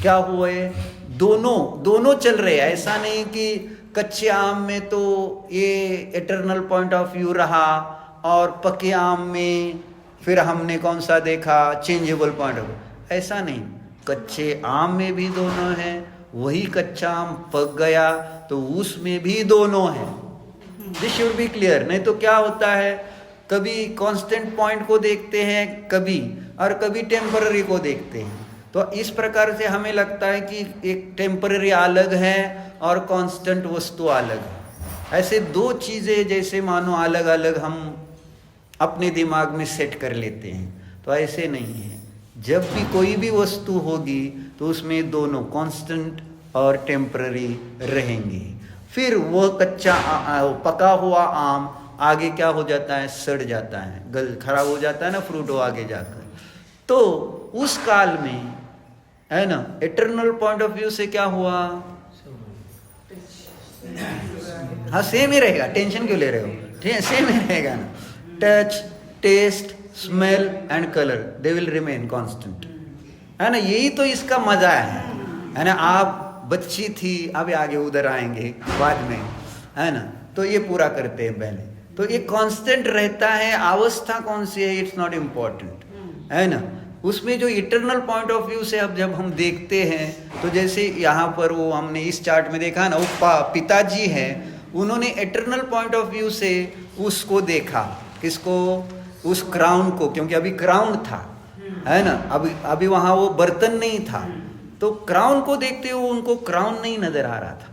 क्या हुआ है, दोनों चल रहे हैं। ऐसा नहीं कि कच्चे आम में तो ये इटर्नल पॉइंट ऑफ व्यू रहा और पके आम में फिर हमने कौन सा देखा, चेंजेबल पॉइंट ऑफ व्यू, ऐसा नहीं। कच्चे आम में भी दोनों हैं, वही कच्चा आम पक गया तो उसमें भी दोनों हैं। This should be clear. नहीं तो क्या होता है, कभी कांस्टेंट पॉइंट को देखते हैं कभी टेम्पररी को देखते हैं। तो इस प्रकार से हमें लगता है कि एक टेम्पररी अलग है और कांस्टेंट वस्तु अलग है। ऐसे दो चीजें जैसे मानो अलग अलग हम अपने दिमाग में सेट कर लेते हैं, तो ऐसे नहीं है। जब भी कोई भी वस्तु होगी तो उसमें दोनों कांस्टेंट और टेम्पररी रहेंगी। फिर वह पका हुआ आम आगे क्या हो जाता है, सड़ जाता है, खराब हो जाता है ना फ्रूट वो आगे जाकर। तो उस काल में है ना, इटर्नल पॉइंट ऑफ व्यू से क्या हुआ, हाँ सेम ही रहेगा, टेंशन क्यों ले रहे हो, सेम ही रहेगा ना। Touch, taste, smell and colour they will remain constant, है ना। यही तो इसका मजा है ना। आप बच्ची थी, अब आगे उधर आएंगे बाद में, है ना। तो ये पूरा करते हैं पहले, तो ये कांस्टेंट रहता है। अवस्था कौन सी है, इट्स नॉट इम्पोर्टेंट, है ना। उसमें जो इटर्नल पॉइंट ऑफ व्यू से अब जब हम देखते हैं, तो जैसे यहाँ पर वो हमने इस चार्ट में देखा ना, वो पिताजी हैं, उन्होंने इटर्नल पॉइंट ऑफ व्यू से उसको देखा, किसको, उस क्राउन को, क्योंकि अभी क्राउन था, है ना। अभी वहाँ वो बर्तन नहीं था, तो क्राउन को देखते हुए उनको क्राउन नहीं नजर आ रहा था,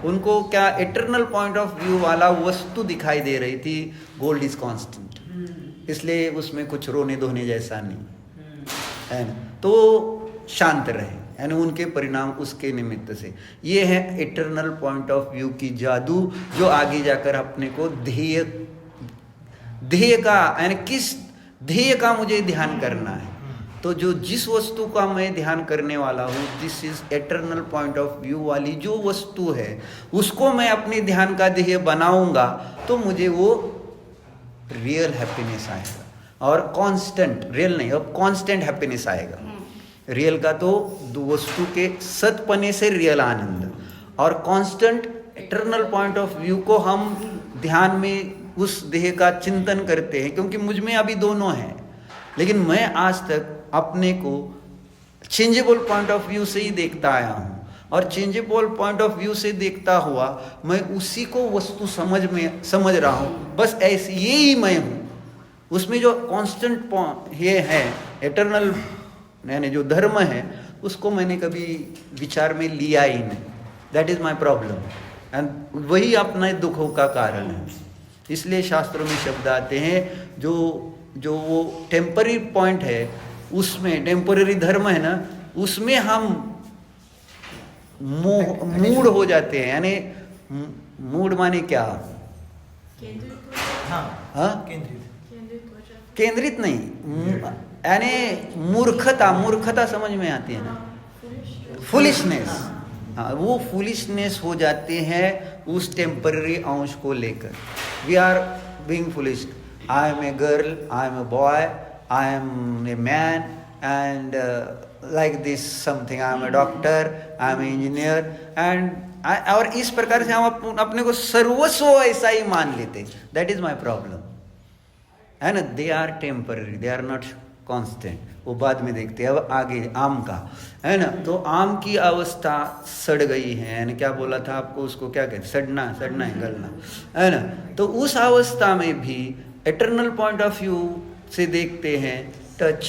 उनको क्या इटर्नल पॉइंट ऑफ व्यू वाला वस्तु दिखाई दे रही थी। गोल्ड इज कांस्टेंट, इसलिए उसमें कुछ रोने धोने जैसा नहीं, है ना। तो शांत रहे, यानी उनके परिणाम उसके निमित्त से। ये है इटर्नल पॉइंट ऑफ व्यू की जादू, जो आगे जाकर अपने को ध्येय का, यानी किस ध्येय का मुझे ध्यान करना है, तो जो जिस वस्तु का मैं ध्यान करने वाला हूँ, this is eternal point of view वाली जो वस्तु है, उसको मैं अपने ध्यान का ध्येय बनाऊंगा, तो मुझे वो रियल हैप्पीनेस आएगा। और कांस्टेंट, रियल नहीं, अब कांस्टेंट हैप्पीनेस आएगा। रियल का तो वस्तु के सतपने से रियल आनंद, और constant eternal point of view को हम ध्यान में उस देह का चिंतन करते हैं, क्योंकि मुझ में अभी दोनों हैं। लेकिन मैं आज तक अपने को चेंजेबल पॉइंट ऑफ व्यू से ही देखता आया हूँ, और चेंजेबल पॉइंट ऑफ व्यू से देखता हुआ मैं उसी को वस्तु समझ रहा हूँ। बस ऐसे यही मैं हूँ। उसमें जो कांस्टेंट ये है इटर्नल, यानी जो धर्म है, उसको मैंने कभी विचार में लिया ही नहीं। That is my problem, and वही अपने दुखों का कारण है। इसलिए शास्त्रों में शब्द आते हैं, जो वो टेम्पररी पॉइंट है, उसमें टेम्पररी धर्म है ना, उसमें हम मूड हो जाते हैं। यानी मूड माने क्या, हाँ केंद्रित नहीं, यानी मूर्खता समझ में आती है ना, फुलिशनेस। हाँ, वो फुलिशनेस हो जाते हैं उस टेम्पररी अंश को लेकर। We are being foolish. I am a girl, I am a boy, I am a man, and like this something, I am a doctor, I am a engineer, and और इस प्रकार से हम अपने को सर्वस्व ऐसा ही मान लेते। दैट इज माई प्रॉब्लम, है ना। They are temporary, they are not constant. वो बाद में देखते हैं। अब आगे आम का, है ना। तो आम की अवस्था सड़ गई है, यानी क्या बोला था आपको, उसको क्या कहते, सड़ना है, गलना, है ना। तो उस अवस्था में भी इटर्नल पॉइंट ऑफ व्यू से देखते हैं, touch,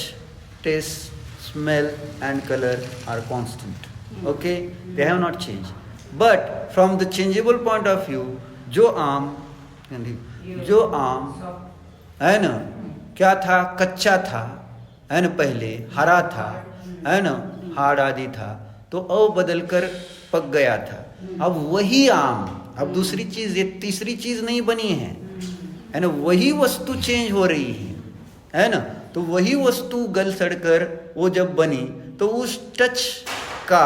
taste, smell and colour are constant, okay, they have not change. But from the changeable point of view, जो आम है ना, क्या था, कच्चा था, है ना, पहले हरा था, है ना, हार्ड आदि था, तो अब बदल कर पक गया था। अब वही आम, अब दूसरी चीज, ये तीसरी चीज नहीं बनी है ना, वही वस्तु चेंज हो रही है ना। तो वही वस्तु गल सड़कर वो जब बनी तो उस टच का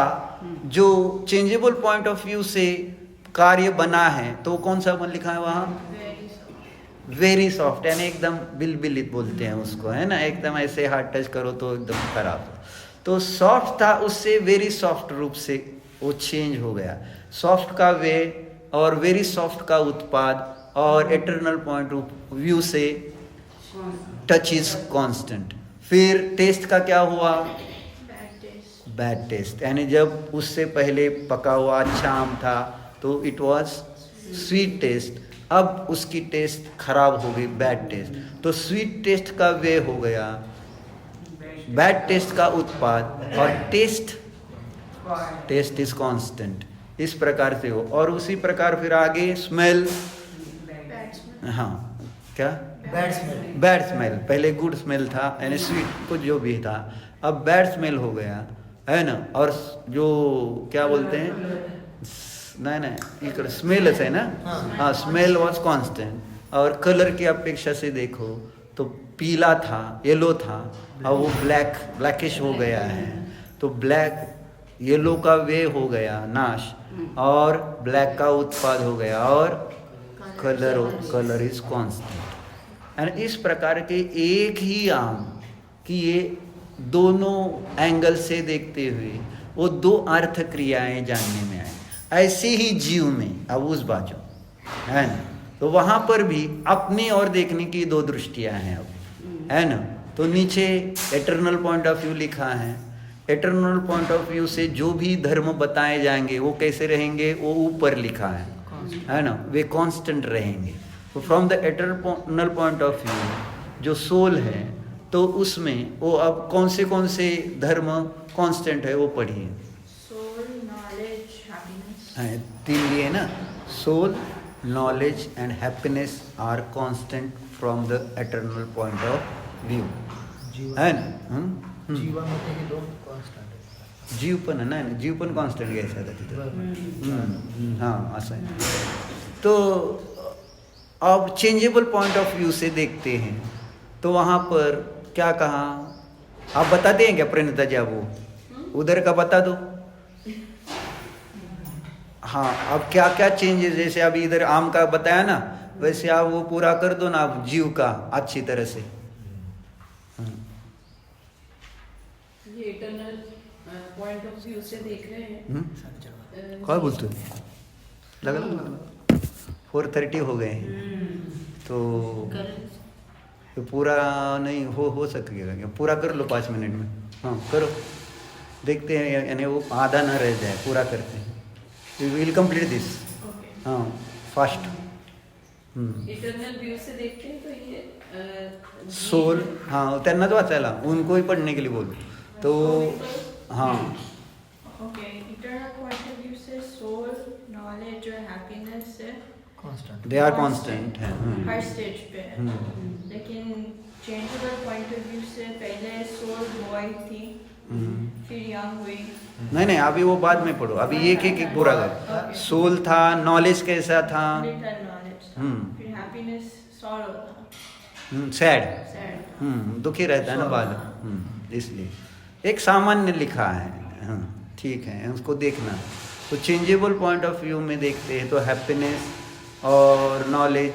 जो चेंजेबल पॉइंट ऑफ व्यू से कार्य बना है तो कौन सा मन लिखा है वहाँ, वेरी सॉफ्ट, यानी एकदम बिलबिलित बोलते हैं उसको, है ना, एकदम ऐसे हार्ड टच करो तो एकदम खराब। तो सॉफ्ट था, उससे वेरी सॉफ्ट रूप से वो चेंज हो गया। सॉफ्ट का वे और वेरी सॉफ्ट का उत्पाद और एटर्नल पॉइंट ऑफ व्यू से टच इज कांस्टेंट। फिर टेस्ट का क्या हुआ, बैड टेस्ट, यानी जब उससे पहले पका हुआ अच्छा आम था तो इट वाज स्वीट टेस्ट, अब उसकी टेस्ट खराब हो गई, बैड टेस्ट। तो स्वीट टेस्ट का वे हो गया, बैड टेस्ट का उत्पाद, और टेस्ट इज कांस्टेंट, इस प्रकार से हो। और उसी प्रकार फिर आगे स्मेल, हाँ क्या, बैड स्मेल, पहले गुड स्मेल था यानी स्वीट कुछ जो भी था, अब बैड स्मेल हो गया, है ना। और जो क्या बोलते हैं, नहीं स्मेल है ना, हाँ स्मेल वाज कांस्टेंट। और कलर की अपेक्षा से देखो तो पीला था, येलो था, और वो ब्लैकिश हो गया है, तो ब्लैक येलो का वे हो गया नाश, और ब्लैक का उत्पाद हो गया, और कलर इज कांस्टेंट। एंड इस प्रकार के एक ही आम की ये दोनों एंगल से देखते हुए वो दो अर्थ क्रियाएं जानने में आए। ऐसे ही जीव में अब उस बाजू है ना, तो वहां पर भी अपनी ओर देखने की दो दृष्टियां हैं अब, है ना। तो नीचे एटर्नल पॉइंट ऑफ व्यू लिखा है, एटर्नल पॉइंट ऑफ व्यू से जो भी धर्म बताए जाएंगे वो कैसे रहेंगे, वो ऊपर लिखा है ना, वे कांस्टेंट रहेंगे। तो from the eternal point of view जो सोल है, तो उसमें वो अब कौन से धर्म कांस्टेंट है वो पढ़िए। सोल, नॉलेज, हैप्पीनेस, तीन लिए ना, soul, knowledge and happiness are constant from the eternal point of view, है ना। जीवामध्ये हे दोन कॉन्स्टंट आहेत. जीव पण नाही, जीव पण कॉन्स्टंट घ्यायचा आता तिथं, हाँ असं है। तो अब चेंजेबल पॉइंट ऑफ व्यू से देखते हैं, तो वहाँ पर क्या कहा, आप बताते हैं क्या प्रणीता जी, आप वो उधर का बता दो। हाँ, अब क्या क्या चेंजेस, जैसे अभी इधर आम का बताया ना, वैसे आप वो पूरा कर दो ना आप जीव का अच्छी तरह से। ये इटर्नल पॉइंट ऑफ व्यू से देख रहे हैं। क्या बोलते हो, लगा 4:30 हो गए हैं, तो पूरा नहीं हो सकेगा क्या, पूरा कर लो 5 मिनट में, हाँ करो, देखते हैं, यानी वो आधा ना रह जाए, पूरा करते हैं, वी विल कंप्लीट दिस, हाँ फास्ट। इटर्नल व्यू से देखते हैं तो ये सोल, हाँ त्यांना तो वाचायला, उनको ही पढ़ने के लिए बोलो, तो हाँ okay. Eternal point of view से सोल, नॉलेज और हैप्पीनेस से कॉन्स्टंट दे आर कांस्टेंट है, हर स्टेज पे है। लेकिन चेंजेबल पॉइंट ऑफ व्यू से पहले सोल बॉय थी, फिर यंग हुई। नहीं अभी वो बाद में पढ़ो, अभी एक पूरा कर। सोल था, नॉलेज कैसा था, नॉलेज था, फिर हैप्पीनेस, सॉरो था, सैड, दुखी रहता है ना बाद, इसलिए एक सामान्य लिखा है, ठीक है, उसको देखना। तो चेंजेबल पॉइंट ऑफ व्यू में देखते हैं तो हैप्पीनेस और नॉलेज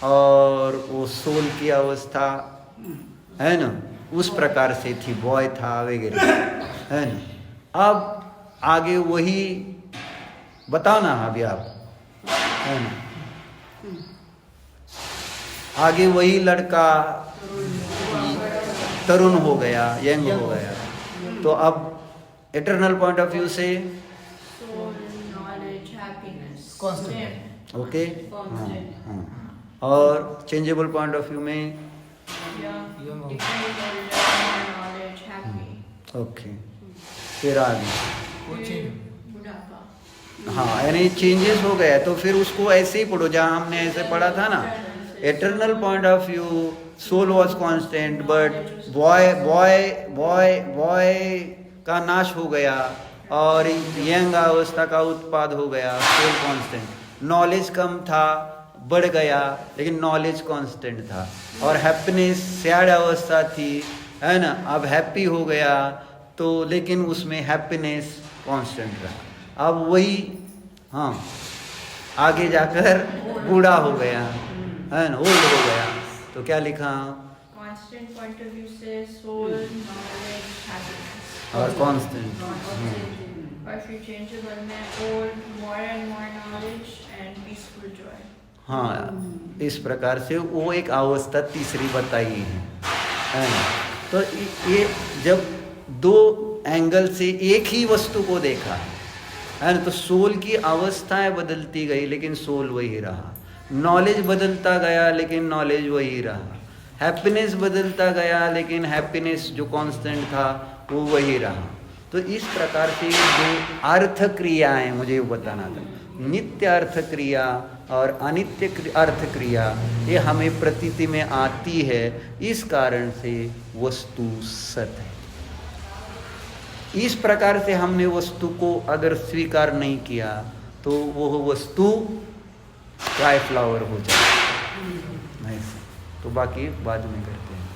और वो सोल की अवस्था, है ना, उस प्रकार से थी, बॉय था वगैरह, है ना। अब आगे वही बताओ ना अभी आप, है ना, आगे वही लड़का तरुण हो गया, यंग हो गया, तो अब एटर्नल पॉइंट ऑफ व्यू से soul, knowledge, happiness constant, okay, हाँ। और चेंजेबल पॉइंट ऑफ व्यू में नॉलेज, हैप्पी, ओके, फिर आगे, बुढ़ापा, हाँ, यानी चेंजेस हो गया, तो फिर उसको ऐसे ही पढ़ो जहाँ हमने ऐसे पढ़ा था ना, eternal point of view soul was constant, but boy का नाश हो गया और यंग अवस्था का उत्पाद हो गया, सोल कांस्टेंट। नॉलेज कम था, बढ़ गया लेकिन नॉलेज कांस्टेंट था, और हैप्पीनेस सैड अवस्था थी, है ना, अब हैप्पी हो गया तो लेकिन उसमें हैप्पीनेस कांस्टेंट रहा। अब वही हाँ आगे जाकर बूढ़ा हो गया, है ना, ओल्ड हो गया, तो क्या लिखा? कांस्टेंट पॉइंट ऑफ व्यू से सोल, नॉलेज, हैप्पीनेस। और कांस्टेंट और फिर चेंजेबल में old, more and more knowledge and peaceful Joy. हाँ, इस प्रकार से वो एक अवस्था तीसरी बताई है ना। तो ये जब दो एंगल से एक ही वस्तु को देखा है ना, तो सोल की अवस्थाएं बदलती गई लेकिन सोल वही रहा, नॉलेज बदलता गया लेकिन नॉलेज वही रहा, हैप्पीनेस बदलता गया लेकिन हैप्पीनेस जो कांस्टेंट था वो वही रहा। तो इस प्रकार से जो अर्थ क्रियाएं, मुझे वो बताना था, नित्य अर्थ क्रिया और अनित्य अर्थ क्रिया, ये हमें प्रतीति में आती है, इस कारण से वस्तु सत है। इस प्रकार से हमने वस्तु को अगर स्वीकार नहीं किया तो वो वस्तु ड्राई फ्लावर हो जाए। तो बाकी बाद में करते हैं।